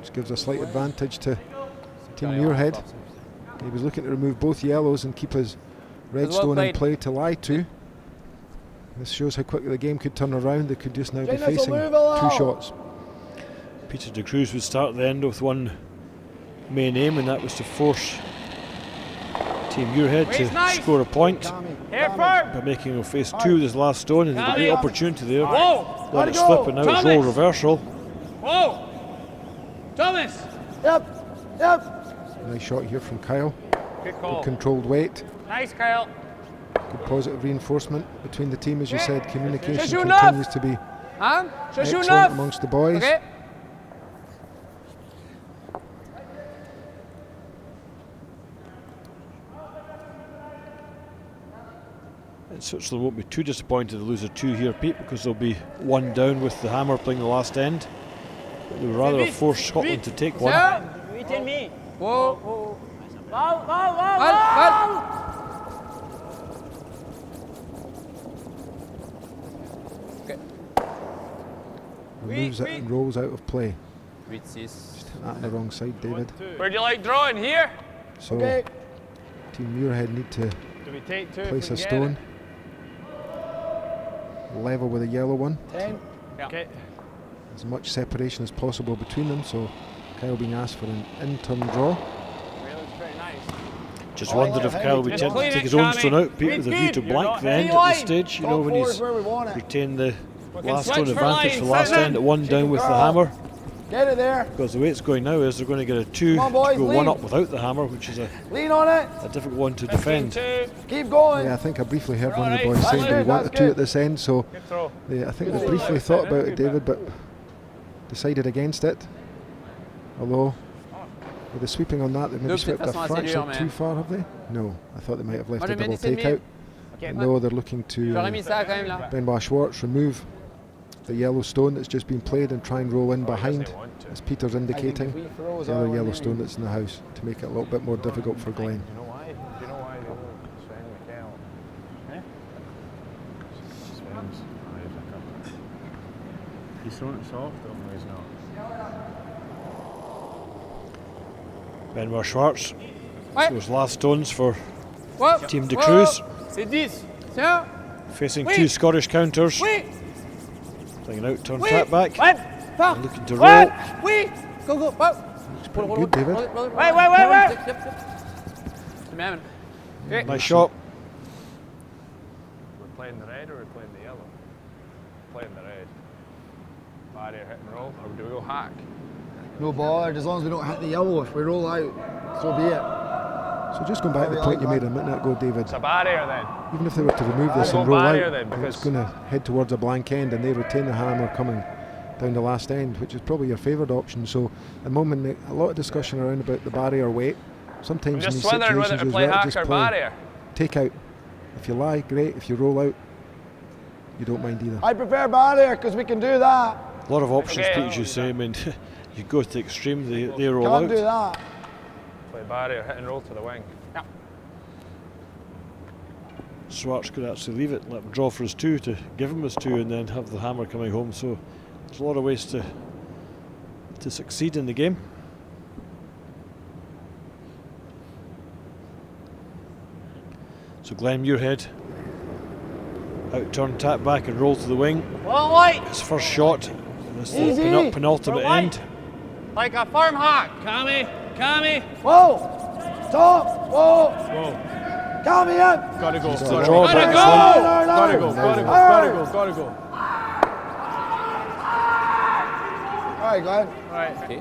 Which gives a slight advantage to Team Muirhead. He was looking to remove both yellows and keep his red Well stone in played. play to lie to. This shows how quickly the game could turn around. They could just now be Dennis will facing move 2 along. shots. Peter de Cruz would start the end with one main aim, and that was to force Team Muirhead to He's nice. score a point Tommy. Here, Tommy. firm. by making him face 2 with his last stone, and he had a great Tommy. opportunity there. Whoa. Let it Let it slip, go. and now it's Thomas. role reversal. Whoa. Thomas. Yep. Yep. Nice shot here from Kyle. Good Good call. controlled weight. Nice, Kyle. Good positive reinforcement between the team. As you said, communication Just you continues to be Hein? Just you excellent enough. amongst the boys. Okay. And Switzerland won't be too disappointed to lose a 2 here, Pete, because they'll be 1 down with the hammer playing the last end. But they would rather have forced Scotland to take one. Tiens. 8,5. Whoa. Val. Val. Removes it and rolls out of play. 8-6. That on the wrong side, David. Where do you like drawing? Here? So Okay. Team Muirhead need to Do we take 2 place if a we get stone. it? Level with a yellow one. 10. Okay. As much separation as possible between them. So Kyle being asked for an in-turn draw. Really, it's pretty nice. Just Oh, wondered yeah, if hey, Kyle would just tend to clean take it, his own Tommy. stone out, Pete, with a view to You're blank not the end at line. this stage. You know, Top when four he's is where we want it. retained the can last switch stone for advantage lines, for last Simon. end at 1 down with the Girl. hammer. Get it there. Because the way it's going now is they're going to get a 2 Come on, boys, to go 1 lead. up without the hammer, which is a Lean on it. difficult one to defend. 15-2. Keep going. Yeah, I think I briefly heard We're one of the alright. boys saying That's they good, want a that's 2 good. at this end. So Good throw. I think they briefly thought about it, David, but decided against it. Although with the sweeping on that, they've maybe Look, swept a that's not fraction séduire, too man. far, have they? No, I thought they might have left Moi, a j'ai mis double 17 takeout. Okay. No, they're looking to J'aurais mis ça quand même là. Benoit Schwartz remove the yellow stone that's just been played and try and roll in behind, as Peter's indicating, we throws the other are yellow winning. stone that's in the house to make it a little bit more difficult for Glenn. Do you know why? Do you know why they won't Sven Mikkel? Eh? Sven's he's throwing it soft, or no, he's not. Benoit Schwartz Ouais. those last stones for Whoa. Team de Whoa. Cruz, C'est 10. Tiens. facing Oui. 2 Scottish counters. Oui. Playing out turn Oui. tap back, Ouais. Part. looking to roll. Ouais. Oui. Go, go. Whoa. pretty good, David. Ouais. Yep, yep. C'est bien, man. Nice shot. We're playing the red or we're playing the yellow? Playing the red. Barrier hit and roll, or do we go hack? No bother, as long as we don't hit the yellow. If we roll out, so be it. So just going back to the point you made a minute ago, David, It's a barrier then. even if they were to remove this Go and roll barrier out, then, it's because- going to head towards a blank end and they retain the hammer coming down the last end, which is probably your favoured option. So at the moment, a lot of discussion around about the barrier weight. I'm Sometimes in just these wondering whether situations to as play well, hack just or play barrier. take out. If you lie, great. If you roll out, you don't mind either. I prefer barrier because we can do that. A lot of options, Okay. Pete, as you say. I mean, you go to the extreme, they roll Can't out. do that. Play barrier, hit and roll to the wing. Schwartz could actually leave it and let him draw for his 2 to give him his 2 and then have the hammer coming home. So there's a lot of ways to succeed in the game. So Glenn Muirhead, out turn, tap back and roll to the wing. His first shot, this is the penultimate end. Like a farm hawk. Kami. Whoa! Stop! Whoa! Calm me up! Gotta go. It's a draw back this one. Gotta go. Alright, Glenn. Okay.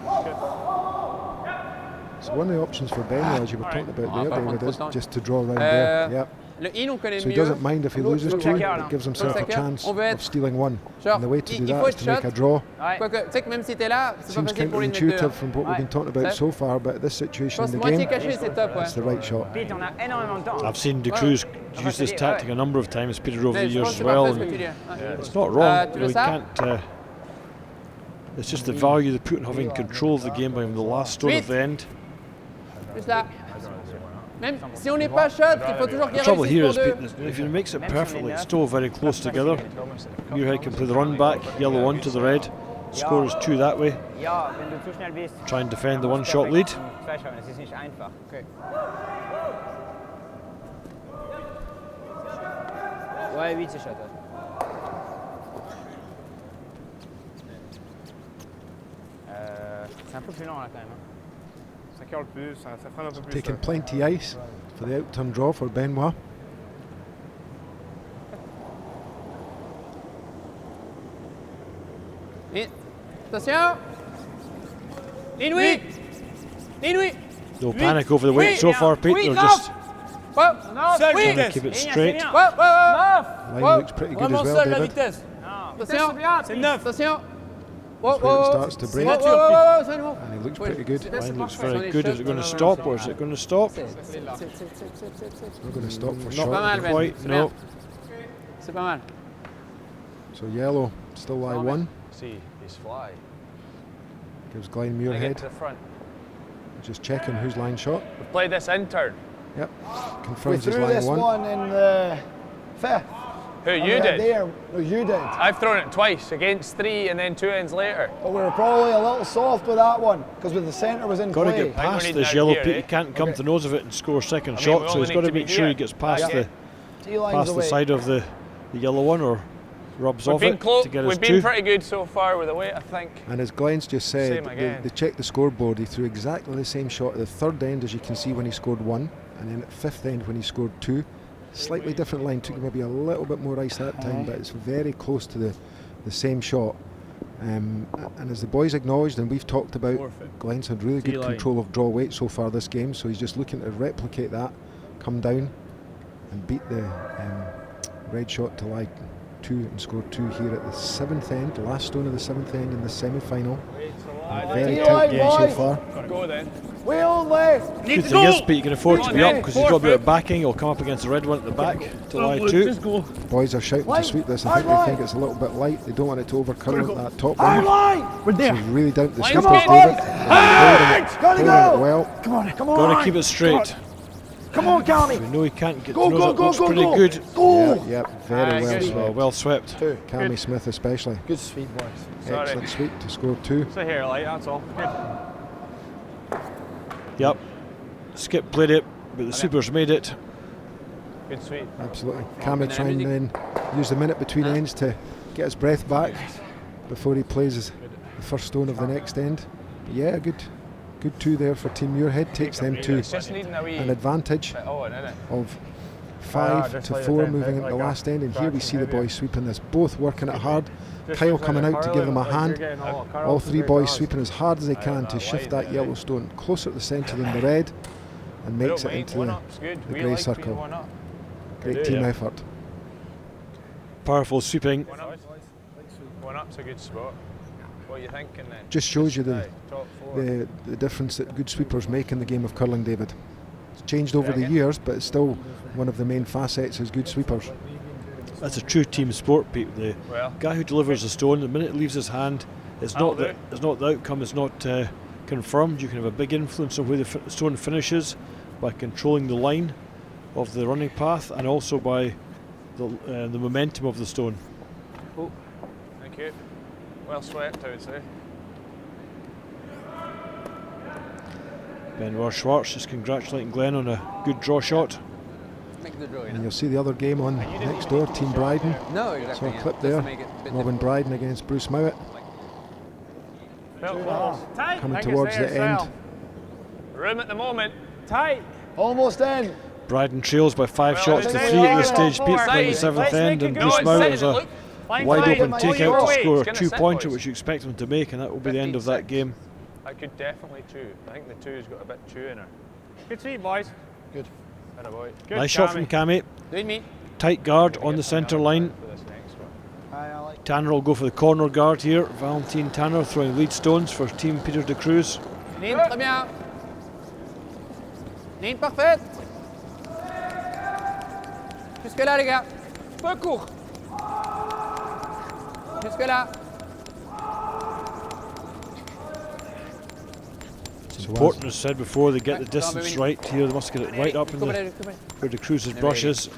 So one of the options for Ben, as you were talking about there, par David, contre, is trop de just to draw around there. Yep. Le in, on connaît So he mieux. doesn't mind if he loses two, it gives himself a Chacun, chance on veut être of stealing one. genre, And the way to do il that faut is être to make shot. a draw. Quoique, tu sais que même si t'es là, c'est pas Seems facile pour lui de mettre deux. counterintuitive from what we've been talking about Ça, so far, but this Je situation in pense the moitié game, caché, c'est top, ouais. it's the right shot. Pete, on a énormément de temps. I've seen De Cruz use this tactic a number of times, Peter, over the Mais je pense years que as c'est well. parfait ce que And tu dis. Ouais. it's not wrong. Tu You know, veux he ça? can't. It's just the value they put in having control of the game by having the last stone of the end. Juste là. Même si on n'est pas shot, il faut toujours qu'il y The ait trouble here réussite is pour deux. if he makes it perfectly, it's still very close together. Muirhead can play the run back, yellow one to the red. Score is 2 that way. Ja, wenn du zu schnell bist. Try and defend the one shot lead. Zwei schauen, es ist nicht einfach. Okay. Ouais, 8 c'est shot. C'est un peu plus lent là quand même. Ça curle plus, ça freine un peu plus. Taking plenty ice for the out-turn draw for Benoit. In. Attention. In, oui. In, oui. No panic over the weight so far, Pete. They're just Wow. Seul Oui. trying to keep it straight. Wow, wow, Line looks pretty good as well, David. Attention. C'est 9. Attention. That's where it starts to break. And he looks pretty good. Line looks very good. Is it going to stop or is it going to stop? It's not going to stop for Not sure. Pas mal, Ben. quite, C'est no. bien. C'est pas mal. So yellow still lie one. See, he's fly. Gives Glenn They get Muirhead. to the front. Just checking who's line shot. We've played this in turn. Yep. We Confirms his threw line this one. one in the fifth. Who, And you we had did? There. No, you did. I've thrown it twice, against 3 and then 2 ends later. But we were probably a little soft with that one because with the centre was in Got to play. get past need this that yellow, here, Pete. eh? He can't come to the nose of it and score a second I mean, shot, we so only he's got need to to be make sure he here. gets past Yeah. T-lines the away. side of the yellow one or rubs We've off been it close. to get his We've been two. pretty good so far with the weight, I think. And as Glenn's just said, Same again. they checked the scoreboard. He threw exactly the same shot at the third end, as you can see, when he scored one, and then at fifth end when he scored two. Slightly different line, took maybe a little bit more ice that time, but it's very close to the same shot. And as the boys acknowledged, and we've talked about, Glenn's had really good control of draw weight so far this game, so he's just looking to replicate that, come down and beat the red shot to lie two and score two here at the seventh end, last stone of the seventh end in the semi-final. Very tight game so far. Go then. We only. Good thing is, Pete, you can afford to be up because he's got a bit of backing. He'll come up against the red one at the back to lie two. Boys are shouting to sweep this. I think they think it's a little bit light. They don't want it to overcurl that top one. We're there. So really down to the Line's sweepers, getting David. Gotta Holding go. it well. Come on, come on. Got to keep it straight. Come on, Calmy. We know he can't get Go, to the go, nose. It go, looks go, pretty go. good. Go. Yeah, very well good. swept. Well swept. Two. Cammy Smith especially. Good sweep, boys. Sorry. Excellent sweep to score two. So here, like, that's all. Good. Yep. Skip played it, but the sweepers made it. Good sweep. Absolutely. Cammy trying to then use the minute between ends to get his breath back before he plays the first stone of the next end. But yeah, good two there for Team Muirhead. Takes them to It's just needing a wee an advantage bit on, isn't it? of 5 to 4 moving into the last end, and here we see the boys sweeping this, both working it hard. Kyle coming out to give them a hand. All three boys sweeping as hard as they can to shift that yellow stone closer to the centre than the red, and We makes don't it mind. into One the up's good. We grey like circle. being one up. great team effort. Powerful sweeping. One up's a good spot. What are you thinking then? Just shows you Top four. the difference that good sweepers make in the game of curling, David. It's changed over the again. years, but it's still one of the main facets as good sweepers. That's a true team sport, Pete. The Well, guy who delivers the stone, the minute it leaves his hand, it's not That'll the outcome is not confirmed. You can have a big influence on where the stone finishes by controlling the line of the running path and also by the momentum of the stone. thank you. Well swept, I would say. Benoit Schwartz just congratulating Glenn on a good draw shot. make the draw, you And know? you'll see the other game on next door, Team Bryden. No, exactly. Saw a yeah. clip Just there, to make it a bit Robin difficult. Bryden against Bruce Mowat, Tight. coming towards the end. Room at the moment. Tight. Almost in. Bryden trails by 5 Well, shots to it's 3 at this forward, stage, beat forward. by the 7th Let's end, make and it Bruce go. Mowat has a Look, Fine wide tight. open All takeout your to way. score It's a gonna 2-pointer, sit, boys. which you expect him to make, and that will be the end of that 15-6. game. I could definitely chew. I think the two's got a bit chew in her. Good sweep, boys. Good. Atta boy. Good, Nice shot from Cammy. Doing me. Tight guard on the centre line. For this next one. Hi, Alec. Tanner will go for the corner guard here. Valentine Tanner throwing lead stones for Team Peter de Cruz. Ligne, très bien. Ligne parfaite. Jusque là, les gars. Peu court. Jusque là. It's important, as said before, they get the distance right here. They must get it right up in the where de Cruz's brushes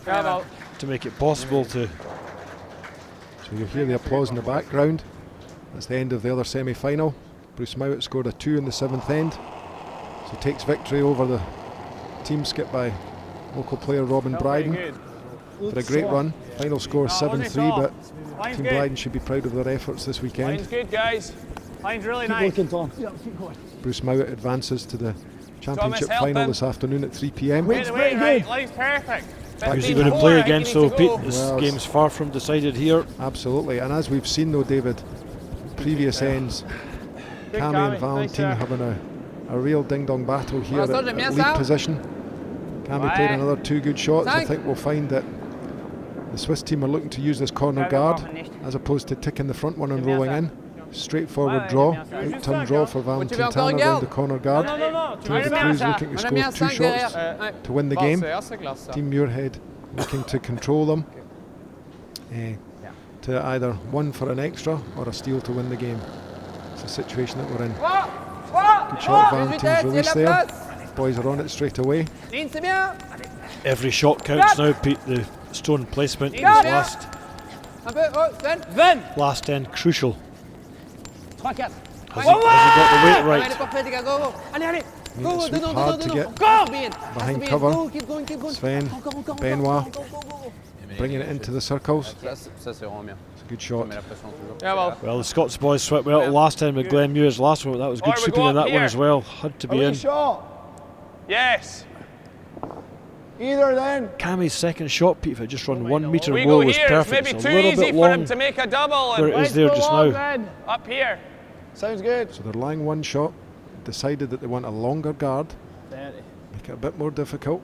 Bravo. to make it possible to. So you'll hear the applause in the background. That's the end of the other semi-final. Bruce Mowat scored a 2 in the 7th end, so takes victory over the team skipped by local player Robin Bryden. Good. For a great run. Final score No, wasn't 7-3, but Line's Team good. Bryden should be proud of their efforts this weekend. Line's good, guys. Line's really Keep nice. looking, Tom. Bruce Mowat advances to the championship help final him. this afternoon at 3 p.m. Wait, right. Line's perfect. Who's he going to play against, though, Pete? This Well, game's far from decided here. Absolutely, and as we've seen though, David, previous ends, Good Cammy Cammy, and Valentine nice, having a real ding-dong battle here Well, at, j'aime bien at lead ça. position. Cammy played another 2 good shots. I Cinq. think we'll find that the Swiss team are looking to use this corner guard as opposed to ticking the front one and rolling in. Straightforward draw, out-turn draw for Valentine encore Tanner une around garde? the corner guard. Tu Team veux de Cruz looking to On a score mis un 2 5 shots derrière. Ouais. to win the game. C'est assez classe, ça. Team Muirhead looking to control them, to either one for an extra or a steal to win the game. It's the situation that we're in. Good shot, Plus vitesse, Valentine's il y a release la there. place. Boys are on it straight away. Ligne, c'est bien. Every shot counts now, Pete. The stone placement is Got it. Un peu. Oh, Sven. last end crucial. 3-4. Has he got the weight Elle est right? parfaite, les gars. Go, go. Allez, allez. Need Go, to go, sweep dedans, hard dedans, to dedans. get Encore bien. behind Bien. cover. Go, keep going, keep going. Sven, Encore, encore, Benoit encore, go, go, go. bringing it into the circles. Ça, c'est vraiment bien. It's a good Ça shot. met la pression toujours. Yeah, well. Well, the Scots boys swept well last time with Glenn Muir's last one. That was good Or we sweeping go in up that one here. as well. Had to be Away in. shot. Yes. Either then. Cammy's second shot, Pete, if it just run 1 metre We more go was here. It's perfect. maybe It's a too little easy bit for him long to make a double. where it And is there just now. Then. up here. Sounds good. So they're lying one shot, decided that they want a longer guard, make it a bit more difficult.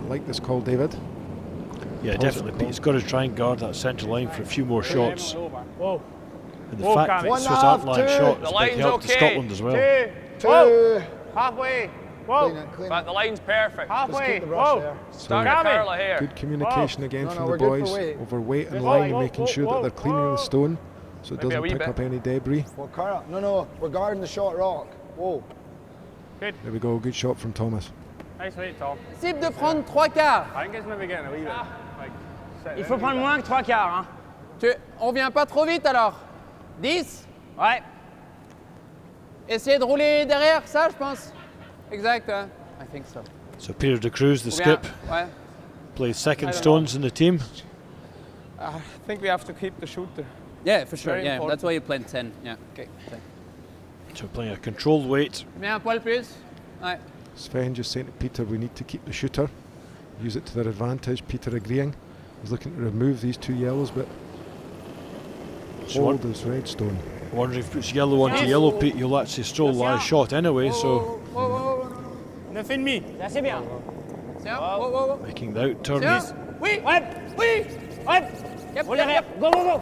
I like this call, David. Yeah, definitely. Pete's got to try and guard that centre line for a few more shots. Whoa. And the Whoa, fact Cammy. that 1.5, Swiss aren't lying 2. shot The is a big line's help to okay. Scotland as well. 2. Two. Whoa. Halfway. Whoa. Clean it, clean But it. the line's perfect. Just Halfway. keep the brush Whoa. there. Start a Cammy. curl of hair. Good communication again No, from no, the we're good boys for weight. over weight and Whoa, line, whoa, making whoa, sure that whoa, they're cleaning whoa. the stone so it Maybe a doesn't wee pick bit. up any debris. We're no, we're guarding the short rock. Whoa. There we go, good shot from Thomas. Nice weight, Tom. Cible de prendre 3 quarts. I think it's maybe getting a wee bit. Il faut prendre moins que 3 quarts. Hein. On vient pas trop vite alors. 10. Ouais. Essayez de rouler derrière, ça, je pense. Exact. Hein. I think so. So Peter de Cruz, the Ou bien- skip, Ouais. plays second stones in the team. I think we have to keep the shooter. Yeah, for sure. Very Yeah, important. that's why you played 10. Yeah. Okay. So playing a controlled weight. Mets un poil plus. Ouais. Sven just saying to Peter, we need to keep the shooter, use it to their advantage. Peter agreeing. He's looking to remove these 2 yellows, but So hold his red stone. wondering if he puts yellow onto yellow, Pete, you'll actually still lie shot anyway, so 9,5. Là, c'est bien. Tiens. Wow, wow, wow. making the out turn. Tiens. Oui. Ouais. Oui. Ouais. Yep, Roule yep, derrière. yep. Go, go, go.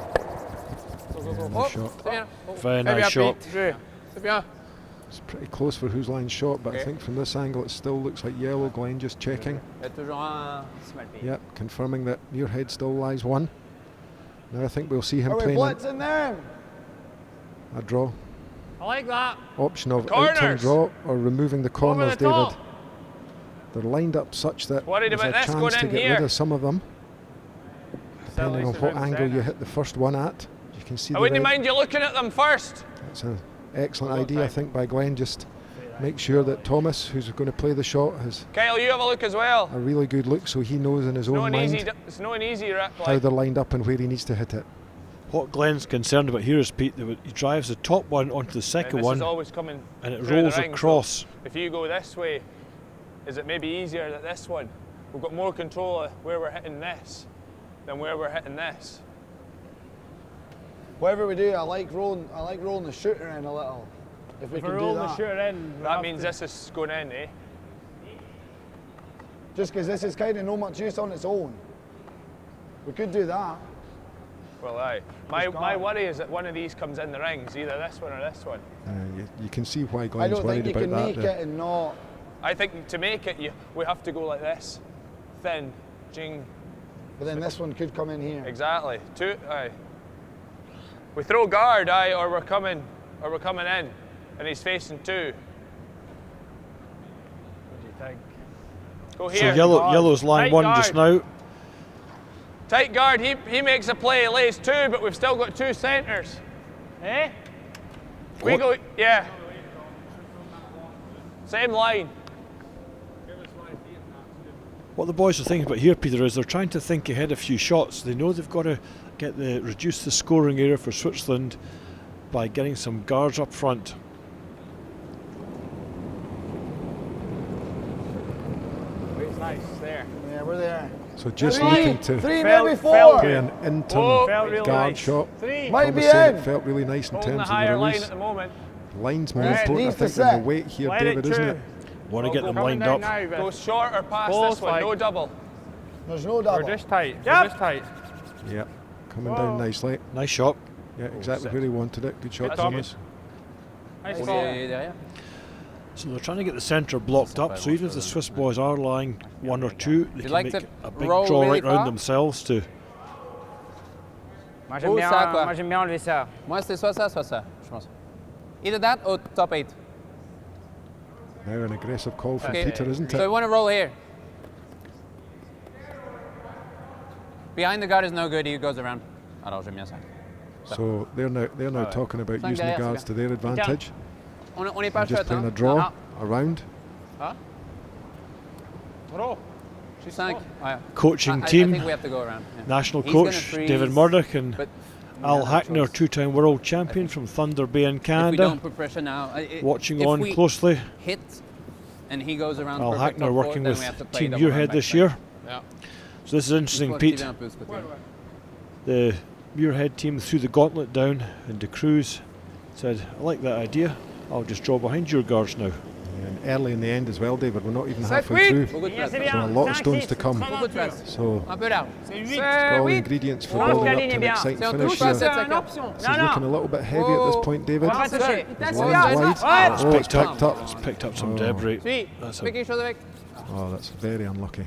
Oh, shot. c'est bien. Oh. Very Très nice bien, shot. Pete. C'est bien. It's pretty close for whose line shot, but I think from this angle it still looks like yellow. Glenn just checking. Il y a toujours un. Yep, confirming that Muirhead still lies one. Now I think we'll see him Are we playing blitzing them? a draw. I like that. Option of out-turn Corners. draw or removing the corners, the top. David. They're lined up such that Worried there's a about this chance going to in get here. rid of some of them, depending on least what around angle you center. hit the first one at. You can see I the wouldn't red. mind you looking at them first. That's an excellent idea, I think, by Glenn. Just make sure that Thomas, who's going to play the shot, has Kyle, you have a look as well. a really good look, so he knows in his own mind It's not an easy rip. how they're lined up and where he needs to hit it. What Glenn's concerned about here is, Pete, that he drives the top one onto the second this one is always coming and it through the rolls ring, so across. if you go this way, is it maybe easier that this one, we've got more control of where we're hitting this than where we're hitting this? Whatever we do, I like rolling the shooter in a little. If we If can we're do rolling the that. shooter in, That means this is going in, eh? Just because this is kind of no much use on its own. We could do that. Well, aye. My worry is that one of these comes in the rings, either this one or this one. You can see why I Glenn's don't think worried you about can that. make it and not. I think to make it, we have to go like this. Thin, jing. But then this one could come in here. Exactly. Two, aye. We throw guard, aye, or we're coming in, and he's facing two. What do you think? Go So here. yellow's line Tight one guard. just now. Tight guard, he makes a play, lays two, but we've still got two centres. Eh? We What? go, yeah. Same line. What the boys are thinking about here, Peter, is they're trying to think ahead a few shots. They know they've got to reduce the scoring area for Switzerland by getting some guards up front. It's nice, there. Yeah, we're there. So just Three, looking to three, Felt- maybe felt four. play an in-turn Whoa. Felt real guard nice. shot. 3. Might Thomas be said in. it felt really nice in Holding the terms of the higher line release. at the moment. Line's more Right, important, I needs to think, than set. the weight here, Let David, it isn't through. it? Want to get them Coming lined down up. now, Go short or past Close this one, like- no double. There's no double. We're just tight. Yep. We're just tight. Yeah, coming down Whoa. nicely. Nice shot. Yeah, exactly where he wanted it. Good shot, That's Thomas. Nice Aussi, ball. derrière. So they're trying to get the centre blocked up, so even if the Swiss boys are lying one or two, they You'd can like make to a big roll draw really right round far? themselves to. Moi Oh, ça, quoi. j'aime bien enlever ça. Moi, c'était soit ça, je pense. Either that or top 8. Now an aggressive call from Okay. Peter, isn't So we it? want to roll here. Behind the guard is no good, he goes around. Alors, j'aime bien ça. So they're now talking about Cinq using the derrière, guards c'est to their advantage. On n'est pas And just shot, playing hein? a draw Ah, around. Gros. 5. Ouais. Coaching I team, think we have to go around. Yeah. national He's gonna coach freeze, David Murdoch and But Al no Hackner, choice. two-time world champion from Thunder Bay in If we Canada, don't put pressure now, watching if on we closely. hit and he goes around Al perfect Hackner top four, working then with we have to play Team double Muirhead round this back. year. Yeah. So this is interesting, Il faut Pete. activer un peu ce côté. The Muirhead team threw the gauntlet down, and De Cruz said, "I like that idea. I'll just draw behind your guards now." And early in the end as well, David. We're not even Sept, halfway huit. through. Beaucoup de place. C'est hein. So a bien. lot of 5, stones 6, to come. Beaucoup de place. So Un peu large. C'est 8. it's got all the 8. ingredients for Ouais, building Caline up est to an bien. exciting C'est un finish touche, here. c'est C'est ça. une option. This is looking a little bit heavy at this point, David. On va pas toucher. His That's line's bien. wide. Ouais. Oh, it's Picked up. picked up. It's picked up some Oh. debris. Suis. That's Fais quelque chose avec. Oh, that's very unlucky.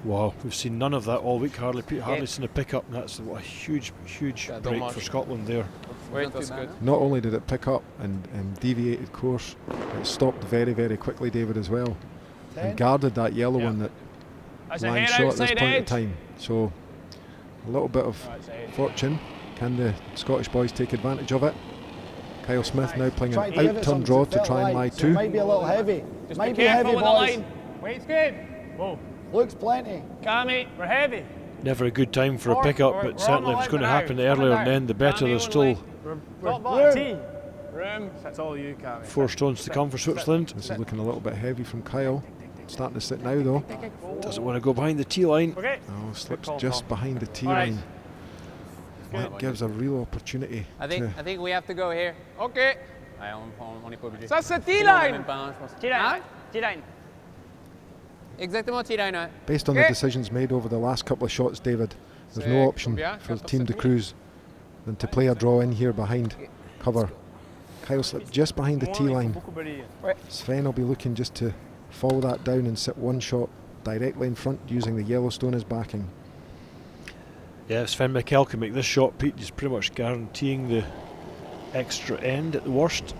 Wow, we've seen none of that all week. Hardly seen a pickup. And that's a huge Yeah, break dommage. for Scotland there. Wait, that's good. Not only did it pick up and deviated course, it stopped very, very quickly, David, as well. And guarded that yellow one that That's a line head shot at this outside point in edge. time. So a little bit of That's edge. fortune. Can the Scottish boys take advantage of it? Kyle Smith now playing Trying an to give it out-turn something, draw it to felt try and lie light, so it two. might be a little heavy. Just Might be be heavy, careful with the boys. line. Weight's good. Whoa. Looks plenty. Cammy. We're heavy. Never a good time for a Or- pickup, or- but we're certainly if on it's the going to line happen now. earlier Come and then, the better. Cammy There's on still line. We're Room. bottom team. Room. That's all you, Cammy. 4 stones to come for Switzerland. This is looking a little bit heavy from Kyle. Starting to sit now though. Doesn't want to go behind the tee line. Okay. Oh, slips call, just Tom. behind the tee All right. line. That gives a real opportunity. I think we have to go here. Okay. Ouais, on n'est pas obligé. Ça, c'est Sinon, on est T-line. même pas un, je pense. T-line. Ah, T-line. exactement T-line, ouais. Based on the Okay. decisions made over the last couple of shots, David, there's C'est no option combien? for 14 Team De Cruz than to play a draw in here behind cover. Kyle slipped just behind the tee line. Beaucoup balayer. Sven will be looking just to follow that down and sit one shot directly in front using the Yellowstone as backing. Yeah, Sven Mikkel can make this shot. Pete is pretty much guaranteeing the extra end at the worst,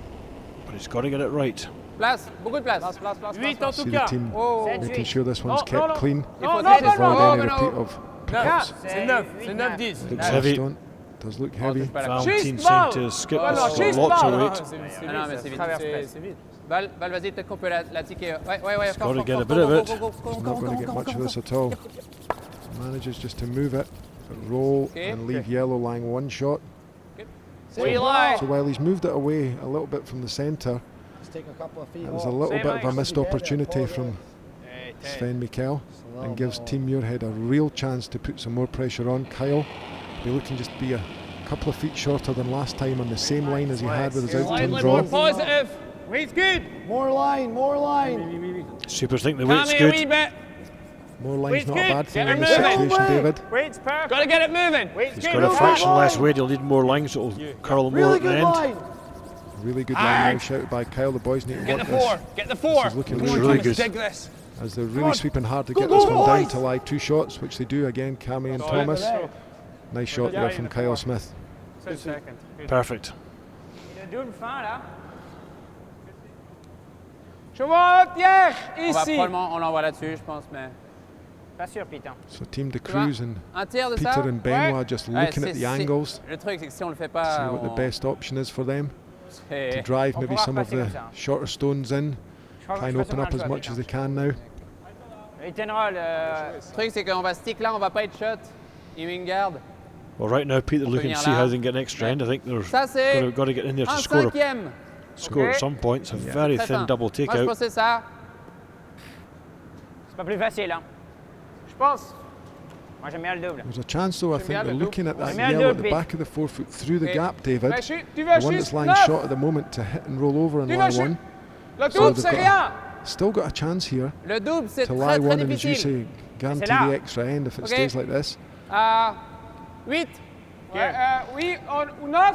but he's got to get it right. Place, beaucoup de place. 8 en See tout the cas. team Oh. making sure this one's No, kept no, no. clean Il Non, faut non, essayer to de non, avoid oh, any mais non. repeat of pickups. C'est 9. C'est 9-10. Looks heavy. Yellowstone does look Oh, heavy. touche pas la Schieß Valentine ball. seemed to skip Ouais, this non, for schieß lots of ball. weight. Ah non, mais c'est vite. Traverse pas, c'est vite. Val, vas-y, peut-être qu'on peut la ticker. Ouais, Got to get a bit of it. He's not going to get much of this at all. Manages just to move it, roll, and leave yellow lying one shot. So while he's moved it away a little bit from the centre, Let's take a couple of feet it was a off. little bit of a missed opportunity from Sven Mikkel, and gives Team Muirhead a real chance to put some more pressure on. Kyle be looking just to be a couple of feet shorter than last time on the same line as he had with his out-turn draw. Positive. Weight's good. More line, more line. Supers think the weight's good. bit. More line's Weight's not good. a bad thing Get in her this moving. situation, David. Weight's perfect. Gotta get it moving. Weight's He's good. got a fraction less weight, he'll need more lines, so it'll curl more Really at the good end. line. Really good line now shouted by Kyle. The boys need to Get work the this. four. Get the four. This is looking Looks really really good. good. Dig this. As they're really sweeping hard to Go, get go, this one down boys. to live 2 shots, which they do again, Cammy and Thomas. Nice shot there from Kyle Smith. Second. Perfect. Il est double fin là. Je vois Pierre On va ici. probablement, on l'envoie là-dessus, je pense, mais. Pas sûr, Piton. So Team de Tu vois, Cruz and un tiers de ça. Peter and Benoit Ouais. just Ouais, looking at c'est- the angles, Le truc, c'est que si on le fait see pas, what the best option is for them to c'est- drive On maybe pourra some of repasser the comme ça. shorter stones in, try and open up as much as they can now. Il tiendra le. Le truc, c'est qu'on va stick là, on va pas être shot. Il met une garde. Well, right now, Peter looking to venir see là. how they can get an extra end. I think they're Ça, c'est got to get in there to un score cinquième. at some points. A very Très thin fin. double Moi, je takeout. pensais ça. C'est pas plus facile, hein. Je pense. Moi, j'aime bien le double. There's a chance though, I J'aime think bien they're le looking at that J'aime bien le yellow at the double. back of the forefoot through the Ok. gap, David. Ouais, chute, tu The vas one chute, that's lying neuf. short at the moment to hit and roll over and Tu lie vas chute. one. Le So double, they've c'est got rien. Still got a chance here Le double, c'est to très, lie très one and, as you difficile. say, guarantee là. the extra end if it Ok. stays like this. 8. Ouais, oui, ou 9.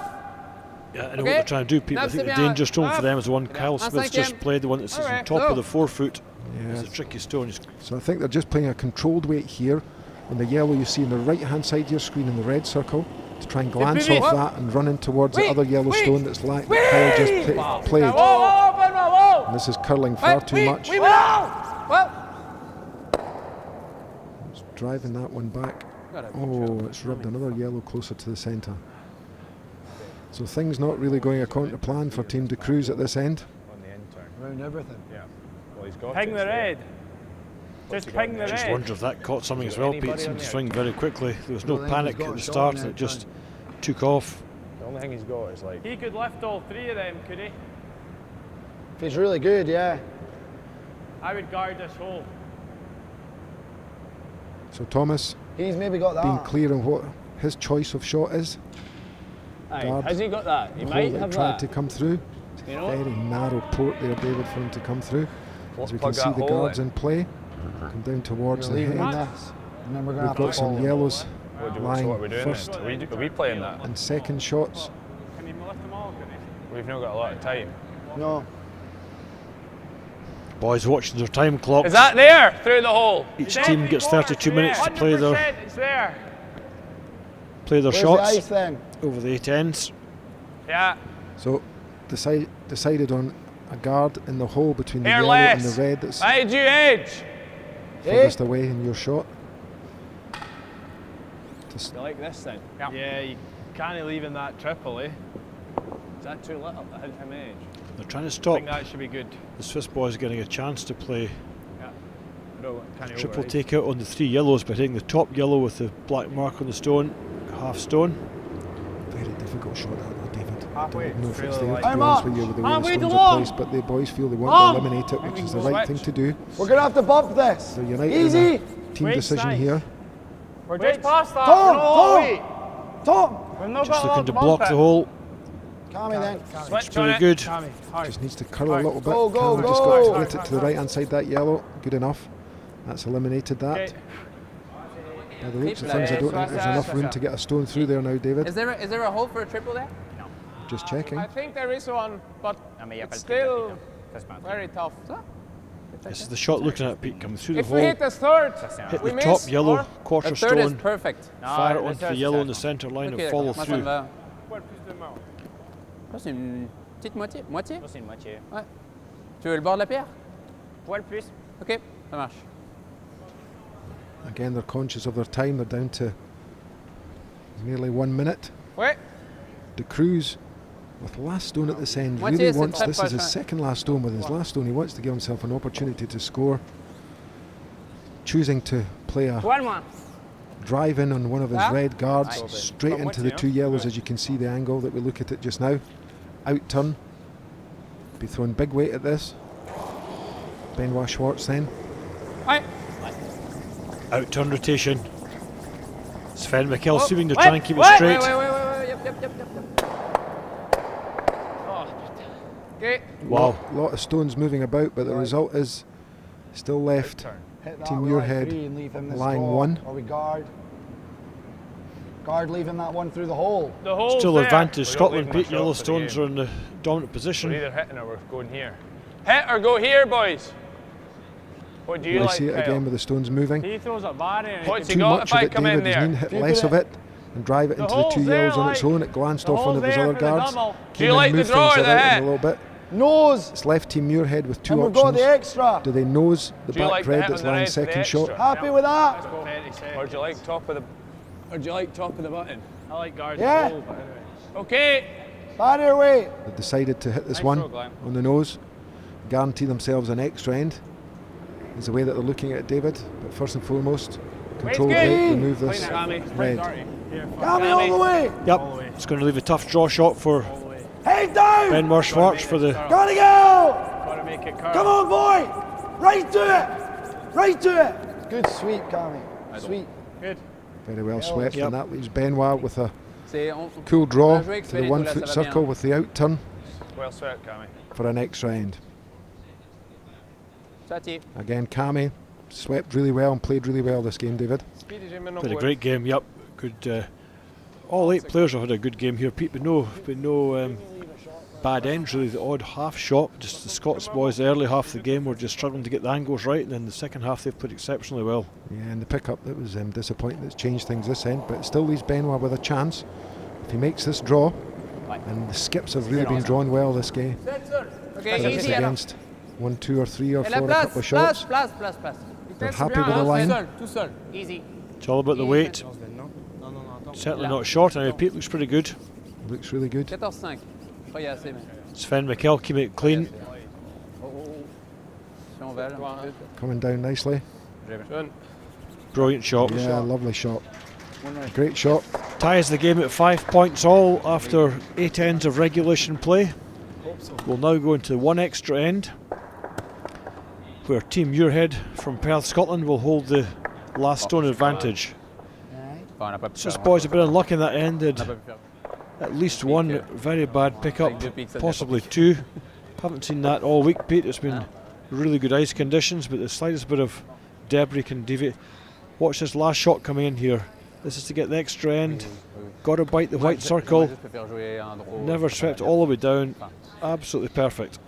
Yeah, I know Okay. what they're trying to do, Peter. I That's think the it, yeah. danger stone for them is the one Kyle Un Smith's cinquième. just played, the one that sits on Alright, top go. of the forefoot. Yeah. It's a tricky stone. So I think they're just playing a controlled weight here on the yellow you see on the right hand side of your screen in the red circle to try and glance plus off vite. that and run in towards the Oui, other yellow oui, stone that's like oui. Kyle just played. Oh, Benoît, And this is curling far too oui, much. oui, Benoît. Well, It's driving that one back. Got it. Oh, it's rubbed another yellow closer to the centre. So things not really going according to plan for Team de Cruz at this end. On the end turn. Around everything. Yeah. Well, he's got Ping it, the it's there. red. Just ping the Just red. wonder if that caught something Is as there well. anybody Pete seemed on to there? swing very quickly. There was no Well, then panic he's got at a the shot start, now, and it just trying. took off. The only thing he's got is like. He could lift all three of them, could he? If he's really good, yeah. I would guard this hole. So Thomas He's maybe got that. being clear on what his choice of shot is. Guard. Has he got that? He The might hole that have he tried that. to come through. You know? Very narrow port there, David, for him to come through. As we can Plug see that the hole guards in. in play. Come down towards You're the leaving head. this. And then we're going We've to have got to some follow. yellows So what lying are we doing? first Are we playing that? and second shots. Can he lift them all, can he? We've not got a lot of time. No. Boys watching their time clock. Is that there? Through the hole. Each team gets 32 minutes to play 100% it's there. Where's the shots ice then? over the 8 ends. Yeah. So decided on a guard in the hole between the Here, yellow and Les. the red that's Why did you edge? furthest away in your shot. You like this thing? Yeah, you can't leave in that triple, eh? Is that too little to hit him edge? They're trying to I stop think that should be good. the Swiss boys getting a chance to play No, can he triple override? takeout on the 3 yellows by hitting the top yellow with the black mark on the stone, half stone. Very difficult shot that though, David. I Halfway, don't know if it's really there, to like- be I'm honest up. with you, with the way the Halfway stones to are long. placed, but the boys feel they want Long. to eliminate it, which is the Switch. right thing to do. We're going to have to bump this. So United Easy. in a team Wait, decision nice. here. We're just past that. Tom, No, Tom. wait. Tom. We've not Just got looking to long block bump the it. hole. Cammy then. Switch It's on pretty it. good. Cammy, hard. Just needs to curl a Right. little bit. Go, go, Cameron just go. got to Right, get it to the right hand side that yellow. Good enough. That's eliminated that. Okay. By the looks of Keep things, I it. don't think there's enough room to get a stone through there now, David. Is there a hole for a triple there? Just checking. I think there is one, but it's still very tough. This is the shot looking at Pete coming through the If we hole. hit the third, Hit we the miss, top yellow or- quarter The third is stone, perfect. fire it onto the yellow in the centre line Ok, and follow d'accord. Moi, ça me through. va. Ça, c'est une petite moitié. Moitié? C'est une moitié. Ouais. Tu veux le bord de la pierre? Poil plus. Ok, ça marche. Again, they're conscious of their time. They're down to nearly 1 minute. Ouais. De Cruz with last stone at this end, Moitié, really c'est wants, très this is his proche. second last stone. With his last stone, he wants to give himself an opportunity to score. Choosing to play a Toi, moi. drive in on one of his Là? red guards, Right. straight into the two yellows, as you can see the angle that we look at it just now. Out turn. Be throwing big weight at this. Benoit Schwartz then. Ouais. Out turn rotation. Sven Mikkel Oh, seeming to ouais, try and keep it ouais, straight. Ouais, yep. Oh, putain. OK. Wow. Lot of stones moving about, but the result is still left. Hit that Team with Muirhead, like 3 and leave him this line draw. 1. Or we guard. Guard leaving that one through the hole. The hole's Still there. advantage We're not Scotland. leaving Pete, much shot for the Yellowstones game. are in the dominant We're position. either hitting or we're going here. Hit or go here, boys. What do you We like, see it Kyle? again with the stones moving. He throws a barrier. What's he Too got much if of I it, come in David. He's there? need to hit Keep less it of it and drive it The into the hole's two there, yellows on its like, own. It glanced the off one of hole's his there other for the guards. double. Do you Came in, like the moved draw things or the about hit? in a little bit. Nose. It's left Team Muirhead with two And we've options. got the extra. Do they nose the Do you back like the red hit that's on the lying red for the second shot? extra? Happy with that? Or do you like top of the? Or do you like top of the button? I like guards Yeah. and hole, but anyway. Okay. Barrier weight. They've decided to hit this Nice one throw, Glenn. on the nose, guarantee themselves an extra end. Is the way that they're looking at it, David. But first and foremost, control the good. weight, remove Clean this it. red. Here, fuck. Got me all the way. Yep. All the way. It's going to leave a tough draw shot for All the way. Head down. Benoit Schwartz for the. Gotta go. Gotta make it curl. Come on, boy. Right to it. Right to it. Good sweep, Cammy. Sweep. Good. Very well swept, Yep. and that leaves Benoit with a On cool draw Bien joué, to the Xavier, 1 tout là, foot ça va bien. circle with the out turn Well swept, Cammy. for an extra end. Chati. Again, Cammy swept really well and played really well this game, David. Played a great game. Yep. Good. All 8 players have had a good game here, Pete. But no bad ends really. The odd half shot. Just the Scots boys, the early half of the game were just struggling to get the angles right, and then the second half they've played exceptionally well. Yeah, and the pickup that was disappointing. That's changed things this end, but it still leaves Benoit with a chance if he makes this draw. And the skips have really been drawn well this game. Okay, It's easy alors. against 1, 2, or 3, or Et la 4 a place, couple of shots. place. They're happy with the Tout line. seul, tout seul. Easy. It's all about the weight. Certainly not short. Anyway, Pete looks pretty good. Looks really good. 14-5. Pas y a assez, mais. Sven Mikkel keeping it clean. Si on veut, là. Coming down nicely. Brilliant shot. Yeah, lovely shot. Great shot. Ties the game at 5 points all after 8 ends of regulation play. We'll now go into one extra end, where Team Muirhead from Perth, Scotland will hold the last stone advantage. Bon, on n'a pas pu So this faire. boys have been unlucky in that ended. On n'a pas pu faire. At least one very bad pickup, Avec deux pics, ça possibly 2. Haven't seen that all week, Pete. It's been really good ice conditions, but the slightest bit of debris can deviate. Watch this last shot coming in here. This is to get the extra end. Got to bite the white circle. Never swept all the way down. Absolutely perfect.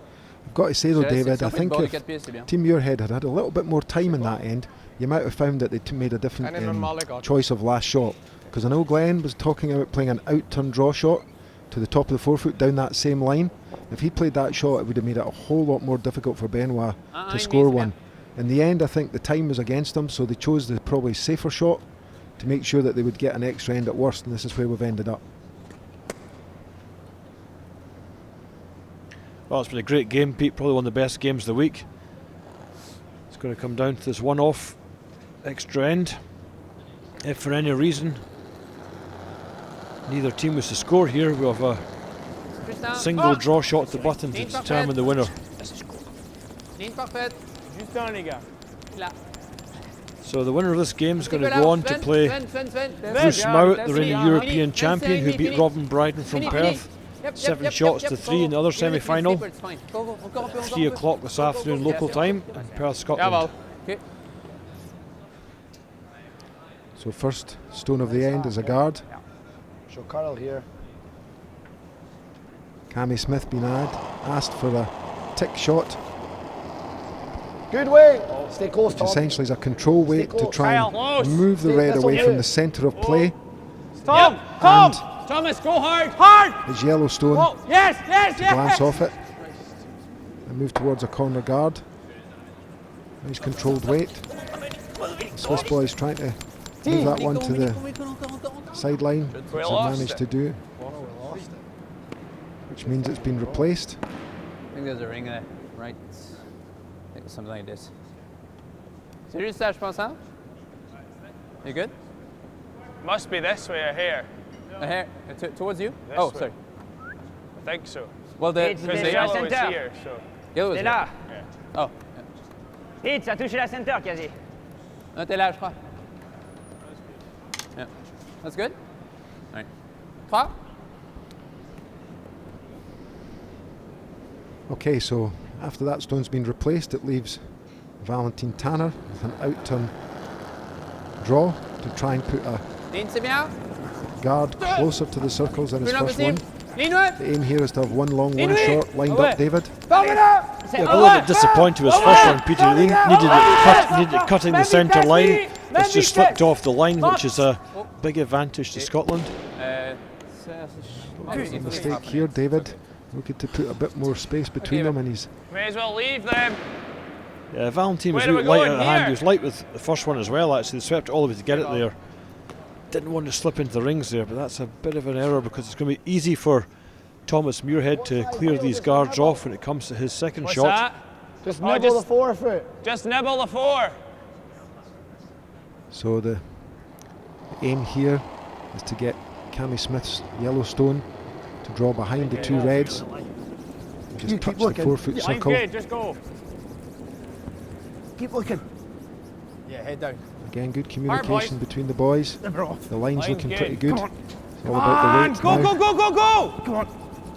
I've got to say though, David, I think if if Team Muirhead had had a little bit more time in that end, you might have found that they made a different choice of last shot. Because I know Glenn was talking about playing an out-turn draw shot to the top of the 4 foot down that same line. If he played that shot, it would have made it a whole lot more difficult for Benoit to score one. In the end, I think the time was against them, so they chose the probably safer shot to make sure that they would get an extra end at worst, and this is where we've ended up. Well, it's been a great game, Pete. Probably one of the best games of the week. It's going to come down to this one-off extra end. If for any reason neither team was to score here, we'll have a single draw shot at the button to determine the winner. Ligne parfaite. Juste un, les gars. Là. So the winner of this game is going to go on to play Sven. Bruce Mowat, the reigning Fini. European Fini. champion, who Fini. beat Fini. Robin Bryden from Fini. Perth. Yep, 7 shots to 3 in the other semi-final. 3 o'clock this afternoon local time in Perth, Scotland. Okay. So first stone of the end is a guard. So Carl here. Cammy Smith being asked for a tick shot, Good way. Stay close, which Tom. essentially is a control weight to close. try and Close. move the Stay- red that's away okay. from the centre of play. Tom! And Thomas, go hard! Hard! his yellow stone Oh, yes, yes, glance yes! off it and move towards a corner guard. Nice controlled weight. The Swiss boys trying to move that one to the sideline, which We they lost managed it. to do. which means it's been replaced. I think there's a ring there, right? I think it's something like this. C'est juste ça, je pense, hein? You good? Must be this way or here. Here, towards you? This Oh, way. sorry. I think so. Well, the Because the Déjà yellow is center. here, so. yellow is T'es here. là. Oh, Hit, ça a touché la center quasi. non, t'es là, je crois. Yeah, that's good. All right. 3. Okay, so after that stone's been replaced, it leaves Valentin Tanner with an out-turn draw to try and put a Ligne, c'est bien. guard closer to the circles than his Plus loin first one. possible. Ligne, ouais. The aim here is to have one long, one Inouï. short lined Ouais. up, David. Formez-le. Yeah, a little bit disappointed with his first one. Peter needed it cutting the centre line. It's just slipped off the line, which is a big advantage to Scotland. A mistake here, David. Looking to put a bit more space between them, and he's May as well leave them. Yeah, Valentin was Where are really we light going out of hand. here? He was light with the first one as well, actually. They swept all the way to get it there. Didn't want to slip into the rings there, but that's a bit of an error because it's going to be easy for Thomas Muirhead to clear these guards off when it comes to his second What's shot. that? Just Oh, nibble just- the forefoot. Just nibble the 4. so the aim here is to get Cammy Smith's yellow stone to draw behind the two reds. Just You touch keep the looking. 4-foot Line's circle. good, just go. Keep looking. Yeah, head down. Again, good communication between the boys. Never off. The line's Line's looking good. pretty good. Come on. It's all about the weight Go, now. go, go, go, go! Come on.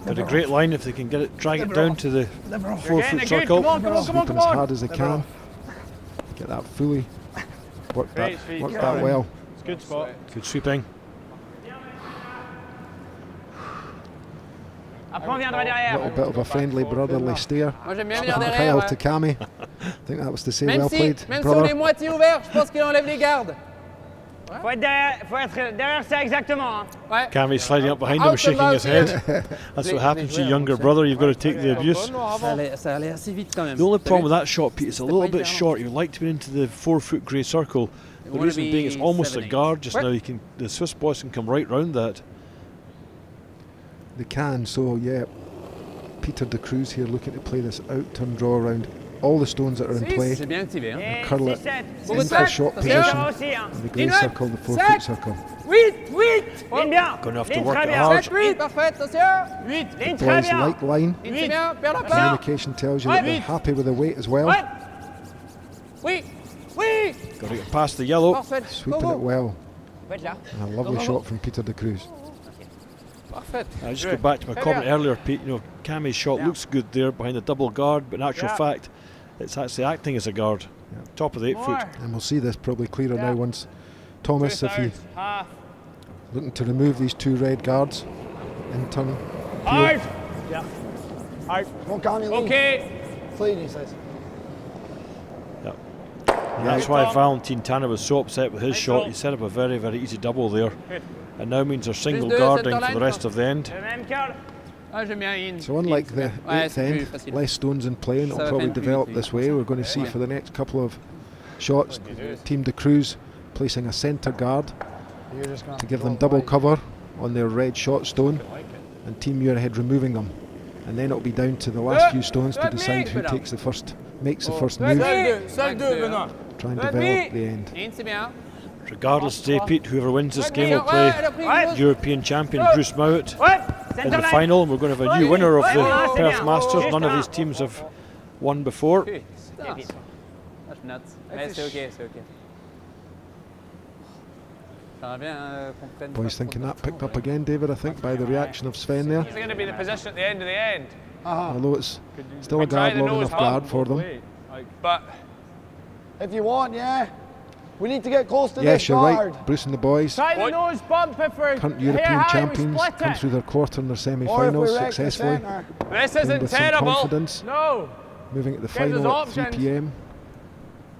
Got a great line if they can get it, drag it Never down off. to the Never off. 4-foot Getting it good, circle. come on, come on, come on, Sweeping come as on. hard as they Never can. off. Get that fully. Worked Great that, feet. worked Good that on. well. It's a good spot. Good sweeping. Après, on viendra A derrière. little bit of a friendly brotherly stare. Moi, j'aime bien venir From derrière. Kyle Ouais. to Cammy. I think that was to say Même well si, played, même si on est brother. moitié ouvert, je pense qu'il enlève les gardes. Faut être derrière ça exactement. Hein. Ouais. Cammy sliding up behind him, Out shaking and his out head. That's Les- what happens les to your joueurs, younger donc, brother. You've got to take the abuse. Ça allait assez vite quand même. The only T'as problem vu? with that shot, Pete, it's a C'était little pas bit hyper short. You'd like to be into the 4-foot grey circle. The wanna reason being it's be almost a 7-8. guard just What? now. The Swiss boys can come right round that. They can, so yeah. Peter de Cruz here looking to play this out-turn draw around all the stones that are in play. C'est bien activé. Hein. Et curl it 6-7. Beaucoup de into sacs. short Attention. position. Aussi, hein. And the grey Ligne droite. circle, the 4-foot Sac. circle. 8, 8. Ligne bien. Gonna have to Ligne work très it bien. hard. 8, parfait, attention. 8. Ligne très Boys bien. like line. Ligne, c'est bien, perds la part. Communication tells you that they're Ouais. happy with the weight as well. Ouais. Oui, oui. Got to get past the yellow. Parfait. Sweeping Go, it go. well. Faut être là. And a lovely Go, go, shot go. from Peter de Cruz. Parfait. I just go back to my comment earlier, Pete. You know, Cammy's shot looks good there behind the double guard, but in actual Yeah. fact, it's actually acting as a guard. Top of the 8-foot. More. And we'll see this probably clearer Yeah. now once Thomas, if he 2/3, half. looking to remove these two red guards in turn. Hard. Yeah. Hard. Come on, Cammy, lead. Okay. Clean, he says. And that's why Good. Valentin Tanner was so upset with his Nice shot. ball. He set up a very, very easy double there. Good. And now means they're single deux, guarding center for the line, rest of the end. Le même curl. Ah, j'aime bien in. So unlike the Ouais, 8th c'est plus end, facile. less stones in play, and Ça it'll va probably faire plus develop vite, this way. We're going to see for the next couple of shots, Team de Cruz placing a centre guard You're just gonna to give go them double wide. cover on their red shot stone, and Team Muirhead removing them. And then it'll be down to the last few stones to decide who takes the first, makes the first move, Seul 2, Benoît. try and develop the end. In, c'est bien. Regardless, today, Pete, whoever wins this game will Ouais, play elle a pris Ouais. une grosse- European champion Bruce Mouat Ouais. in Center the line. final. We're going to have a new winner of the Ouais, c'est Perth bien. Masters. Juste None of un. these teams have won before. Putain, ça. Ah, je note. Ouais, c'est ok, c'est ok. J'aimerais bien qu'on prenne. Boys thinking that picked up again, David, I think, by the reaction of Sven there. It's going to be the position at the end of the end. Although it's still a Try guard the long nose enough guard hard. for them. But If you want, yeah. We need to get close to Yes, this you're guard. right. Bruce and the boys, Try the What? nose bump for current hair European high, we champions, split come it. through their quarter and their Or if semi-finals we wreck the successfully, centre. this and isn't with some terrible. confidence, No. moving at the us final at 3 options. p.m.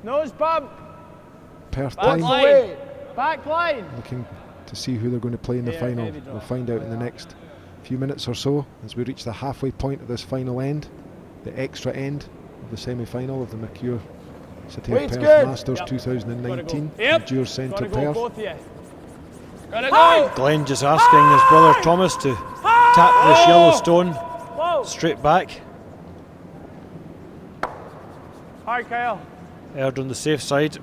Nose bump. Perth Back time, line. Wait. Back line. looking to see who they're going to play in the Yeah, final. maybe draw. We'll find out in the next few minutes or so as we reach the halfway point of this final end, the extra end of the semi-final of the Mercure City Weight's of Perth good. Masters Yep. 2019, Yep. Endure Centre Gotta go Perth. both of you. Gotta go. Glenn just asking his brother Thomas to tap this yellow stone Straight back. Hard, Kyle. Aired on the safe side.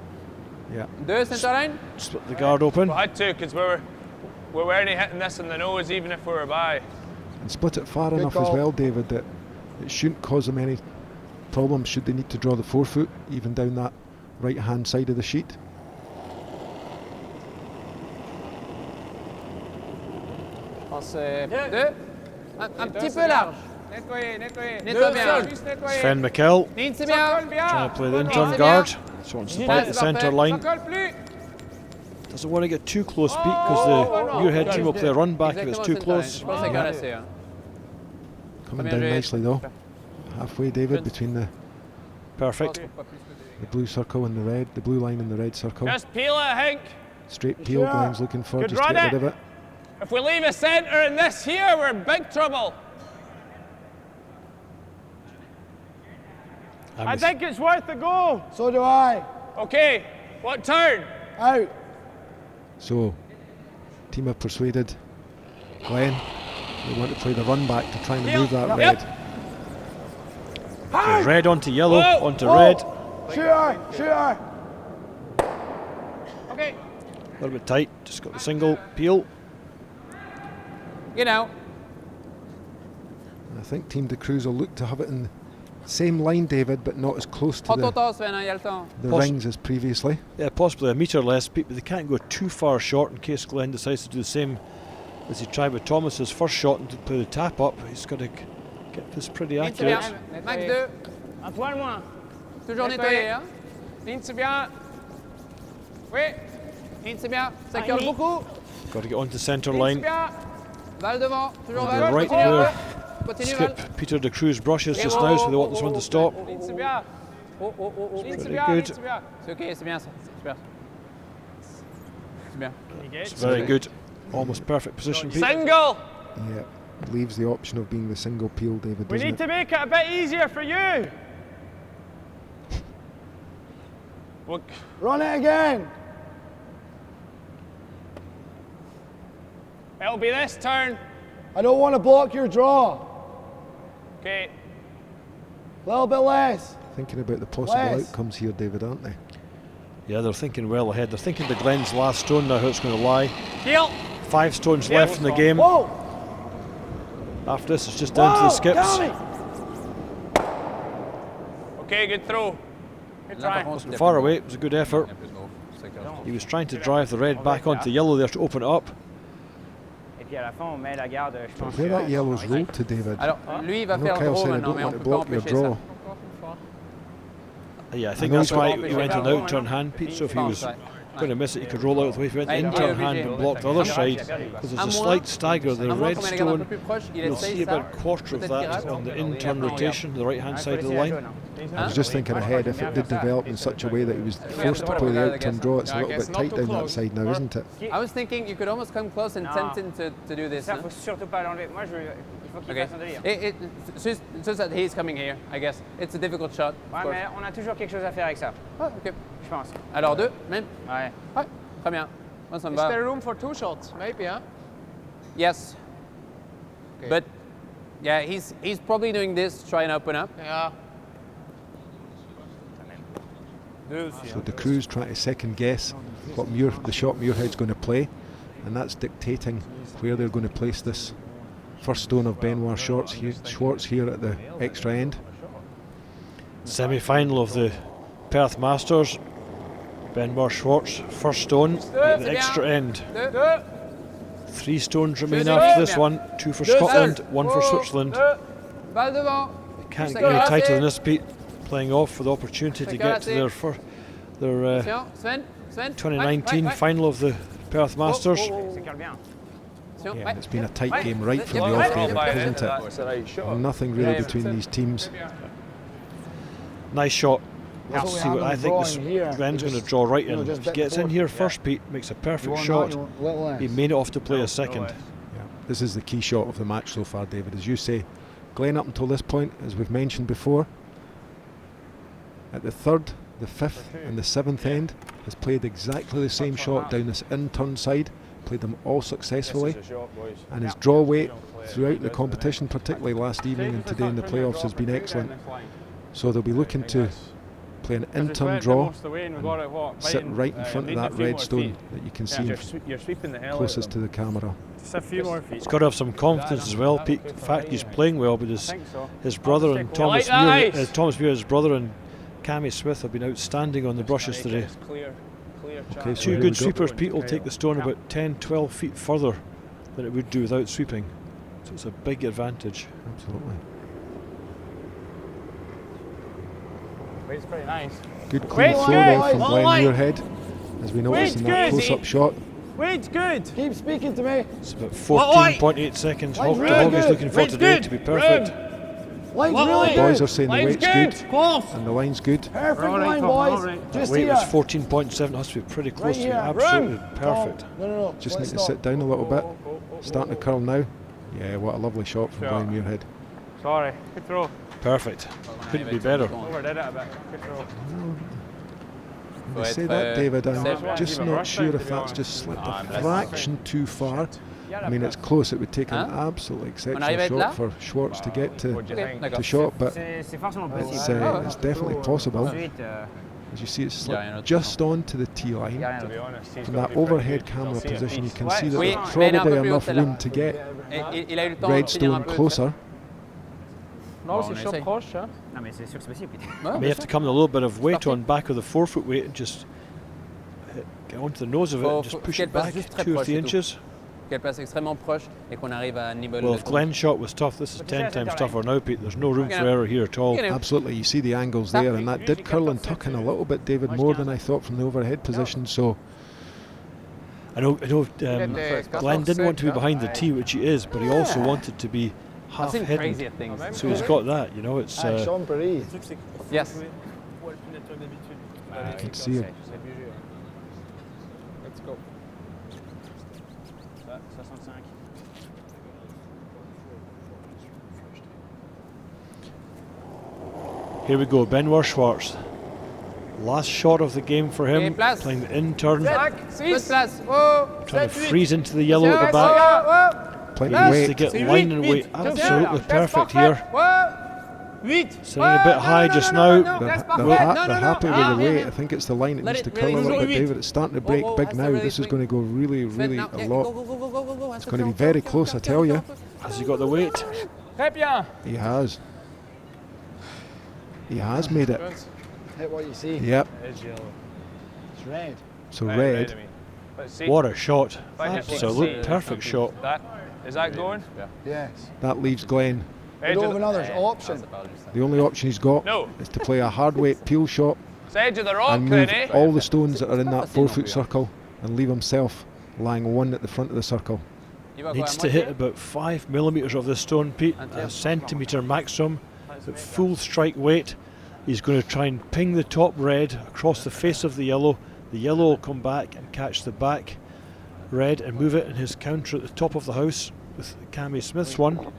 Yeah. Deux, center line. Split the guard open. We had to because we weren't hitting this in the nose even if we were by. And split it far Good enough as call. well, David, that it shouldn't cause them any problems should they need to draw the forefoot even down that right hand side of the sheet. Deux. Un petit peu large. Nettoyer, nettoyer. Nettoie bien. Juste nettoyer. Sven McKell Ligne, c'est Ça bien. colle bien. trying to play the Good intern ball. guard. So wants to Yeah, bite the that's centre perfect. Ça line. colle plus. Doesn't want to get too close, Pete, because the Muirhead team will play a run back if it's too close. Je pense que c'est correct, c'est, hein. Coming Bien down joué. nicely though. Halfway, David, Good. between the Perfect. blue circle and the red, the blue line and the red circle. Just peel it, Hank. Straight peel, Yeah. Glenn's looking for, Good just to run get rid it. of it. If we leave a centre in this here, we're in big trouble. And I we- think it's worth the goal. So do I. Okay, what turn? Out. So, team have persuaded Glenn. They want to play the run back to try and remove that Yep. red. So red onto yellow, Whoa. onto red. Shooter. Shooter. Okay. A little bit tight, just got the single peel. Get out. And I think Team de Cruz will look to have it in the same line, David, but not as close to Prends ton the, temps, Sven, hein, y a le temps. rings as previously. Yeah, possibly a metre less, Pete, but they can't go too far short in case Glenn decides to do the same as he tried with Thomas's first shot and to play the tap up. He's got to get this pretty Ligne, c'est bien. accurate. Max 2. Un poil moins. Toujours Nettoyer. nettoyer, hein. Ligne, c'est bien. Oui. Ligne, c'est bien. Ça curle beaucoup. Got to get onto centre Ligne, line. c'est bien. Val devant. Toujours They're Val. right Continue, where Val. Continue, Val. Skip Peter de Cruz brushes just oh, now, so oh, they want oh, this oh, one oh. to stop. Ligne, c'est bien. Oh, oh, oh, oh. Ligne, c'est Pretty bien. good. Ligne, c'est bien. C'est ok, c'est bien ça. Super. C'est bien. It's very good. Almost perfect position, Pete. Single. Yeah, leaves the option of being the single peel, David, We doesn't need it? to make it a bit easier for you. Look, Run it again. it'll be this turn. I don't want to block your draw. Okay. A little bit less. Thinking about the possible Wes. outcomes here, David, aren't they? Yeah, they're thinking well ahead. They're thinking the Glenn's last stone now, how it's going to lie. Heel. 5 stones Yeah, left in the we'll game. Whoa. After this, it's just down to the skips. Okay, good throw. Good Là, try. par contre, Wasn't far away, it was a good effort. C'est correct. He was trying to drive the red back onto yellow there to open it up. Et puis à la fin, on met la garde, je pense. Where that yellow's rolled to, David. Alors, lui, il va I know faire Kyle draw said I maintenant, don't mais on want to peut pas block your empêcher ça. draw. Yeah, I think know that's he's why got- he went on the outturn hand, Pete, so if he was going to miss it, he could roll out the way. If he went Ouais, intern il est hand obligé. and block the other side, because À there's a moins- slight stagger. The À moins red qu'on met les gardes un peu stone, plus proches, il you'll essaye see ça. about a quarter of Peut-être that qu'il rate. on the Et intern après, on rotation, the right hand side of the line. I was just thinking ahead, if it did develop in such a way that he was forced to play the outturn draw, it's a little bit tight down that side now, isn't it? I was thinking you could almost come close and No. tempt him to do this. Ça, no? faut surtout pas l'enlever. Moi, il faut qu'il Okay. fasse un délire. It's just that he's coming here, I guess. It's a difficult shot. of Ouais, course. mais on a toujours quelque chose à faire avec ça, Ah, ok. je pense. Alors, 2, même. Ouais. Ouais, très bien. Moi, ça me Is va. there room for 2 shots? Maybe, huh? Yes. Okay. But, yeah, he's probably doing this to try and open up. Yeah. So the Cruz trying to second guess what the shot Muirhead's going to play, and that's dictating where they're going to place this first stone of Benoit Schwartz here at the extra end. Semi-final of the Perth Masters. Benoit Schwartz, first stone at the extra end. 2. 3 stones remain Deux, after deux. this one. 2 for Deux, Scotland, deux. 1 for Switzerland. Val devant. Can't C'est get any correct. tighter than this, Pete. Playing off for the opportunity to C'est get to correct. their Attention, Sven. 2019 Ouais. final of the Perth Masters. C'est calme bien. Attention, Yeah, ouais. it's been a tight Ouais. game right from Yeah, the ouais. off, David, By hasn't it? That's the right shot. Nothing really Yeah. between these teams. Nice shot. That's Let's what we see have what in I the think this drawing here. Glenn's You going to just- draw right you know, in. just If he bit gets in forward. here first, Pete, makes a You perfect want shot. that, you want a little less. He made it off to play a second. Yeah, this is the key shot of the match so far, David. As you say, Glenn up until this point, as we've mentioned before, at the 3rd, the 5th and the 7th end, has played exactly the same shot down this in-turn side, played them all successfully, This is a shot, boys. and his draw weight throughout the competition, particularly last evening and today in the playoffs, has been excellent. So they'll be looking to play an in-turn draw, and sit right in front of that red stone that you can see You're sweeping the hell closest to the camera. Just a few more feet. He's got to have some confidence as well, Pete. In fact, he's playing well, but his brother and Thomas Like Muir, Muirhead's brother and Cammy Smith have been outstanding on the brushes today. Okay, so Two here good we go. sweepers, Pete will take the stone about 10-12 feet further than it would do without sweeping. So it's a big advantage. Absolutely. Weight's pretty nice. Good clean Weight's throw good. there from All Glenn right. Muirhead, as we noticed in that Weight's good. close-up shot. Weight's good. Keep speaking to me. It's about 14.8 seconds. Hog to Hog is looking for today to be perfect. Line's The really boys good. are saying the weight's good, and the line's good. Perfect All right, line, Tom, all boys. right. Just Weight here. was 14.7. Has to be pretty close to here. absolutely perfect. No. Just need let's to stop. sit down a little bit. Starting to curl now. Yeah, what a lovely shot from Glenn Muirhead. Sorry. Good throw. Perfect. Couldn't be better. Overdid it a bit. Good throw. When you say that, David, I'm just not sure if that's just slipped a fraction too far. I mean, it's close. It would take an absolutely exceptional shot for Schwartz to get to shot, but C'est forcément it's, possible. it's definitely possible. Ensuite, As you see, it's Yeah, I know. slipped just onto the tee line. y a rien To be d'autre. honest, he's From got that to be pretty overhead good. camera You'll see a position, you piece. can see that Oui, there's mais il est un peu probably plus enough haut, celle-là. room to get Il a eu le temps de finir un Redstone peu. closer. Non, Bon, c'est on chaud essaye. proche, hein. Non, mais c'est sûr que c'est possible. Ouais, May have to come with a little bit of weight parti. on back of the 4-foot weight and just get onto the nose of it and just push it qu'elle passe back juste très 2 or proche, 3 c'est tout. inches. Qu'elle place extrêmement proche et qu'on arrive à niveler Well, le if trou. Glenn's shot was tough, this is 10 times tougher now, Pete. There's no room for error here at all. Absolutely, you see the angles there, and that did curl and tuck in a little bit, David, more than I thought from the overhead position. So I know Glenn didn't want to be behind the tee, which he is, but he also wanted to be I've half seen hidden. crazier things. So he's got that, you know, it's... Sean Perry. Yes. you can see him. Let's go. 65. Here we go, Benoit Schwartz. Last shot of the game for him, place. playing the in-turn, Bonne place. Oh, trying to freeze into the yellow at the back. Plenty He of needs to weight. get line and weight absolutely perfect here. Sitting a bit high just now. They're happy with the weight. I think it's the line that needs to curl a little bit, David. It's starting to break big now. This is going to go really, really a lot. It's going to be very close, I tell you. Has he got the weight? Très bien. He has. He has made it. Hit what you see. Yep. It's yellow. It's red. So Right, red. I mean. Let's see. What a shot. If I hit Absolute see- perfect shot. That is that going? Yes. That leaves Glenn. We Edge don't of have the, another option. The only option he's got No. is to play a hard weight peel shot it's edge of the rock, and then, move eh? all the stones that are in that 4-foot circle and leave himself lying one at the front of the circle. Needs to hit about 5 millimetres of the stone, Pete, a centimetre maximum, at full strike weight. He's going to try and ping the top red across the face of the yellow. The yellow will come back and catch the back red and move it in his counter at the top of the house with Cammy Smith's one.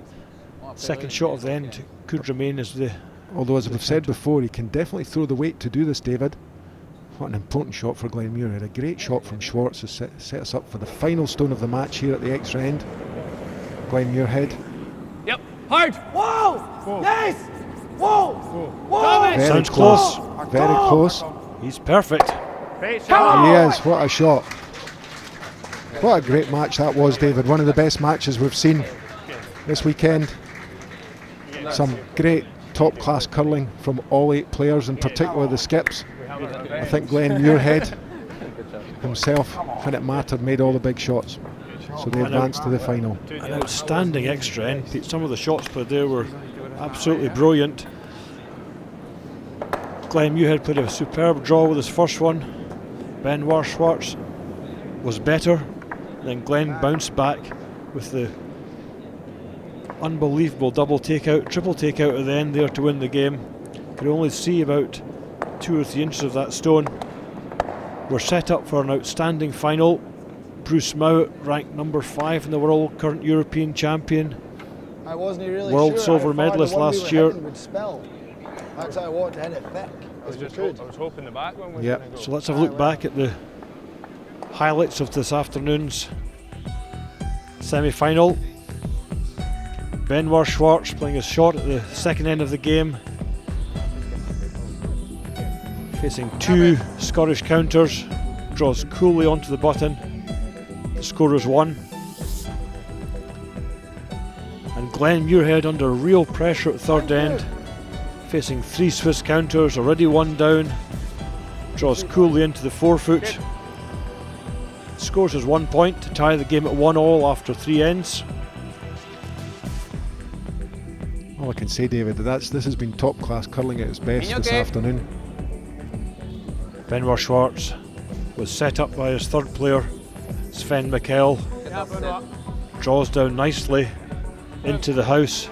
Second shot of the end could remain as the... Although, as we've said before, he can definitely throw the weight to do this, David. What an important shot for Glenn Muirhead. A great shot from Schwartz to set us up for the final stone of the match here at the extra end. Glenn Muirhead. Yep. Hard. Whoa! Nice! Whoa! Whoa! Very Sounds close. close. Very close. He's perfect. Great shot. He is. What a shot. What a great match that was, David. One of the best matches we've seen this weekend. Some great top-class curling from all 8 players, in particular the skips. I think Glenn Muirhead himself, when it mattered, made all the big shots. So they advanced to the final. An outstanding extra end, Pete. Some of the shots played there were absolutely brilliant. Glenn Muirhead played a superb draw with his first one. Benoit Schwartz was better. Then Glenn bounced back with the unbelievable double takeout, triple takeout at the end there to win the game. Could only see about 2 or 3 inches of that stone. We're set up for an outstanding final. Bruce Mowat, ranked number 5 in the world, current European champion. I wasn't really World sure silver how far medalist the one we last were year. hitting would spell. That's why I wanted to hit it thick. I was as we just could. I was hoping the back one was Yep. going to go. So let's have a look back at the highlights of this afternoon's semi-final. Benoit Schwartz playing his shot at the second end of the game. Facing two Scottish counters, draws coolly onto the button. The score is 1. And Glenn Muirhead under real pressure at third end, facing 3 Swiss counters, already 1 down. Draws coolly into the forefoot. Scores as 1 point to tie the game at 1-all after 3 ends. All I can say, David, this has been top class curling at its best this afternoon. Benoit Schwartz was set up by his third player, Sven Mikkel. Draws down nicely into the house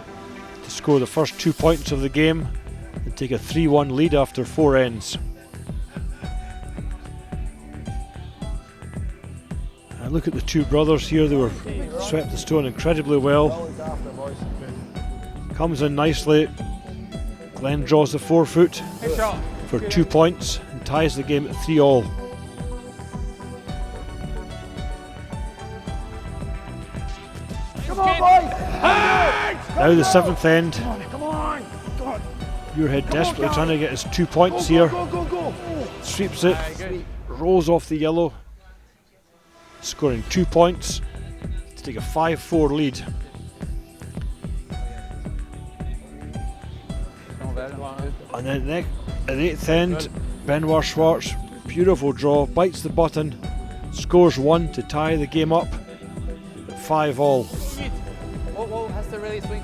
to score the first 2 points of the game and take a 3-1 lead after 4 ends. And look at the two brothers here, they were swept the stone incredibly well. Comes in nicely. Glenn draws the forefoot for 2 points and ties the game at 3-all. Come on, boys! Now the 7th end. Come on! God. Muirhead desperately trying to get his 2 points here. Go! Sweeps it, rolls off the yellow, scoring 2 points to take a 5-4 lead. And then at the 8th end, Benoit Schwartz, beautiful draw, bites the button, scores 1 to tie the game up, 5-all.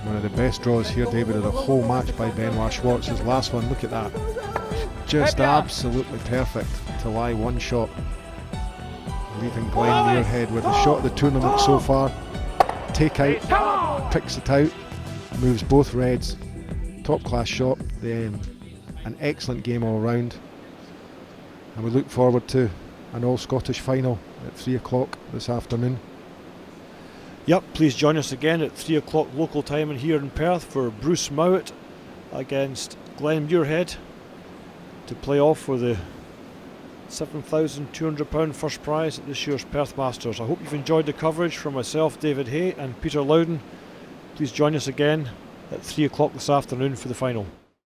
One of the best draws here, David, of the whole match by Benoit Schwartz. His last one, look at that. Just absolutely perfect to lie 1 shot. Leaving Glenn Muirhead with the shot of the tournament so far. Take out, picks it out, moves both reds. Top class shot, an excellent game all round. And we look forward to an all Scottish final at 3 o'clock this afternoon. Yep, please join us again at 3 o'clock local time and here in Perth for Bruce Mowat against Glenn Muirhead to play off for the £7,200 first prize at this year's Perth Masters. I hope you've enjoyed the coverage from myself, David Hay, and Peter Loudon. Please join us again at 3 o'clock this afternoon for the final.